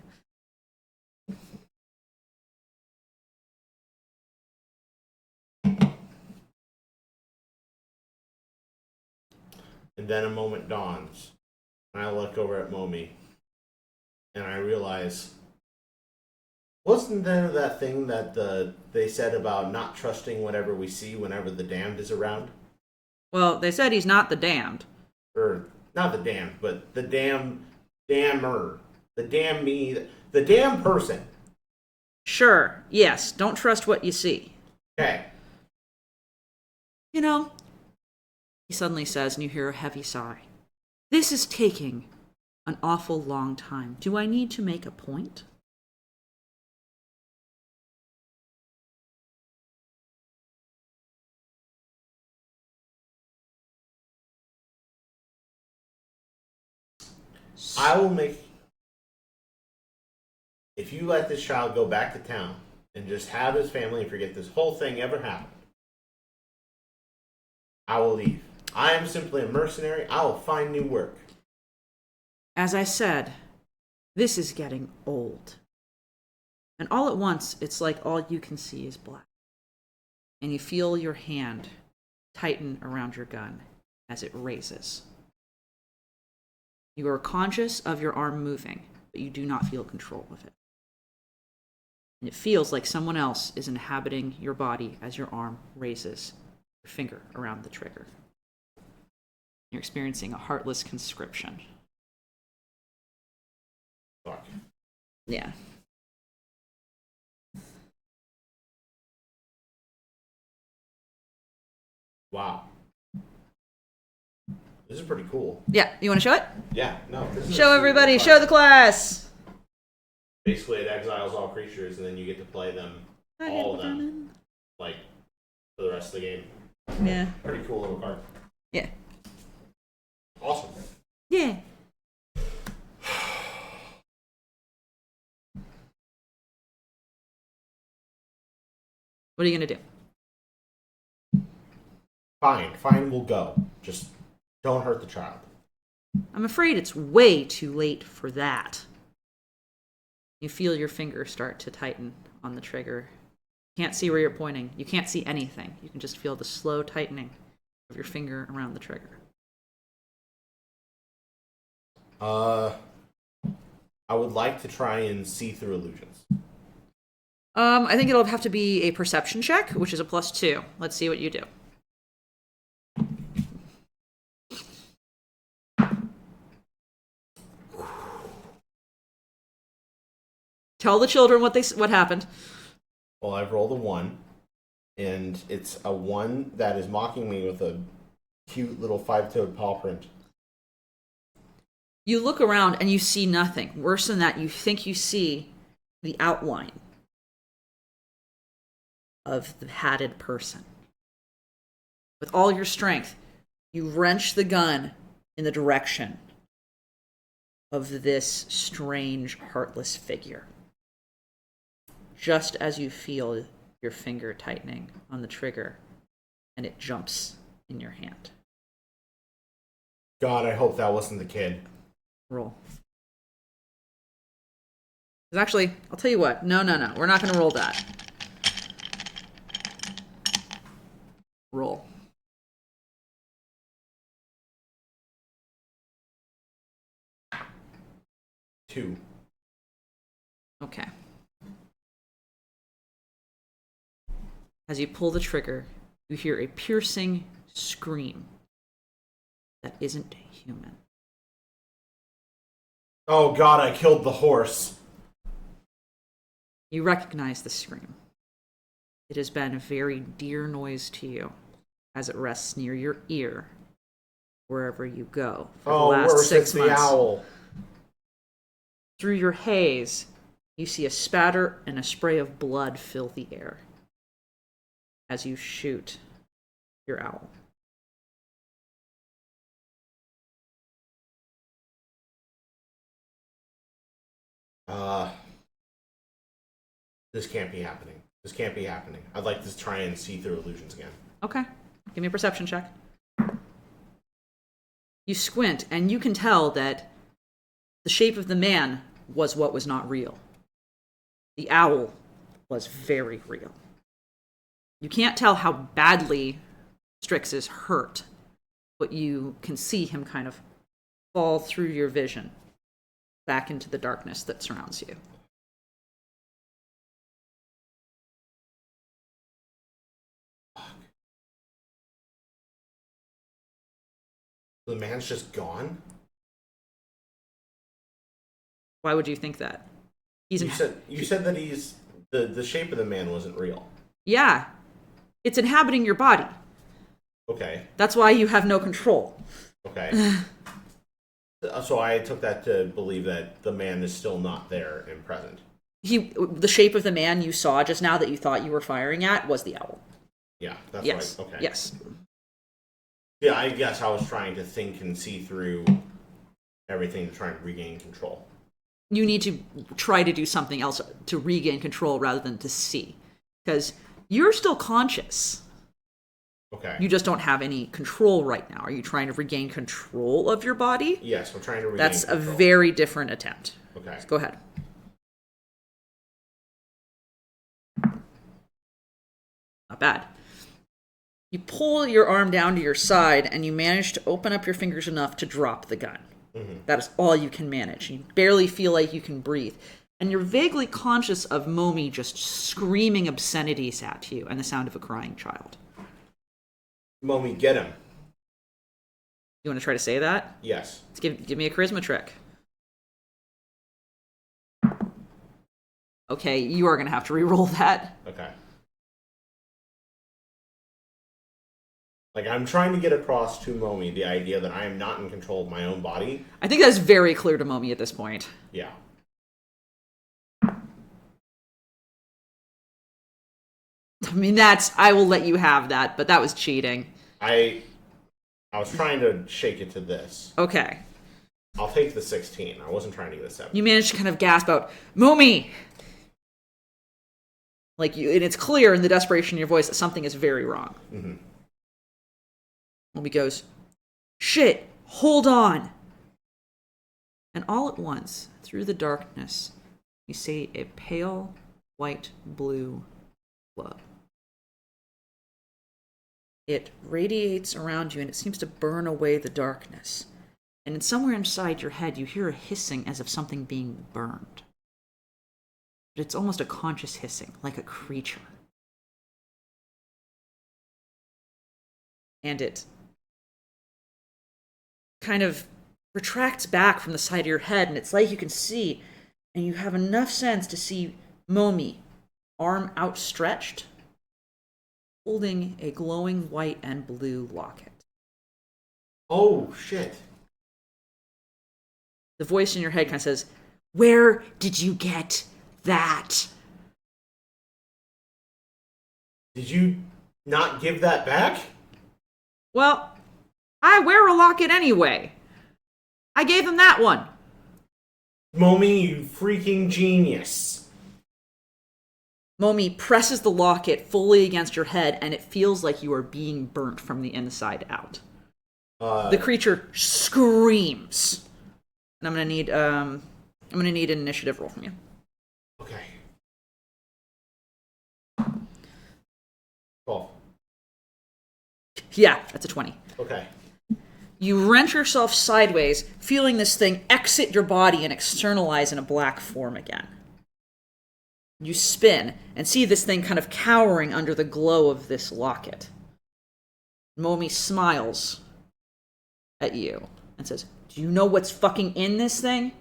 And then a moment dawns, and I look over at Momi, and I realize, wasn't there that thing that they said about not trusting whatever we see whenever the damned is around? Well, they said he's not the damned. Or, not the damned, but the damner. The damn me, the damn person. Sure, yes, don't trust what you see. Okay. You know, he suddenly says, and you hear a heavy sigh. This is taking an awful long time. Do I need to make a point? I will make... If you let this child go back to town and just have his family and forget this whole thing ever happened, I will leave. I am simply a mercenary. I will find new work. As I said, this is getting old. And all at once, it's like all you can see is black. And you feel your hand tighten around your gun as it raises. You are conscious of your arm moving, but you do not feel control of it. And it feels like someone else is inhabiting your body as your arm raises, your finger around the trigger. You're experiencing a heartless conscription. Fuck. Yeah. Wow. This is pretty cool. Yeah, you want to show it? Yeah, no. This is Show everybody, show the class! Basically, it exiles all creatures, and then you get to play them, all of them, like, for the rest of the game. Yeah. Pretty cool little card. Yeah. Awesome. Yeah. What are you going to do? Fine, we'll go. Just don't hurt the child. I'm afraid it's way too late for that. You feel your finger start to tighten on the trigger. Can't see where you're pointing. You can't see anything. You can just feel the slow tightening of your finger around the trigger. I would like to try and see through illusions. I think it'll have to be a perception check, which is a +2. Let's see what you do. Tell the children what happened. Well, I've rolled a 1, and it's a 1 that is mocking me with a cute little 5-toed paw print. You look around and you see nothing. Worse than that, you think you see the outline of the hatted person. With all your strength, you wrench the gun in the direction of this strange, heartless figure. Just as you feel your finger tightening on the trigger, and it jumps in your hand. God, I hope that wasn't the kid. Roll. Actually, I'll tell you what. No. We're not going to roll that. Roll. Two. Okay. As you pull the trigger, you hear a piercing scream that isn't human. Oh God, I killed the horse. You recognize the scream. It has been a very dear noise to you as it rests near your ear wherever you go for the last worse, 6 it's months. The owl. Through your haze, you see a spatter and a spray of blood fill the air as you shoot your owl. This can't be happening. This can't be happening. I'd like to try and see through illusions again. Okay. Give me a perception check. You squint, and you can tell that the shape of the man was what was not real. The owl was very real. You can't tell how badly Strix is hurt, but you can see him kind of fall through your vision back into the darkness that surrounds you. The man's just gone? Why would you think that? You said that he's the shape of the man wasn't real. Yeah. It's inhabiting your body. Okay. That's why you have no control. Okay. So I took that to believe that the man is still not there and present. The shape of the man you saw just now that you thought you were firing at was the owl. Yeah, that's yes. right. Okay. Yes. Yeah, I guess I was trying to think and see through everything to try and regain control. You need to try to do something else to regain control rather than to see. Because you're still conscious. Okay. You just don't have any control right now. Are you trying to regain control of your body? Yes, I'm trying to regain That's control. a very different attempt. Okay. So go ahead. Not bad. You pull your arm down to your side, and you manage to open up your fingers enough to drop the gun. Mm-hmm. That is all you can manage. You barely feel like you can breathe. And you're vaguely conscious of Momi just screaming obscenities at you and the sound of a crying child. Momi, get him. You want to try to say that? Yes. Let's give me a charisma trick. Okay, you are going to have to re-roll that. Okay. Like, I'm trying to get across to Momi the idea that I am not in control of my own body. I think that's very clear to Momi at this point. Yeah. I mean, I will let you have that, but that was cheating. I was trying to shake it to this. Okay. I'll take the 16. I wasn't trying to get a 7. You managed to kind of gasp out, Momi! And it's clear in the desperation in your voice that something is very wrong. Mm-hmm. Momi goes, shit, hold on. And all at once, through the darkness, you see a pale, white-blue glow. It radiates around you, and it seems to burn away the darkness. And somewhere inside your head, you hear a hissing as of something being burned. But it's almost a conscious hissing, like a creature. And it kind of retracts back from the side of your head, and it's like you can see, and you have enough sense to see Momi, arm outstretched, holding a glowing white and blue locket. Oh, shit. The voice in your head kind of says, where did you get that. Did you not give that back? Well, I wear a locket anyway. I gave him that one. Momi, you freaking genius. Momi presses the locket fully against your head, and it feels like you are being burnt from the inside out. The creature screams. And I'm gonna need an initiative roll from you. Okay. 12. Yeah, that's a 20. Okay. You wrench yourself sideways, feeling this thing exit your body and externalize in a black form again. You spin and see this thing kind of cowering under the glow of this locket. Momi smiles at you and says, "Do you know what's fucking in this thing?"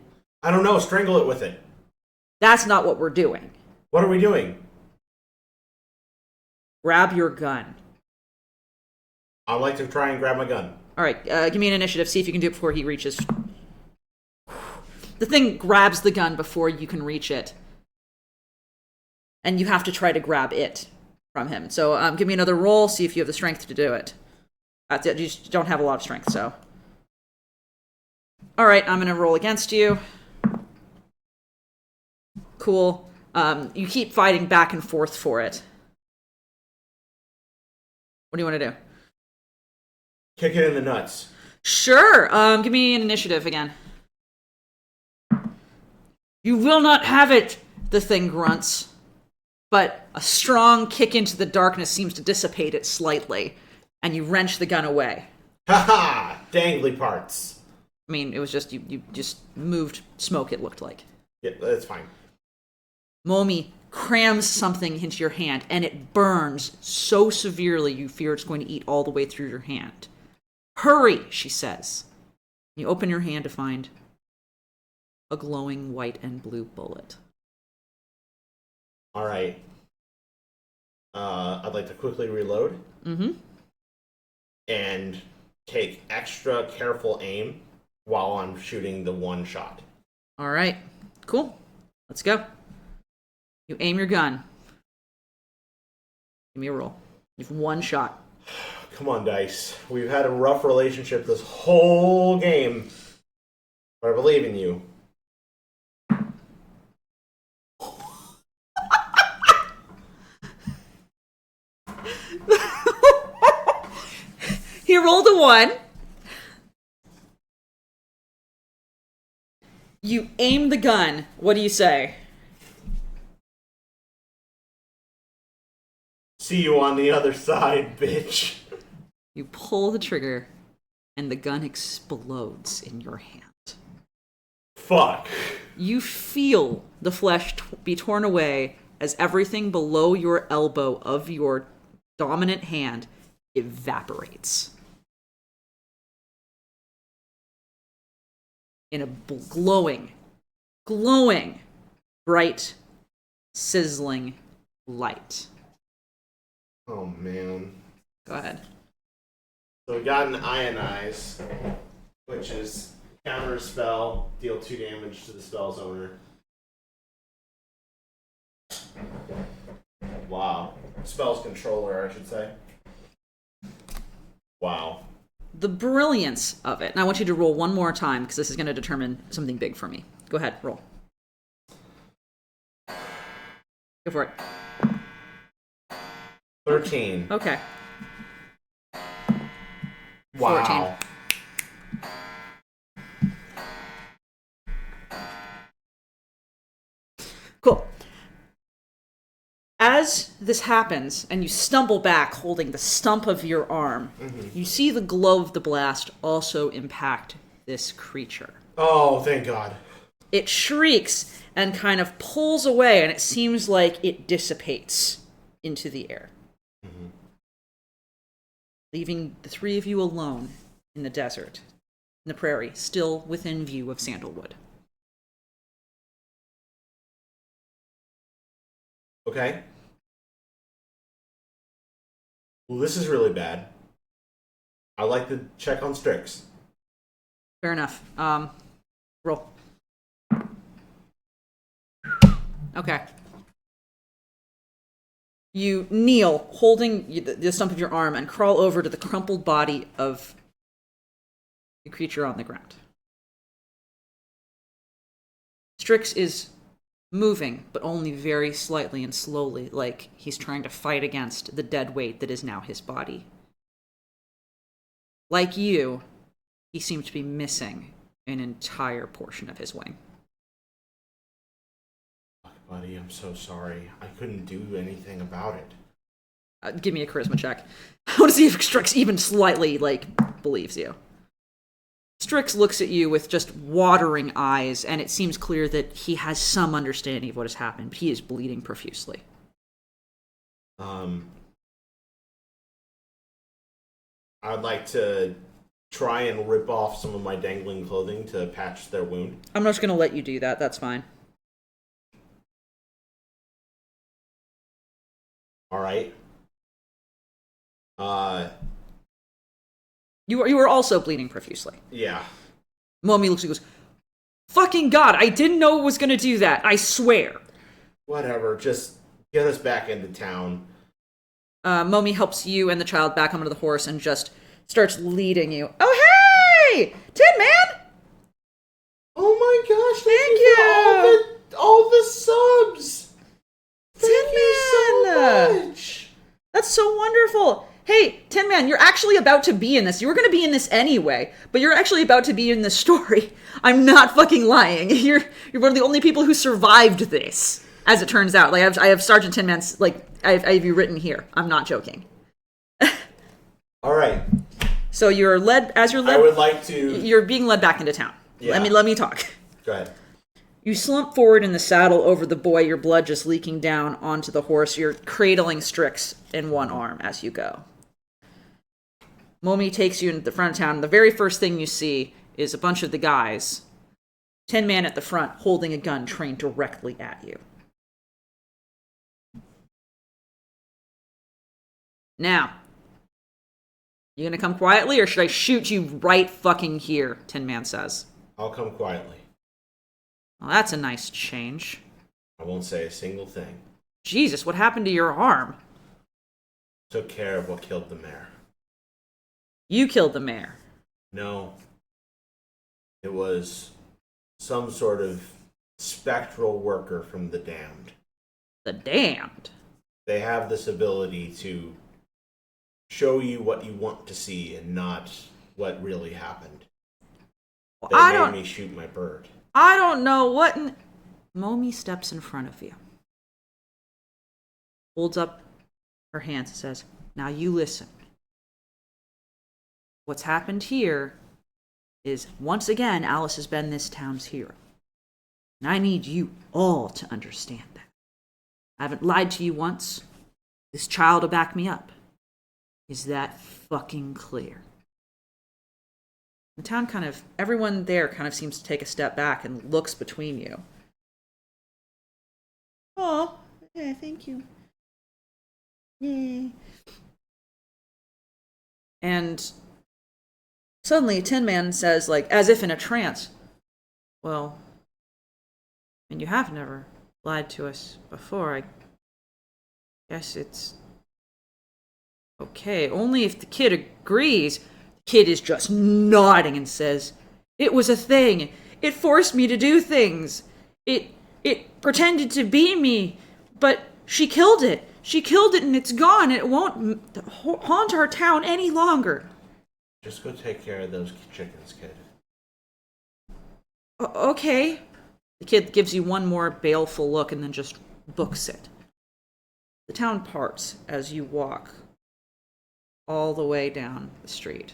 I don't know. Strangle it with it. That's not what we're doing. What are we doing? Grab your gun. I'd like to try and grab my gun. All right, give me an initiative. See if you can do it before he reaches. The thing grabs the gun before you can reach it. And you have to try to grab it from him. So give me another roll, see if you have the strength to do it. You just don't have a lot of strength, so. All right, I'm going to roll against you. Cool. You keep fighting back and forth for it. What do you want to do? Kick it in the nuts. Sure. Give me an initiative again. You will not have it, the thing grunts. But a strong kick into the darkness seems to dissipate it slightly, and you wrench the gun away. Ha-ha! Dangly parts. I mean, it was just, you just moved smoke, it looked like. Yeah, that's fine. Momi crams something into your hand, and it burns so severely you fear it's going to eat all the way through your hand. Hurry, she says. You open your hand to find a glowing white and blue bullet. All right. I'd like to quickly reload. Mm-hmm. And take extra careful aim while I'm shooting the one shot. All right. Cool. Let's go. You aim your gun. Give me a roll. You've one shot. Come on, Dice. We've had a rough relationship this whole game. But I believe in you. He rolled a 1. You aim the gun. What do you say? See you on the other side, bitch. You pull the trigger, and the gun explodes in your hand. Fuck. You feel the flesh be torn away as everything below your elbow of your dominant hand evaporates. In a glowing, bright, sizzling light. Oh, man. Go ahead. So we got an Ionize, which is counter a spell, deal 2 damage to the spell's owner. Wow. Spell's controller, I should say. Wow. The brilliance of it. And I want you to roll one more time, because this is going to determine something big for me. Go ahead, roll. Go for it. 13. Okay. Wow. 14. Cool. As this happens, and you stumble back holding the stump of your arm, you see the glow of the blast also impact this creature. Oh, thank God. It shrieks and kind of pulls away, and it seems like it dissipates into the air. Leaving the three of you alone in the desert, in the prairie, still within view of Sandalwood. Okay. Well, this is really bad. I like to check on Strix. Fair enough. Roll. Okay. You kneel, holding the stump of your arm, and crawl over to the crumpled body of the creature on the ground. Strix is moving, but only very slightly and slowly, like he's trying to fight against the dead weight that is now his body. Like you, he seems to be missing an entire portion of his wing. Buddy, I'm so sorry. I couldn't do anything about it. Give me a charisma check. I want to see if Strix even slightly, believes you. Strix looks at you with just watering eyes, and it seems clear that he has some understanding of what has happened, but he is bleeding profusely. I'd like to try and rip off some of my dangling clothing to patch their wound. I'm just going to let you do that. That's fine. All right. You were also bleeding profusely. Yeah. Momi looks and goes, "Fucking God, I didn't know it was going to do that. I swear." Whatever. Just get us back into town. Momi helps you and the child back onto the horse and just starts leading you. Oh, hey! Tin Man! Oh my gosh, Thank you for all the subs! Tin Thank Man! you so much! That's so wonderful! Hey, Tin Man, you're actually about to be in this. You were going to be in this anyway, but you're actually about to be in this story. I'm not fucking lying. You're one of the only people who survived this, as it turns out. I have Sergeant Tin Man's, I have you written here. I'm not joking. Alright. So you're led. I would like to... You're being led back into town. Yeah. Let me talk. Go ahead. You slump forward in the saddle over the boy, your blood just leaking down onto the horse. You're cradling Strix in one arm as you go. Momi takes you into the front of town. The very first thing you see is a bunch of the guys, 10 man at the front, holding a gun trained directly at you. Now, you gonna come quietly, or should I shoot you right fucking here? Tin Man says. I'll come quietly. Well, that's a nice change. I won't say a single thing. Jesus, what happened to your arm? Took care of what killed the mayor. You killed the mayor. No. It was some sort of spectral worker from the damned. The damned? They have this ability to show you what you want to see and not what really happened. Well, They made me shoot my bird. I don't know what... Momi steps in front of you. Holds up her hands and says, "Now you listen. What's happened here is, once again, Alice has been this town's hero. And I need you all to understand that. I haven't lied to you once. This child will back me up. Is that fucking clear?" The town everyone there kind of seems to take a step back and looks between you. Oh, yeah, thank you. Yay. And suddenly, Tin Man says, as if in a trance, "Well, and you have never lied to us before. I guess it's okay. Only if the kid agrees." The kid is just nodding and says, "It was a thing. It forced me to do things. It pretended to be me, but she killed it. She killed it and it's gone. It won't haunt our town any longer." Just go take care of those chickens, kid. Okay. The kid gives you one more baleful look and then just books it. The town parts as you walk all the way down the street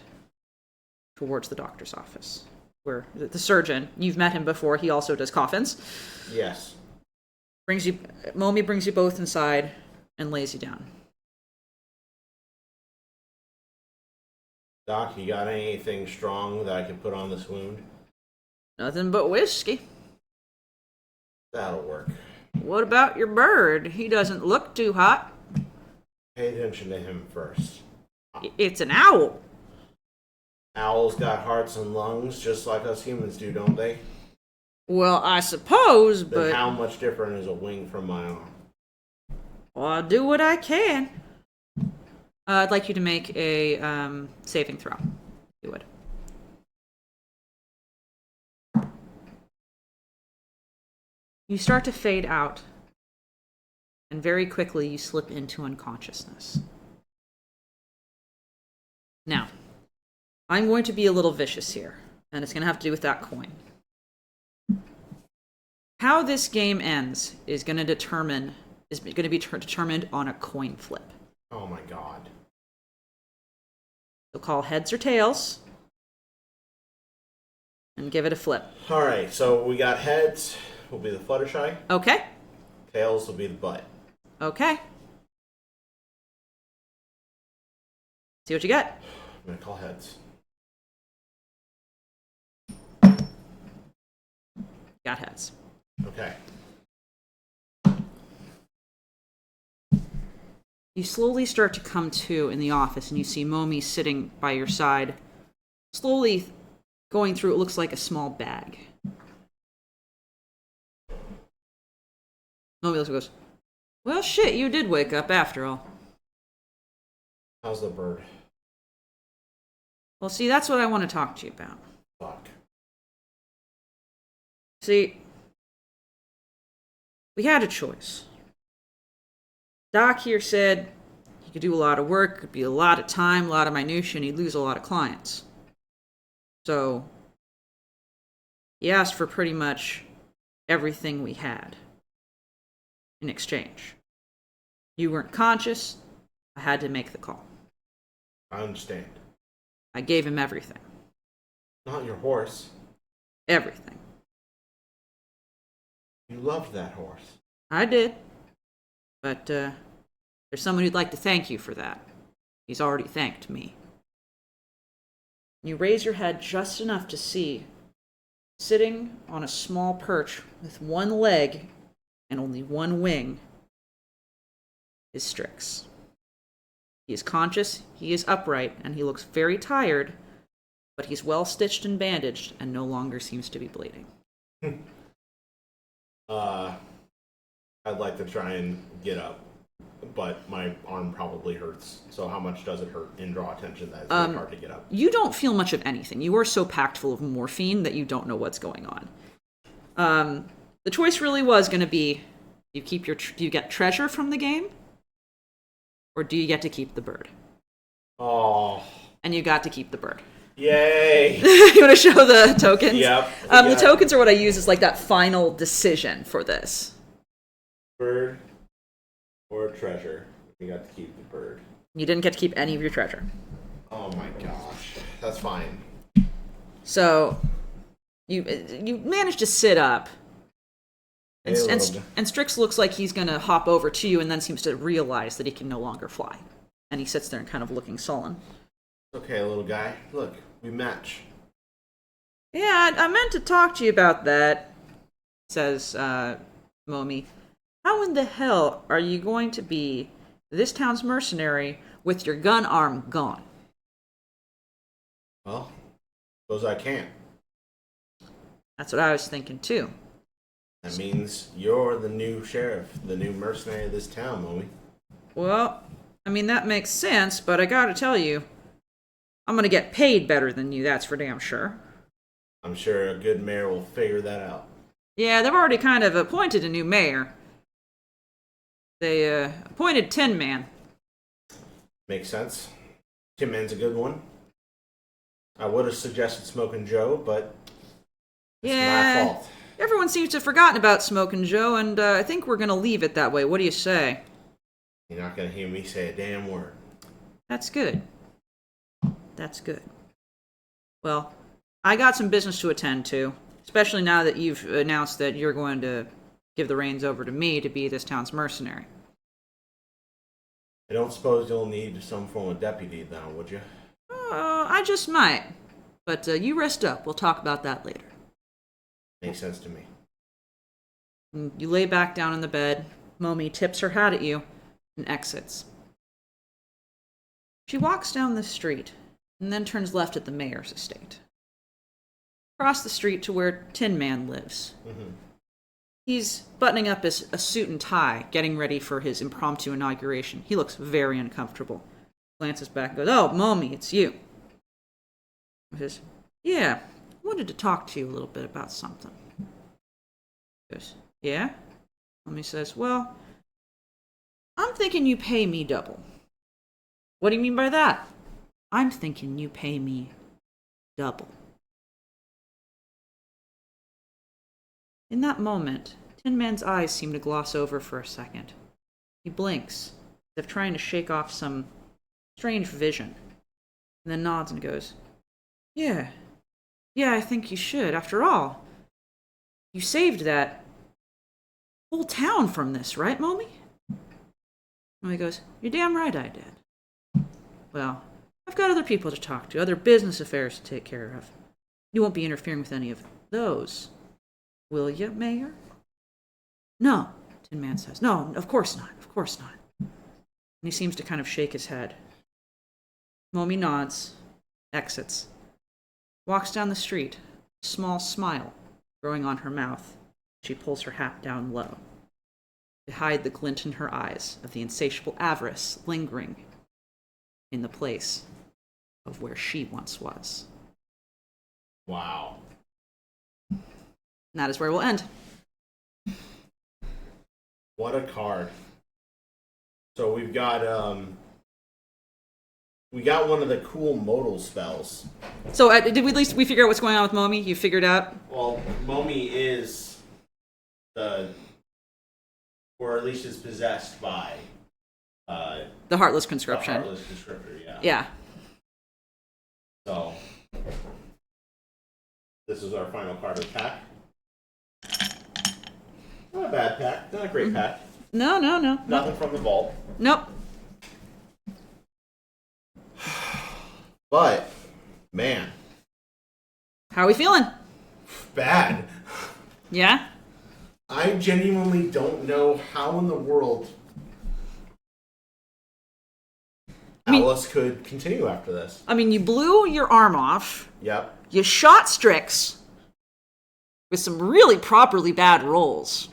towards the doctor's office, where the surgeon, you've met him before, he also does coffins. Yes. Momi brings you both inside and lays you down. Doc, you got anything strong that I can put on this wound? Nothing but whiskey. That'll work. What about your bird? He doesn't look too hot. Pay attention to him first. It's an owl. Owls got hearts and lungs just like us humans do, don't they? Well, I suppose, Then but... how much different is a wing from my arm? Well, I'll do what I can. I'd like you to make a saving throw, if you would. You start to fade out, and very quickly you slip into unconsciousness. Now, I'm going to be a little vicious here, and it's going to have to do with that coin. How this game ends is going to be determined on a coin flip. Oh my god. So call heads or tails, and give it a flip. Alright, so we got heads, will be the Fluttershy. Okay. Tails will be the butt. Okay. See what you get. I'm gonna call heads. Got heads. Okay. You slowly start to come to in the office, and you see Momi sitting by your side, slowly going through what looks like a small bag. Momi looks and goes, well, shit, you did wake up after all. How's the bird? Well, see, that's what I want to talk to you about. Fuck. See, we had a choice. Doc here said he could do a lot of work, could be a lot of time, a lot of minutia, and he'd lose a lot of clients. So, he asked for pretty much everything we had in exchange. You weren't conscious. I had to make the call. I understand. I gave him everything. Not your horse. Everything. You loved that horse. I did. But, there's someone who'd like to thank you for that. He's already thanked me. You raise your head just enough to see, sitting on a small perch with one leg and only one wing, is Strix. He is conscious, he is upright, and he looks very tired, but he's well stitched and bandaged and no longer seems to be bleeding. I'd like to try and get up, but my arm probably hurts. So how much does it hurt and draw attention that it's really hard to get up? You don't feel much of anything. You are so packed full of morphine that you don't know what's going on. The choice really was going to be, do you get treasure from the game? Or do you get to keep the bird? Oh. And you got to keep the bird. Yay! You want to show the tokens? Yep. The tokens are what I use as like that final decision for this. Bird or treasure. You got to keep the bird. You didn't get to keep any of your treasure. Oh my gosh. That's fine. So, you managed to sit up. And Strix looks like he's going to hop over to you and then seems to realize that he can no longer fly. And he sits there and kind of looking sullen. Okay, little guy. Look, we match. Yeah, I meant to talk to you about that, says Momi. How in the hell are you going to be this town's mercenary with your gun arm gone? Well, suppose I can't. That's what I was thinking too. That means you're the new sheriff, the new mercenary of this town, Momi. Well, I mean, that makes sense, but I gotta tell you, I'm gonna get paid better than you, that's for damn sure. I'm sure a good mayor will figure that out. Yeah, they've already kind of appointed a new mayor. They appointed Tin Man. Makes sense. Tin Man's a good one. I would have suggested Smokin' Joe, but it's my fault. Everyone seems to have forgotten about Smokin' Joe, and I think we're gonna leave it that way. What do you say? You're not gonna hear me say a damn word. That's good. That's good. Well, I got some business to attend to, especially now that you've announced that you're going to give the reins over to me to be this town's mercenary. I don't suppose you'll need some form of deputy now, would you? I just might. But you rest up. We'll talk about that later. Makes sense to me. And you lay back down in the bed. Momi tips her hat at you and exits. She walks down the street and then turns left at the mayor's estate. across the street to where Tin Man lives. Mm-hmm. He's buttoning up a suit and tie, getting ready for his impromptu inauguration. He looks very uncomfortable. Glances back and goes, "Oh, Mommy, it's you." He says, "Yeah, I wanted to talk to you a little bit about something." He goes, "Yeah?" Mommy says, "Well, I'm thinking you pay me double." "What do you mean by that?" "I'm thinking you pay me double." In that moment, Tin Man's eyes seem to gloss over for a second. He blinks, as if trying to shake off some strange vision, and then nods and goes, Yeah, I think you should. After all, you saved that whole town from this, right, Mommy?" Mommy goes, "You're damn right I did. Well, I've got other people to talk to, other business affairs to take care of. You won't be interfering with any of those, will you, Mayor?" "No," Tin Man says. "No, of course not, of course not." And he seems to kind of shake his head. Mommy nods, exits, walks down the street, a small smile growing on her mouth. She pulls her hat down low to hide the glint in her eyes of the insatiable avarice lingering in the place of where she once was. Wow. And that is where we'll end. What a card. So we got one of the cool modal spells. So did we at least figure out what's going on with Momi? You figured out? Well, Momi is or at least is possessed by The Heartless Conscription. The Heartless Conscriptor, yeah. Yeah. So this is our final card of the pack. Not a bad pack. Not a great pack. No. Nothing from the vault. Nope. But, man. How are we feeling? Bad. Yeah? I genuinely don't know how in the world Alice could continue after this. I mean, you blew your arm off. Yep. You shot Strix with some really properly bad rolls.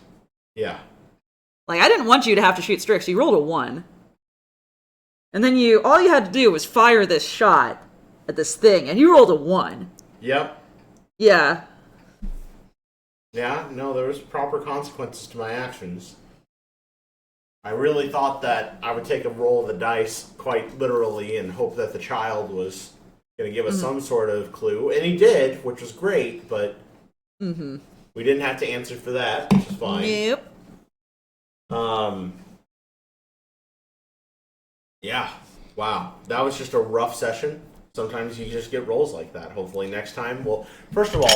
Yeah. Like, I didn't want you to have to shoot Strix. You rolled a 1. And then all you had to do was fire this shot at this thing, and you rolled a 1. Yep. Yeah. Yeah, no, there was proper consequences to my actions. I really thought that I would take a roll of the dice quite literally and hope that the child was going to give us some sort of clue. And he did, which was great, but we didn't have to answer for that, which is fine. Yep. Yeah. Wow. That was just a rough session. Sometimes you just get rolls like that. Hopefully next time. Well, first of all,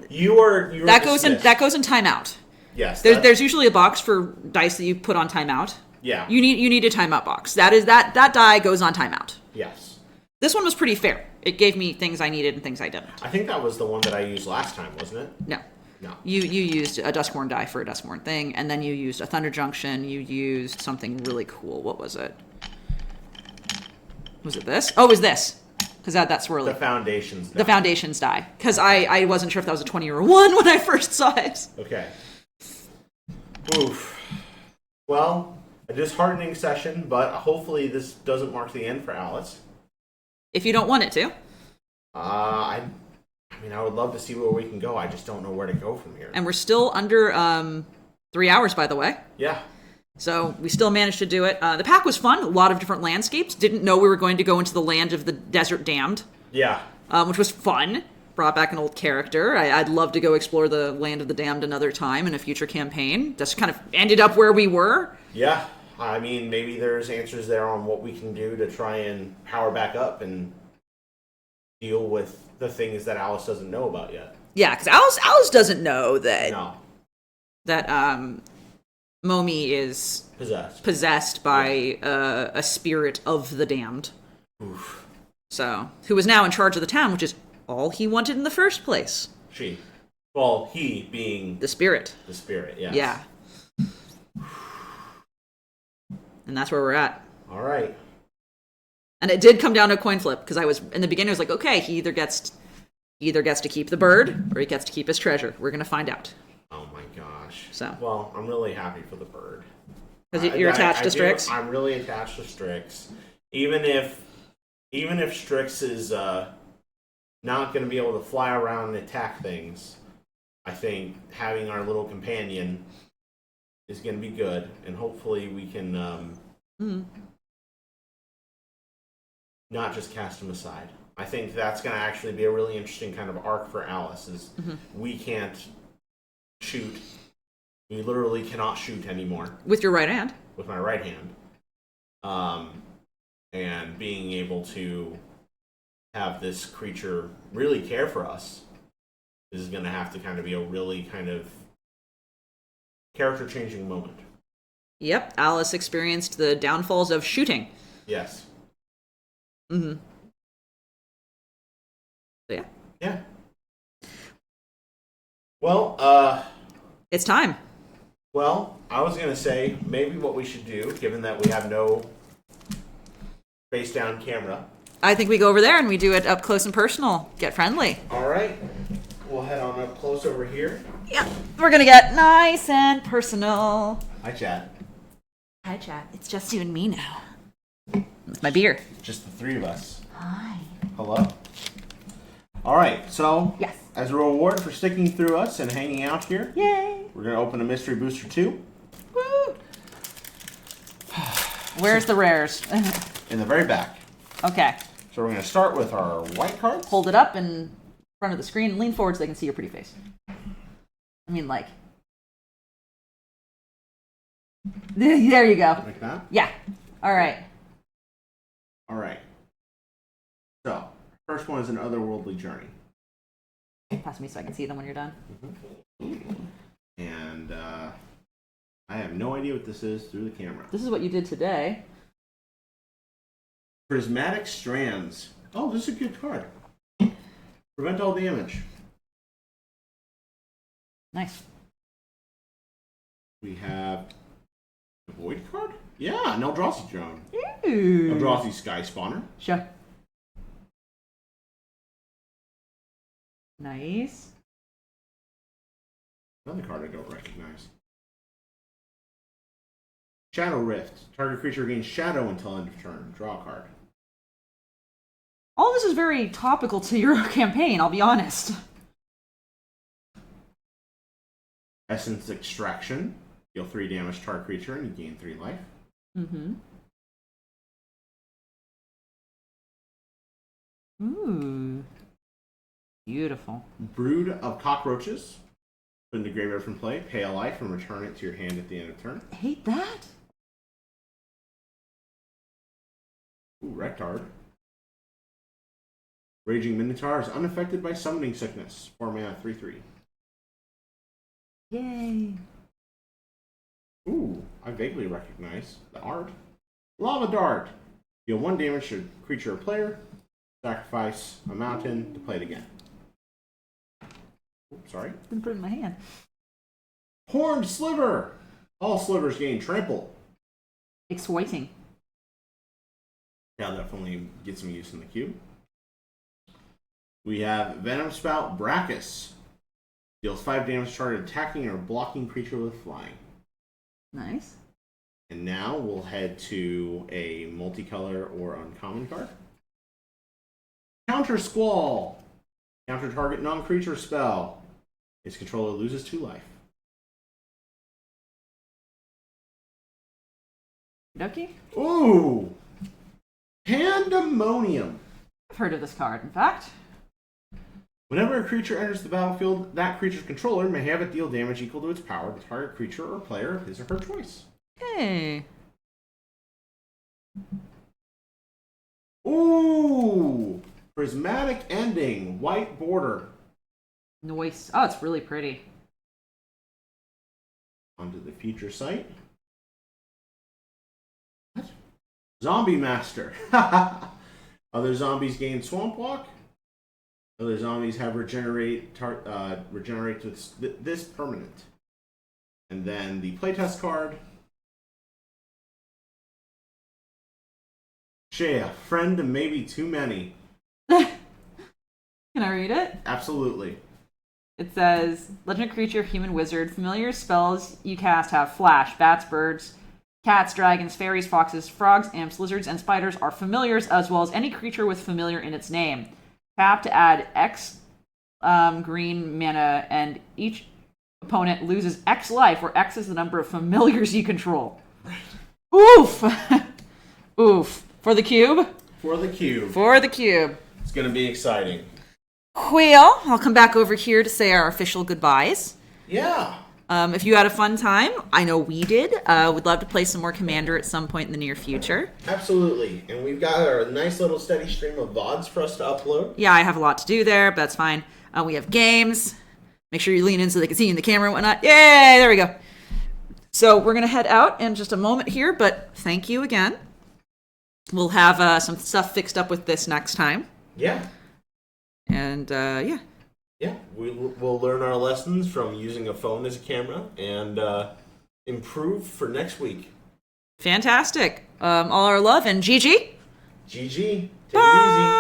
you are that goes in timeout. Yes. There's usually a box for dice that you put on timeout. Yeah. You need a timeout box. That die goes on timeout. Yes. This one was pretty fair. It gave me things I needed and things I didn't. I think that was the one that I used last time, wasn't it? No. No. You used a Duskborn die for a Duskborn thing, and then you used a Thunder Junction. You used something really cool. What was it? Was it this? Oh, it was this. Because that's swirly. The Foundations die. The Foundations die. Because I wasn't sure if that was a 20 or a 1 when I first saw it. Okay. Oof. Well, a disheartening session, but hopefully this doesn't mark the end for Alice. If you don't want it to. I mean, I would love to see where we can go. I just don't know where to go from here. And we're still under 3 hours, by the way. Yeah. So we still managed to do it. The pack was fun. A lot of different landscapes. Didn't know we were going to go into the land of the Desert Damned. Yeah. Which was fun. Brought back an old character. I'd love to go explore the land of the Damned another time in a future campaign. Just kind of ended up where we were. Yeah. I mean, maybe there's answers there on what we can do to try and power back up and deal with the things that Alice doesn't know about yet. Yeah, because Alice doesn't know that... No. That, Momi is possessed by a spirit of the damned. Oof. So, who is now in charge of the town, which is all he wanted in the first place. He being... The spirit. The spirit, yes. Yeah. And that's where we're at. All right. And it did come down to a coin flip, because in the beginning I was like, okay, he He either gets to keep the bird or he gets to keep his treasure. We're going to find out. Oh my gosh. So. Well, I'm really happy for the bird. Because you're attached to Strix? I'm really attached to Strix. Even if Strix is not going to be able to fly around and attack things, I think having our little companion is going to be good, and hopefully we can not just cast him aside. I think that's going to actually be a really interesting kind of arc for Alice, is we can't shoot. We literally cannot shoot anymore. With your right hand. With my right hand. And being able to have this creature really care for us is going to have to kind of be a really kind of character-changing moment. Yep, Alice experienced the downfalls of shooting. Yes. Mm-hmm. So yeah. Yeah. Well, it's time. Well, I was going to say maybe what we should do, given that we have no face-down camera. I think we go over there and we do it up close and personal. Get friendly. All right. We'll head on up close over here. Yeah, we're going to get nice and personal. Hi, chat. Hi, chat. It's just you and me now. With my beer. Just the three of us. Hi. Hello. All right, so yes. As a reward for sticking through us and hanging out here, yay! We're going to open a Mystery Booster 2. Woo! Where's the rares? In the very back. Okay. So we're going to start with our white cards. Hold it up in front of the screen. Lean forward so they can see your pretty face. I mean, like... There you go. Like that? Yeah. All right. All right. So, first one is an otherworldly journey. Pass me so I can see them when you're done. And I have no idea what this is through the camera. This is what you did today. Prismatic Strands. Oh, this is a good card. Prevent all damage. Nice. We have the Void card? Yeah, an Eldrazi drone. Ooh. Eldrazi Sky Spawner. Sure. Nice. Another card I don't recognize. Shadow Rift. Target creature gains shadow until end of turn. Draw a card. All this is very topical to your campaign, I'll be honest. Essence Extraction. Deal 3 damage to target creature and you gain 3 life. Mm-hmm. Ooh. Beautiful. Brood of Cockroaches. Put into graveyard from play. Pay a life and return it to your hand at the end of turn. I hate that. Ooh, Rectard. Raging Minotaur is unaffected by summoning sickness. 4 mana, 3/3. Yay. Ooh, I vaguely recognize the art. Lava Dart. Deal 1 damage to creature or player. Sacrifice a mountain to play it again. Oops, sorry. Didn't put it in my hand. Horned Sliver. All slivers gain trample. Exploiting. Now definitely get some use in the cube. We have Venom Spout Brachus. Deals 5 damage to target attacking or blocking creature with flying. Nice. And now we'll head to a multicolor or uncommon card. Counter Squall. Counter target non-creature spell. Its controller loses 2 life. Doki? Ooh! Pandemonium. I've heard of this card, in fact. Whenever a creature enters the battlefield, that creature's controller may have it deal damage equal to its power to target creature or player of his or her choice. Hey. Ooh! Prismatic Ending. White border. Nice. Oh, it's really pretty. Onto the feature site. What? Zombie Master. Other zombies gain Swamp Walk. Other zombies have regenerate to this permanent. And then the playtest card. Shea, friend of maybe too many. Gonna Can I read it? Absolutely. It says, Legendary creature, human wizard. Familiar spells you cast have flash. Bats, birds, cats, dragons, fairies, foxes, frogs, imps, lizards, and spiders are familiars, as well as any creature with familiar in its name. Tap to add X green mana, and each opponent loses X life, where X is the number of familiars you control. Oof! Oof. For the cube? For the cube. For the cube. It's going to be exciting. Well, I'll come back over here to say our official goodbyes. Yeah. If you had a fun time, I know we did. We'd love to play some more Commander at some point in the near future. Absolutely. And we've got our nice little steady stream of VODs for us to upload. Yeah, I have a lot to do there, but that's fine. We have games. Make sure you lean in so they can see you in the camera and whatnot. Yay! There we go. So we're going to head out in just a moment here, but thank you again. We'll have some stuff fixed up with this next time. Yeah. And, yeah. Yeah, we'll learn our lessons from using a phone as a camera and improve for next week. Fantastic. All our love and GG. GG. Take Bye. it easy.